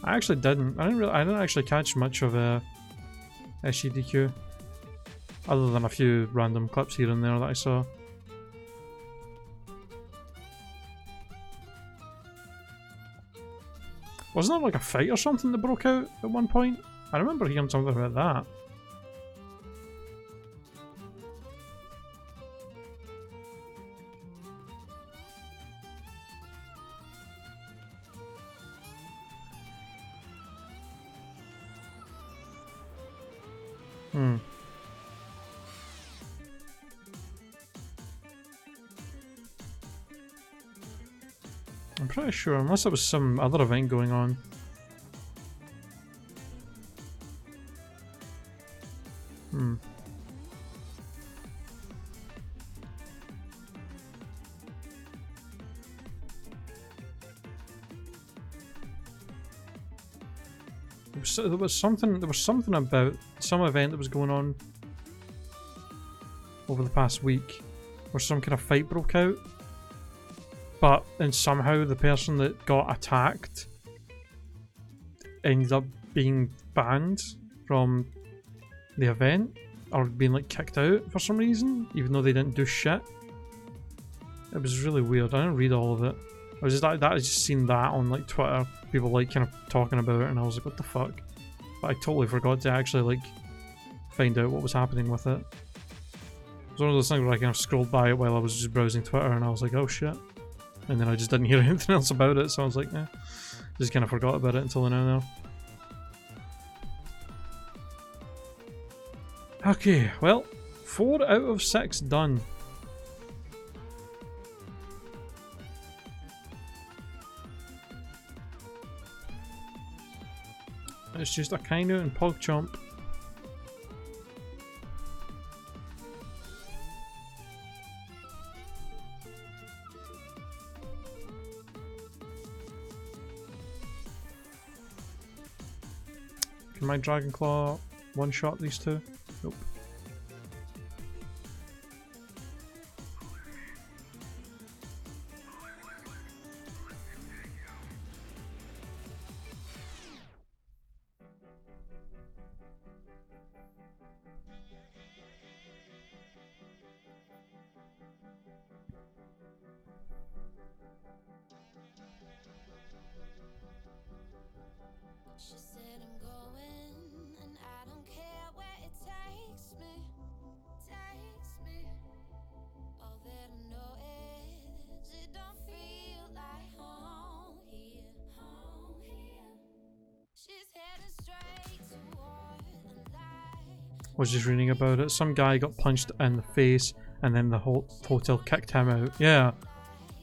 I actually didn't. I didn't actually catch much of SGDQ, other than a few random clips here and there that I saw. Wasn't there like a fight or something that broke out at one point? I remember hearing something about that. Hmm. I'm pretty sure, unless there was some other event going on. Hmm. There was something about some event that was going on over the past week where some kind of fight broke out, and somehow the person that got attacked ended up being banned from the event or being like kicked out for some reason, even though they didn't do shit. It was really weird. I didn't read all of it. I was just I just seen that on like Twitter, people like kind of talking about it, and I was like, what the fuck? But I totally forgot to actually like find out what was happening with it. It was one of those things where I kind of scrolled by it while I was just browsing Twitter, and I was like, oh shit. And then I just didn't hear anything else about it, so I was like, eh. Just kind of forgot about it until now. Okay, well, 4 out of 6 done. It's just Akainu and PogChamp. Can my Dragon Claw one-shot these two? Nope. She said I'm going, I was just reading about it. Some guy got punched in the face and then the whole hotel kicked him out. Yeah.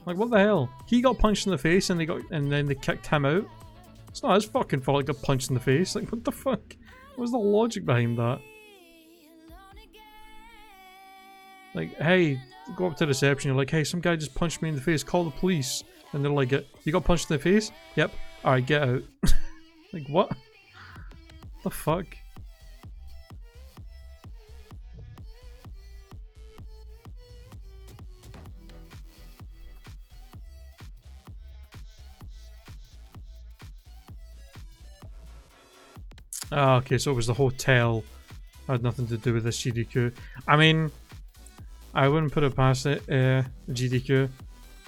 Like, what the hell? He got punched in the face and then they kicked him out? It's not his fucking fault he got punched in the face. Like, what the fuck? What was the logic behind that? Like, hey, go up to reception, you're like, hey, some guy just punched me in the face, call the police. And they're like, you got punched in the face? Yep. Alright, get out. Like, what? The fuck? Ah, okay, so it was the hotel. Had nothing to do with this GDQ. I mean, I wouldn't put it past it, GDQ.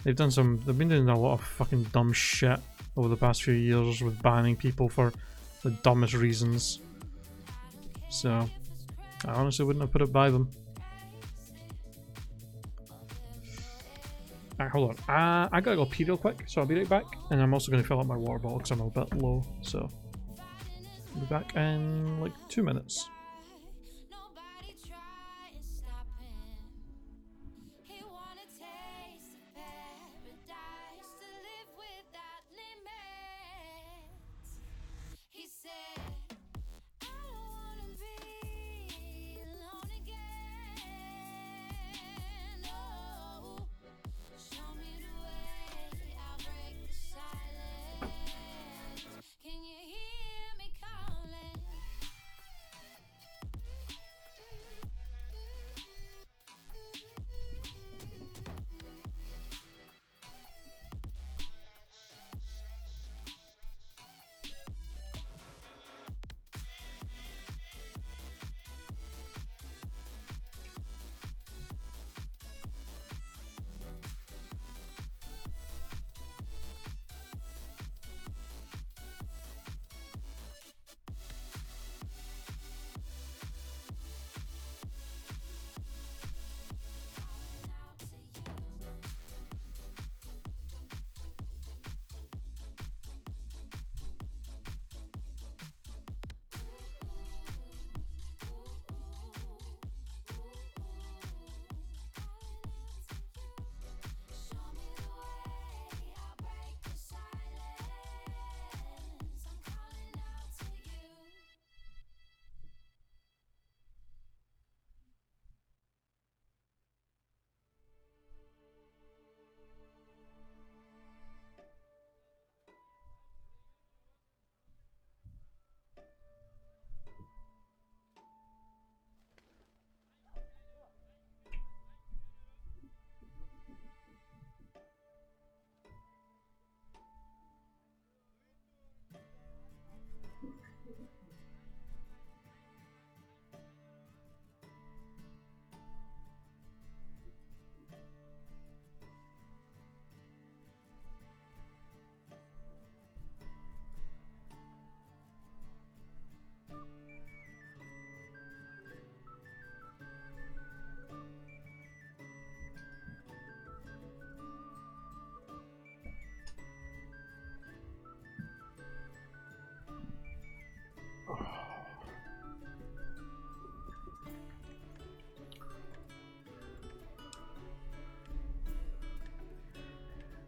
They've been doing a lot of fucking dumb shit over the past few years with banning people for the dumbest reasons. So, I honestly wouldn't have put it by them. Alright, hold on. I gotta go pee real quick, so I'll be right back. And I'm also gonna fill up my water bottle because I'm a bit low, so I'll be back in like 2 minutes.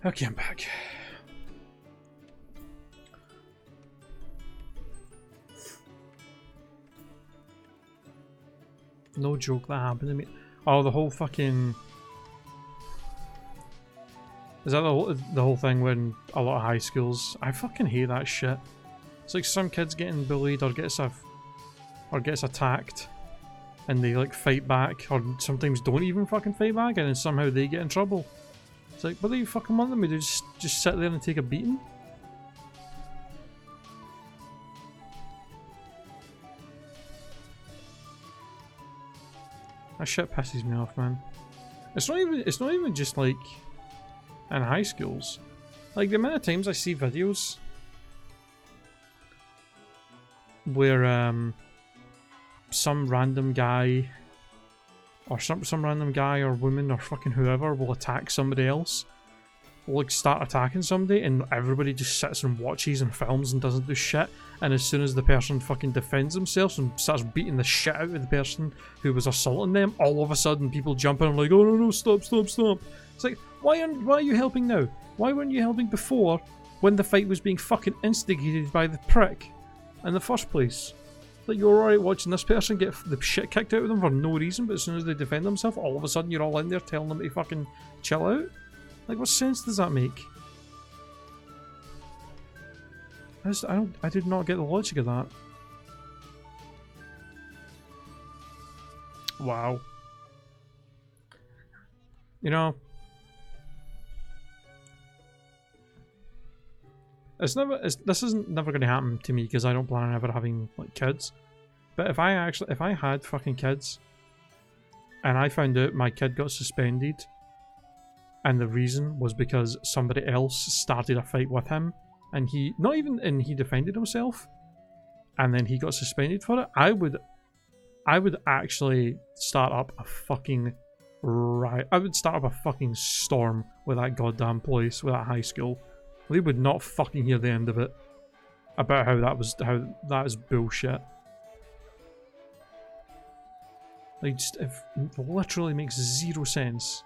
Okay, I'm back. No joke, that happened to me. Oh, the whole fucking... Is that the whole thing when a lot of high schools... I fucking hate that shit. It's like some kids getting bullied or gets attacked and they like fight back, or sometimes don't even fucking fight back, and then somehow they get in trouble. It's like, what do you fucking want them to do? Just sit there and take a beating? That shit pisses me off, man. It's not even just like in high schools. Like the amount of times I see videos where some random guy or some random guy or woman or fucking whoever will attack somebody else. like start attacking somebody and everybody just sits and watches and films and doesn't do shit, and as soon as the person fucking defends themselves and starts beating the shit out of the person who was assaulting them, all of a sudden people jump in and like, oh no, stop. It's like, why are you helping now? Why weren't you helping before when the fight was being fucking instigated by the prick in the first place? Like, you're alright watching this person get the shit kicked out of them for no reason, but as soon as they defend themselves, all of a sudden you're all in there telling them to fucking chill out? Like, what sense does that make? I did not get the logic of that. Wow. You know, this isn't never going to happen to me because I don't plan on ever having like kids. But if I had fucking kids, and I found out my kid got suspended, and the reason was because somebody else started a fight with him, and he defended himself, and then he got suspended for it, I would actually start up a fucking riot. I would start up a fucking storm with that goddamn place, with that high school. They would not fucking hear the end of it about how that is bullshit. Like, just, it literally makes zero sense.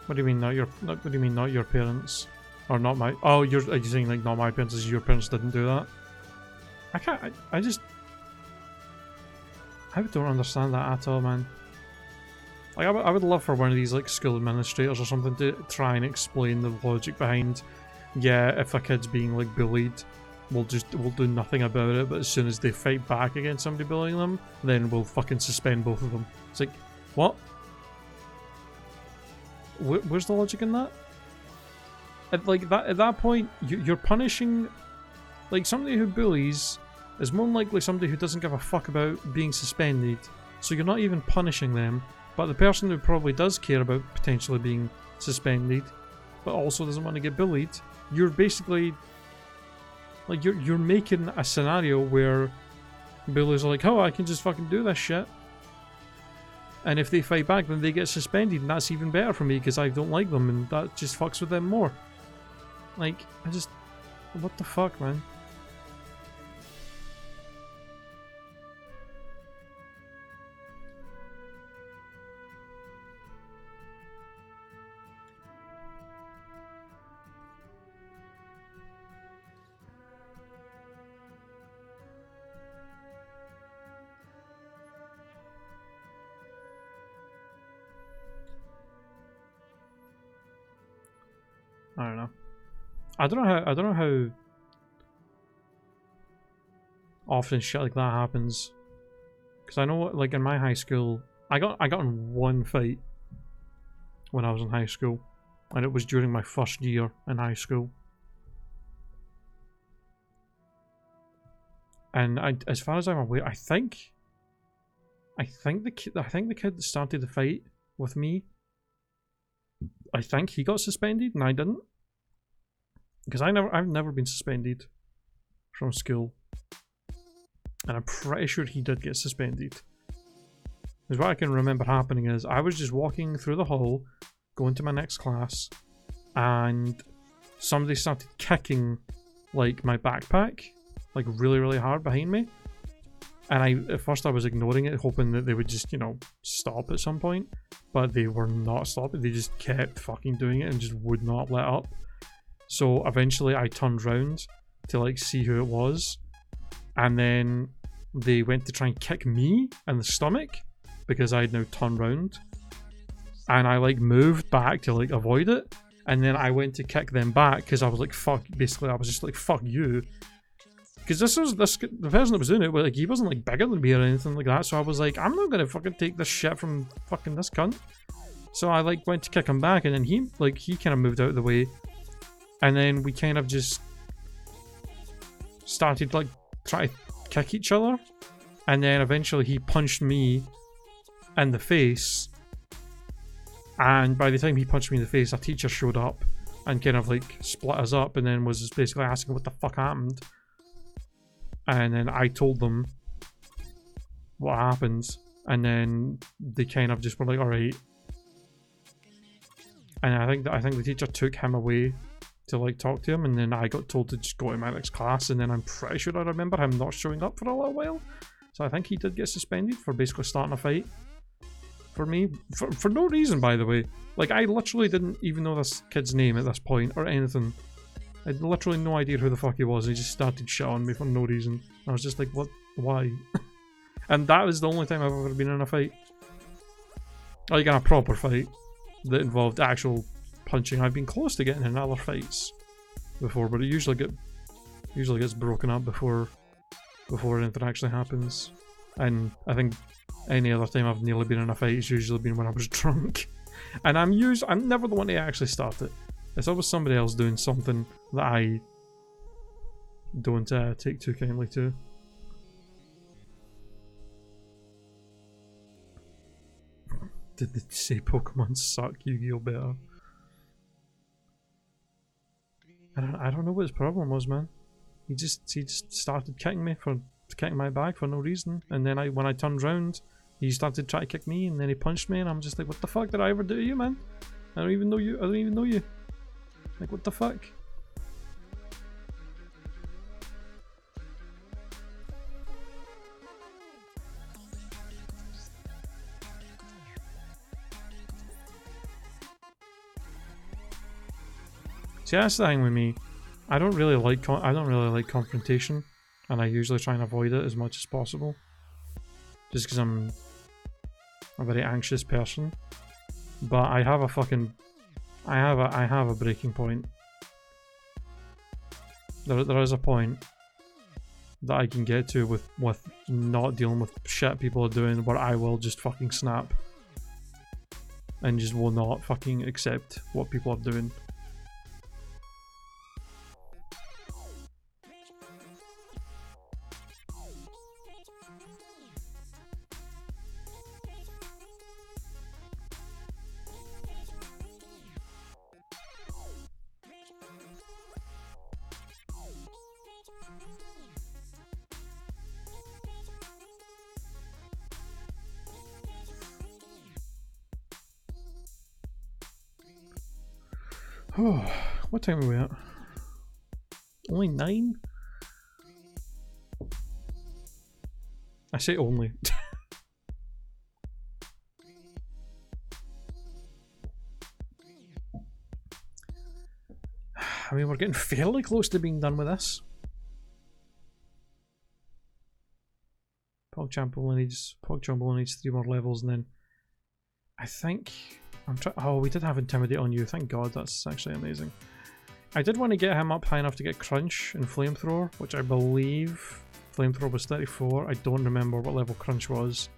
What do you mean not your? What do you mean not your parents, or not my? Oh, are you saying like not my parents? As your parents didn't do that? I can't. I don't understand that at all, man. Like I would love for one of these like school administrators or something to try and explain the logic behind. Yeah, if a kid's being like bullied, we'll do nothing about it. But as soon as they fight back against somebody bullying them, then we'll fucking suspend both of them. It's like, what? Where's the logic in that? At that point, you're punishing, like, somebody who bullies is more likely somebody who doesn't give a fuck about being suspended. So you're not even punishing them, but the person who probably does care about potentially being suspended, but also doesn't want to get bullied, you're basically, like, you're making a scenario where bullies are like, oh, I can just fucking do this shit. And if they fight back, then they get suspended, and that's even better for me because I don't like them, and that just fucks with them more. Like, what the fuck, man? I don't know. I don't know how often shit like that happens. Because I know, like in my high school, I got in one fight when I was in high school, and it was during my first year in high school. And as far as I'm aware, I think the kid that started the fight with me, I think he got suspended and I didn't, because I've never been suspended from school, and I'm pretty sure he did get suspended. Because what I can remember happening is I was just walking through the hall, going to my next class, and somebody started kicking like my backpack, like really hard behind me, And at first I was ignoring it, hoping that they would just, you know, stop at some point. But they were not stopping. They just kept fucking doing it and just would not let up. So eventually I turned round to like see who it was. And then they went to try and kick me in the stomach because I had now turned round. And I like moved back to like avoid it. And then I went to kick them back because I was like, fuck. Basically, I was just like, fuck you. Because the person that was doing it, like, he wasn't like bigger than me or anything like that. So I was like, I'm not gonna fucking take this shit from fucking this cunt. So I like went to kick him back, and then he kind of moved out of the way, and then we kind of just started like trying to kick each other, and then eventually he punched me in the face. And by the time he punched me in the face, a teacher showed up and kind of like split us up, and then was just basically asking what the fuck happened. And then I told them what happened, and then they kind of just were like, alright. And I think the teacher took him away to like talk to him, and then I got told to just go to my next class, and then I'm pretty sure I remember him not showing up for a little while. So I think he did get suspended for basically starting a fight. For me, for no reason, by the way. Like, I literally didn't even know this kid's name at this point, or anything. I had literally no idea who the fuck he was. He just started shit on me for no reason. I was just like, what? Why? And that was the only time I've ever been in a fight. Like, in a proper fight that involved actual punching. I've been close to getting in other fights before, but it usually gets broken up before anything actually happens. And I think any other time I've nearly been in a fight has usually been when I was drunk. And I'm never the one to actually start it. It's always somebody else doing something that I don't take too kindly to. Did they say Pokemon suck? Yu-Gi-Oh! Better. I don't know what his problem was, man. He just started kicking my bag for no reason, and then when I turned round, he started trying to kick me, and then he punched me, and I'm just like, what the fuck did I ever do to you, man? I don't even know you. Like, what the fuck? See, that's the thing with me. I don't really like confrontation, and I usually try and avoid it as much as possible. Just because I'm a very anxious person. But I have a breaking point. There is a point that I can get to with not dealing with shit people are doing, where I will just fucking snap and just will not fucking accept what people are doing. Oh, what time are we at? Only 9? I say only. I mean, we're getting fairly close to being done with this. PogChamp only needs 3 more levels, and then I think oh, we did have Intimidate on you. Thank God, that's actually amazing. I did want to get him up high enough to get Crunch and Flamethrower, which I believe Flamethrower was 34. I don't remember what level Crunch was.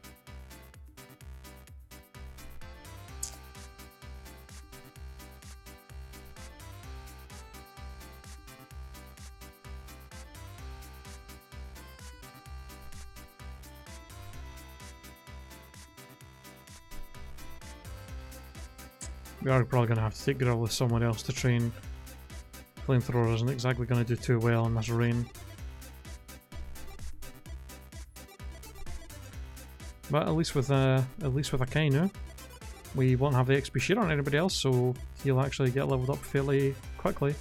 We are probably going to have to take Gorilla somewhere else to train. Flamethrower isn't exactly going to do too well in this rain. But at least with Akainu, we won't have the XP share on anybody else, so he'll actually get leveled up fairly quickly,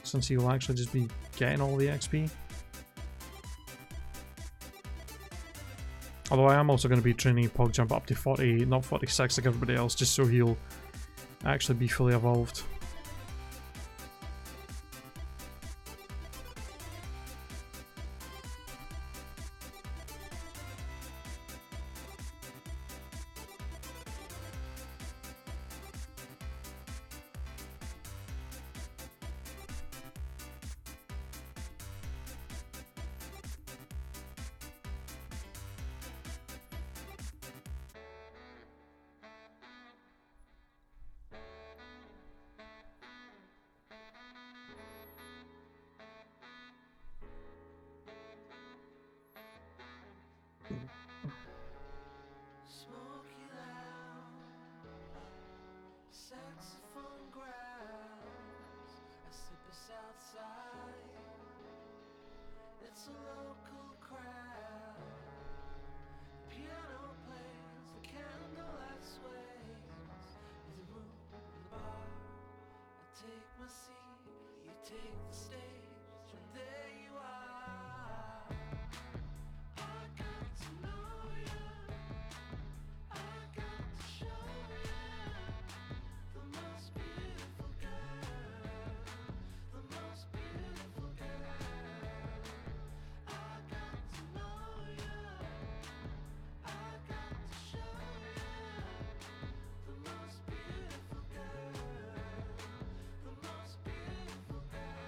since he'll actually just be getting all the XP. Although I am also going to be training PogJump up to 40, not 46 like everybody else, just so he'll actually be fully evolved. Smoky lounge, saxophone growls, a sip of Southside. It's a local crowd. Piano plays, the candlelight sways. There's a room in the bar. I take my seat, you take the stage, and there you are. I got to know you. I got to show you the most beautiful girl, the most beautiful girl. I got to know you. I got to show you the most beautiful girl, the most beautiful girl.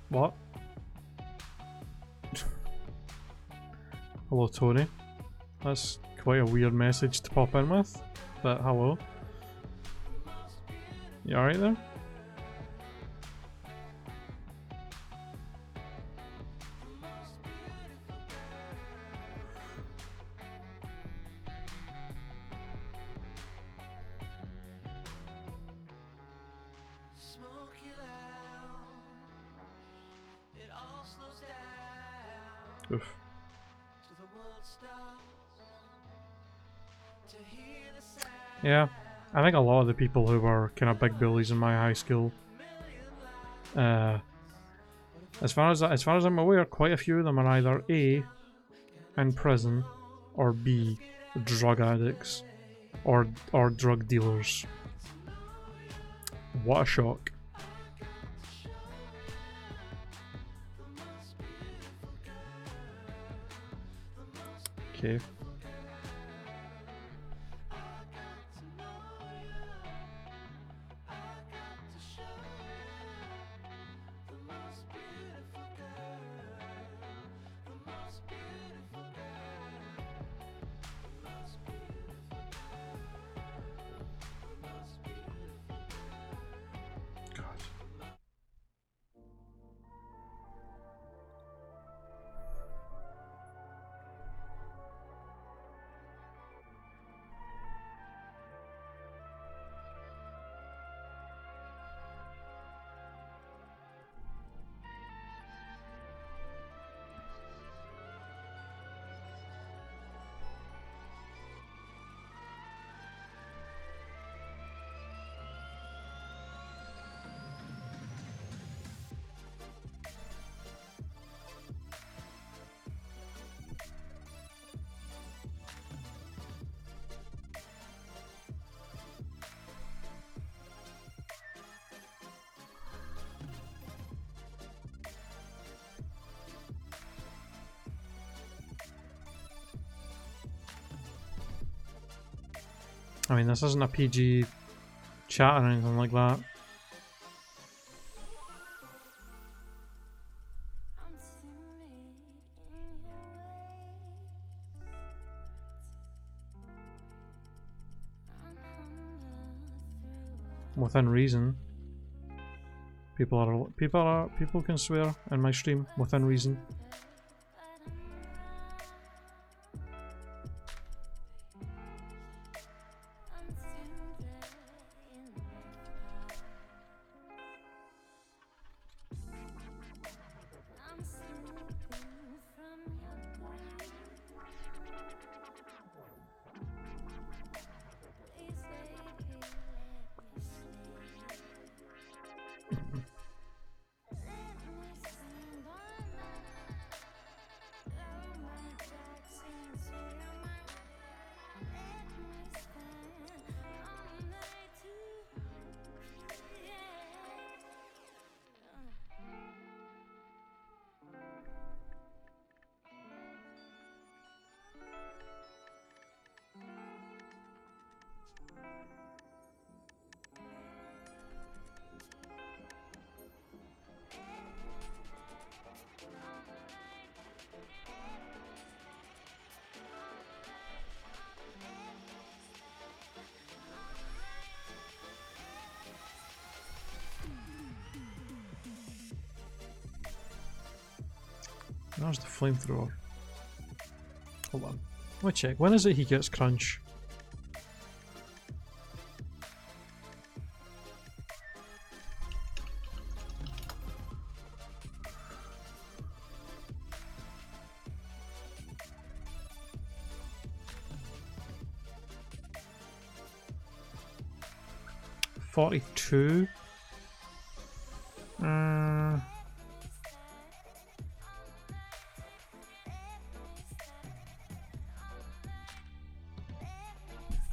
What? Hello, Tony. That's quite a weird message to pop in with, but hello. You alright there? Smoky lounge, it all slows down Oof. till the world stops to hear the sound. Yeah, I think a lot of the people who were kind of big bullies in my high school, as far as I'm aware, quite a few of them are either A, in prison, or B, drug addicts, or drug dealers. What a shock. Okay. God. I mean, this isn't a PG chat or anything like that. Within reason. People can swear in my stream within reason. There's the flamethrower. Hold on. Let me check. When is it he gets crunch? $42.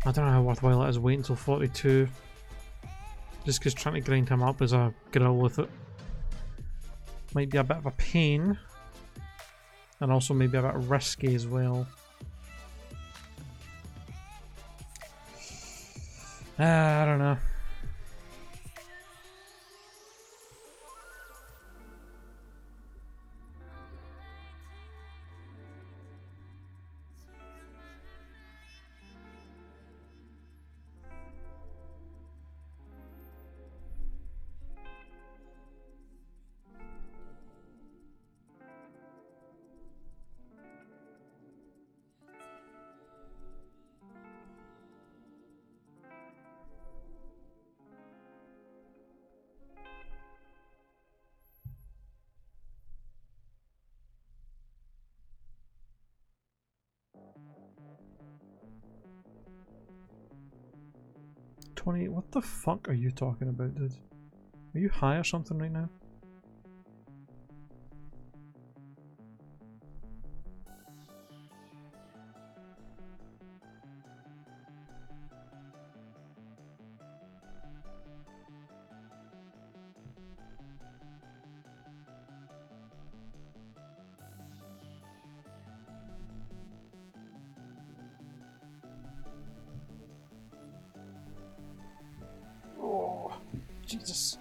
I don't know how worthwhile it is waiting until 42. Just because trying to grind him up as a grill with it might be a bit of a pain. And also maybe a bit risky as well. I don't know. What the fuck are you talking about, dude? Are you high or something right now? Oh, Jesus.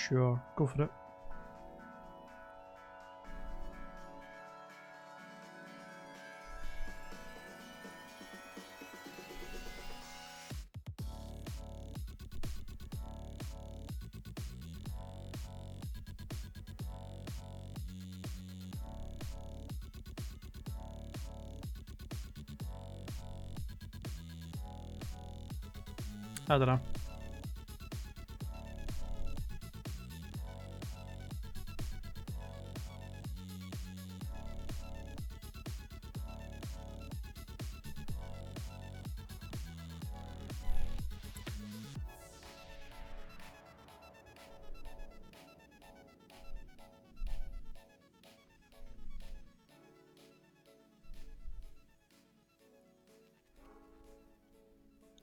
Sure, go for it. I don't know.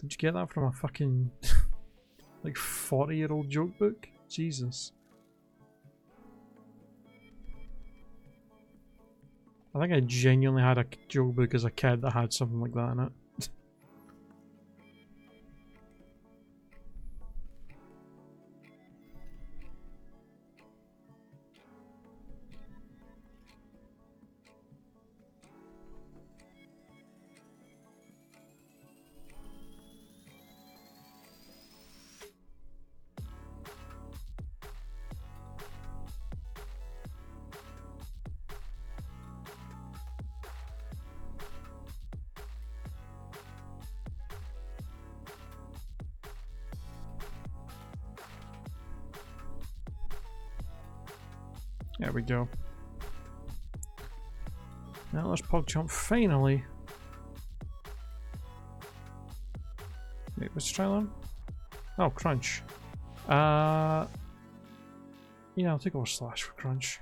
Did you get that from a fucking like 40-year-old joke book? Jesus. I think I genuinely had a joke book as a kid that had something like that in it. There we go. Now let's pog jump finally. Wait, what's the try on? Oh, crunch. Yeah, I'll take over slash for crunch.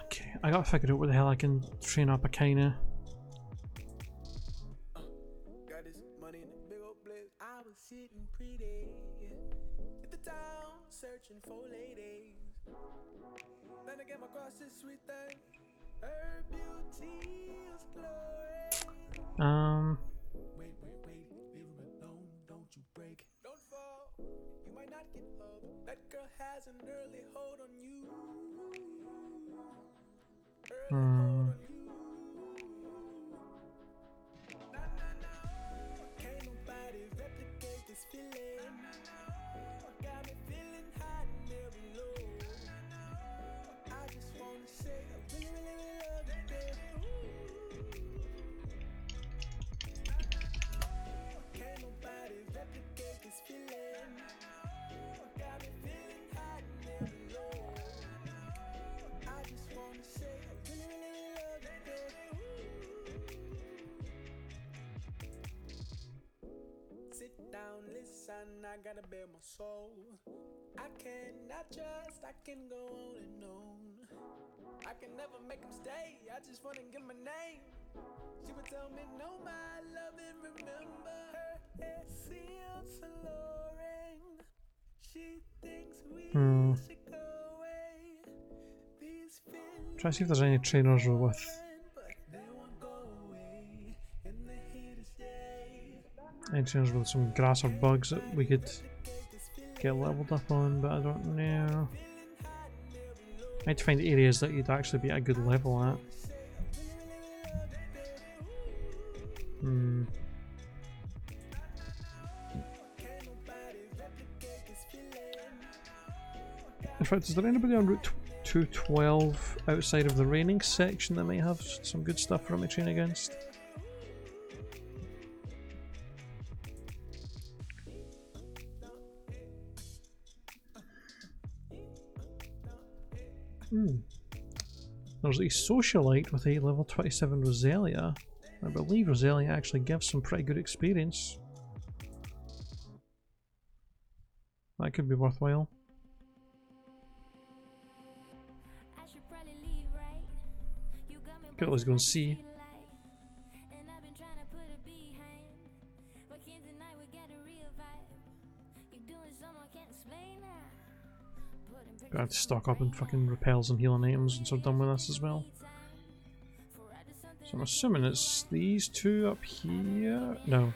Okay, I gotta figure out where the hell I can train up a kinda. Got this money in the big old place. I was sitting pretty at the town searching for ladies. Then I came across this sweet thing. Her beauty is glowing. Wait, leave her alone, don't you break. Don't fall, you might not get up. That girl has an early hold on you. Early hold on you. Can't nobody replicate this feeling. Got me feeling hot and never low. I just wanna say I really, really love you, baby. Can't nobody replicate this feeling. Got me feeling hot and never low. I just wanna say I really, really love you, baby. Sit down, listen, I gotta bear my soul. I cannot trust, I can go on and on. I can never make them stay, I just wanna give my name. She would tell me no, my love and remember. Her hair seems alluring. She thinks we should go away. These feelings Try to see if there's any trainers we're with. but they won't go away in the heat of day. Any trainers with some grass or bugs that we could get leveled up on, but I don't know. I need to find areas that you'd actually be at a good level at. In fact, is there anybody on Route 212 outside of the raining section that might have some good stuff for me to train against? There's a socialite with a level 27 Roselia. I believe Roselia actually gives some pretty good experience. That could be worthwhile. Could always go and see. Gonna have to stock up on fucking repels and healing items once I'm done with this as well. So I'm assuming it's these two up here. No.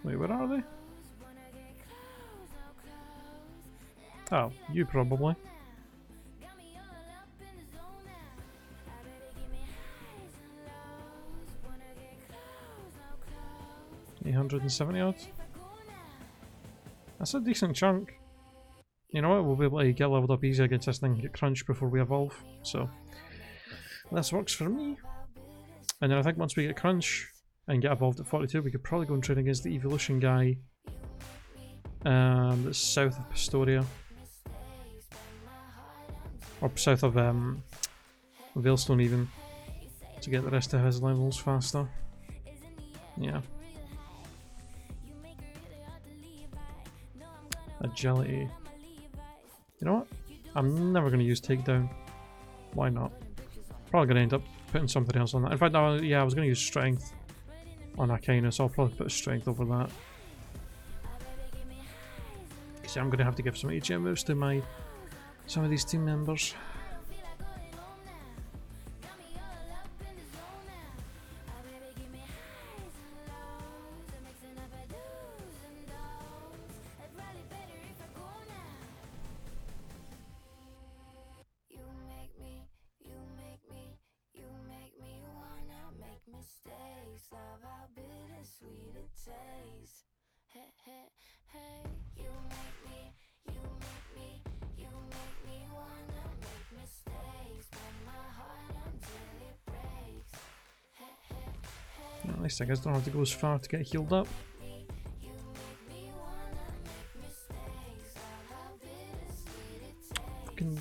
Wait, where are they? Oh, you probably. 870 odd. That's a decent chunk. You know what, we'll be able to get leveled up easy against this thing and get crunch before we evolve. So, this works for me. And then I think once we get crunch and get evolved at 42, we could probably go and train against the evolution guy that's south of Pastoria. Or south of Veilstone even. To get the rest of his levels faster. Yeah. Agility. You know what? I'm never going to use takedown. Why not? Probably going to end up putting something else on that. In fact, yeah, I was going to use strength on Arcana, so I'll probably put strength over that. See, I'm going to have to give some HM moves to some of these team members. least I guess I don't have to go as far to get healed up. Fucking...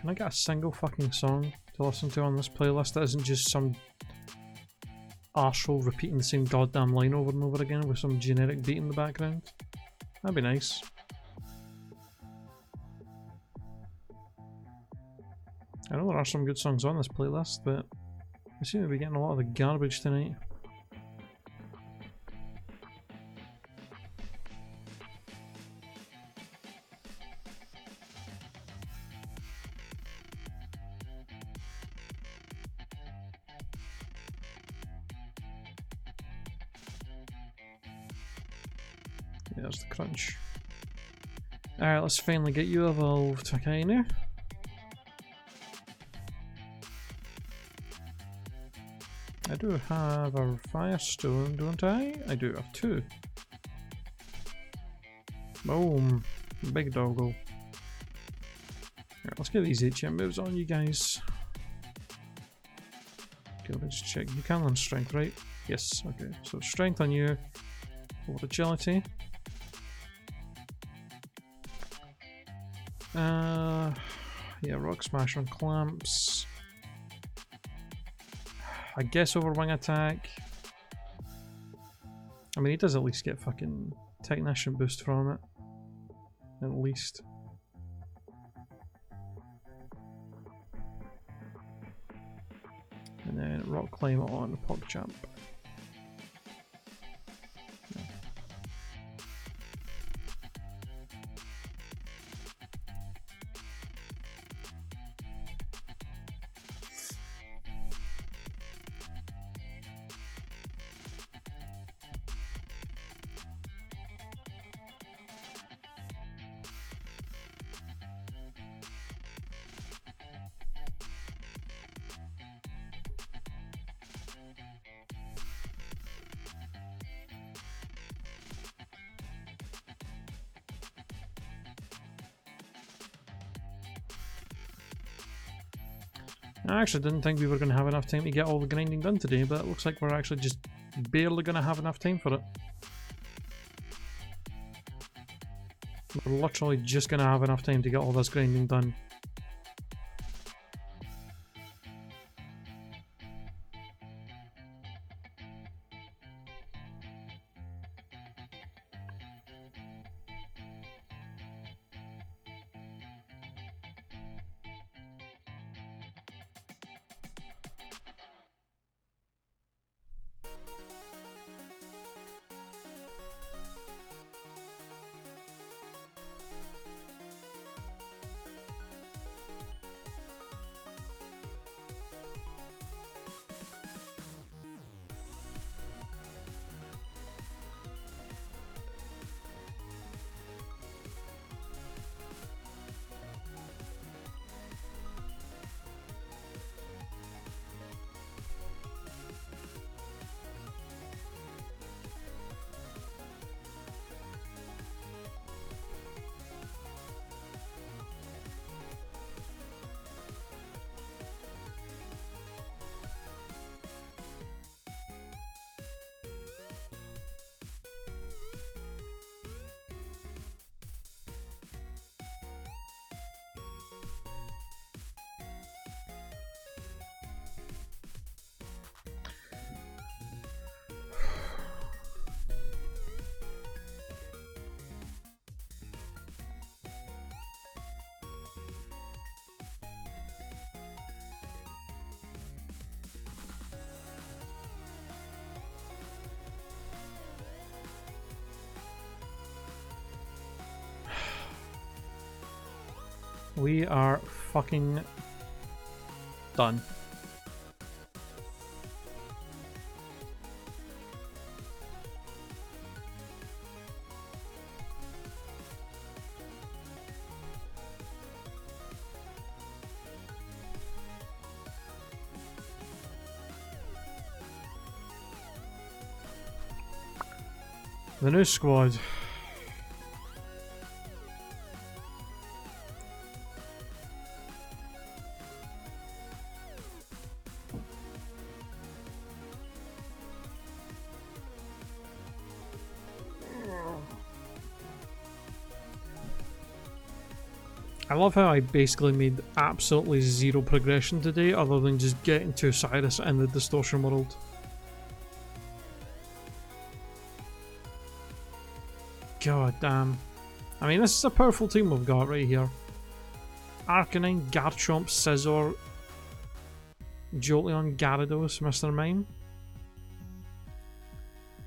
Can I get a single fucking song to listen to on this playlist that isn't just some arsehole repeating the same goddamn line over and over again with some generic beat in the background? That'd be nice. I know there are some good songs on this playlist, but I seem to be getting a lot of the garbage tonight. There's the crunch. Alright, let's finally get you evolved, okay now? I do have a firestone, don't I? I do have 2. Boom. Big doggo. Alright, let's get these HM moves on you guys. Okay, let's just check. You can learn strength, right? Yes, okay. So strength on you. Over agility. Yeah, rock smash on clamps. I guess over wing attack. I mean, he does at least get fucking technician boost from it. At least. And then rock climb on pog jump. I actually didn't think we were going to have enough time to get all the grinding done today, but it looks like we're actually just barely going to have enough time for it. We're literally just going to have enough time to get all this grinding done. We are fucking done. The new squad. I love how I basically made absolutely zero progression today other than just getting to Cyrus in the distortion world. God damn. I mean, this is a powerful team we've got right here. Arcanine, Garchomp, Scizor, Jolteon, Gyarados, Mr. Mime.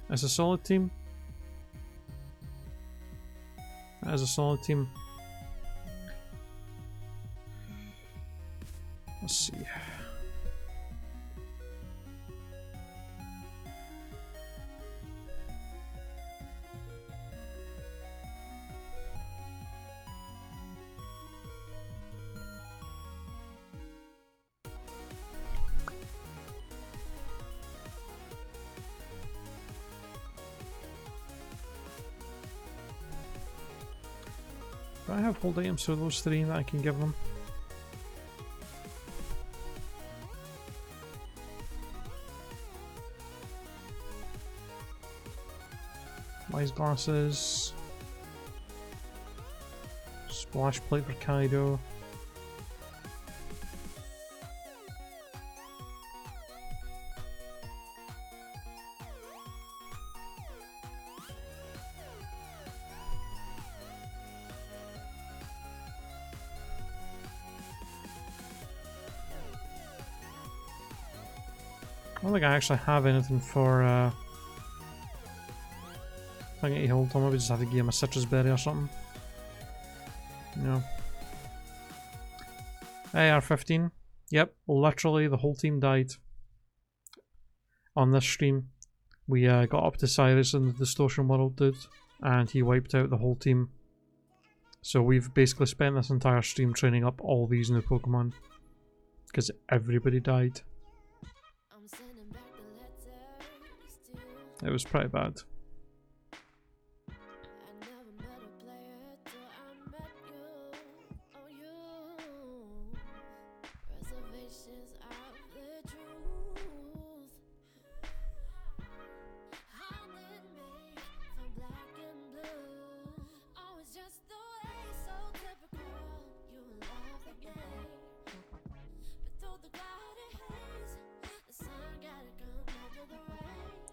That's a solid team. That is a solid team. Let's see. Do I have hold items for those three that I can give them? Wise glasses. Splash plate for Kaido. I don't think I actually have anything for I think he hold on, maybe just have to give him a citrus berry or something. No. AR-15. Yep, literally the whole team died. On this stream. We got up to Cyrus in the distortion world, dude, and he wiped out the whole team. So we've basically spent this entire stream training up all these new Pokemon. Because everybody died. It was pretty bad.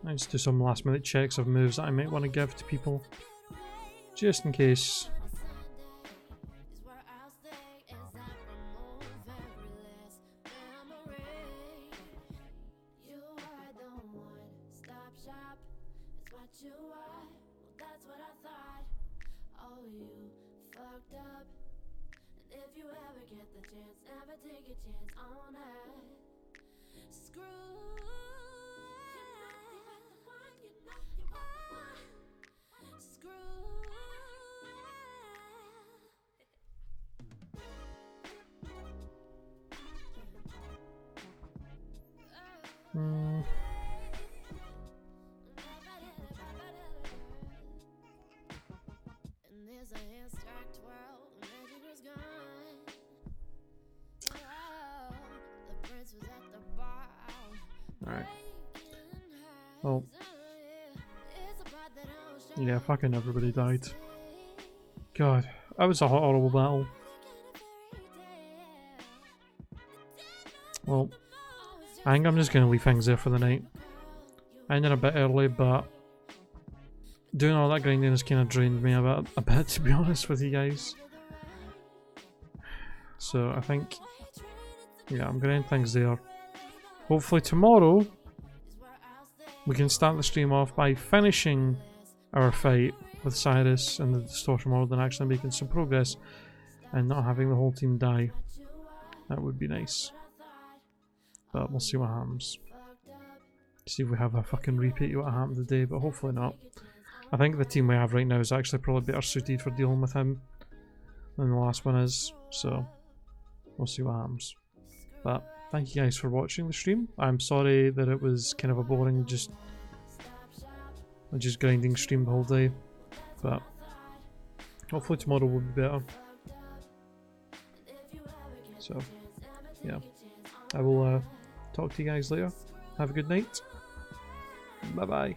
Let's do some last minute checks of moves that I might want to give to people. Just in case. Alright. Well. Yeah, fucking everybody died. God, that was a horrible battle. Well, I think I'm just going to leave things there for the night. I ended a bit early, but doing all that grinding has kind of drained me a bit, to be honest with you guys. So I think, yeah, I'm going to end things there. Hopefully tomorrow we can start the stream off by finishing our fight with Cyrus and the distortion world and actually making some progress. and not having the whole team die. That would be nice. But we'll see what happens. See if we have a fucking repeat of what happened today, but hopefully not. I think the team we have right now is actually probably better suited for dealing with him than the last one is, so we'll see what happens. But thank you guys for watching the stream. I'm sorry that it was kind of a boring, just grinding stream the whole day, but hopefully tomorrow will be better. So yeah, I will talk to you guys later. Have a good night. Bye bye.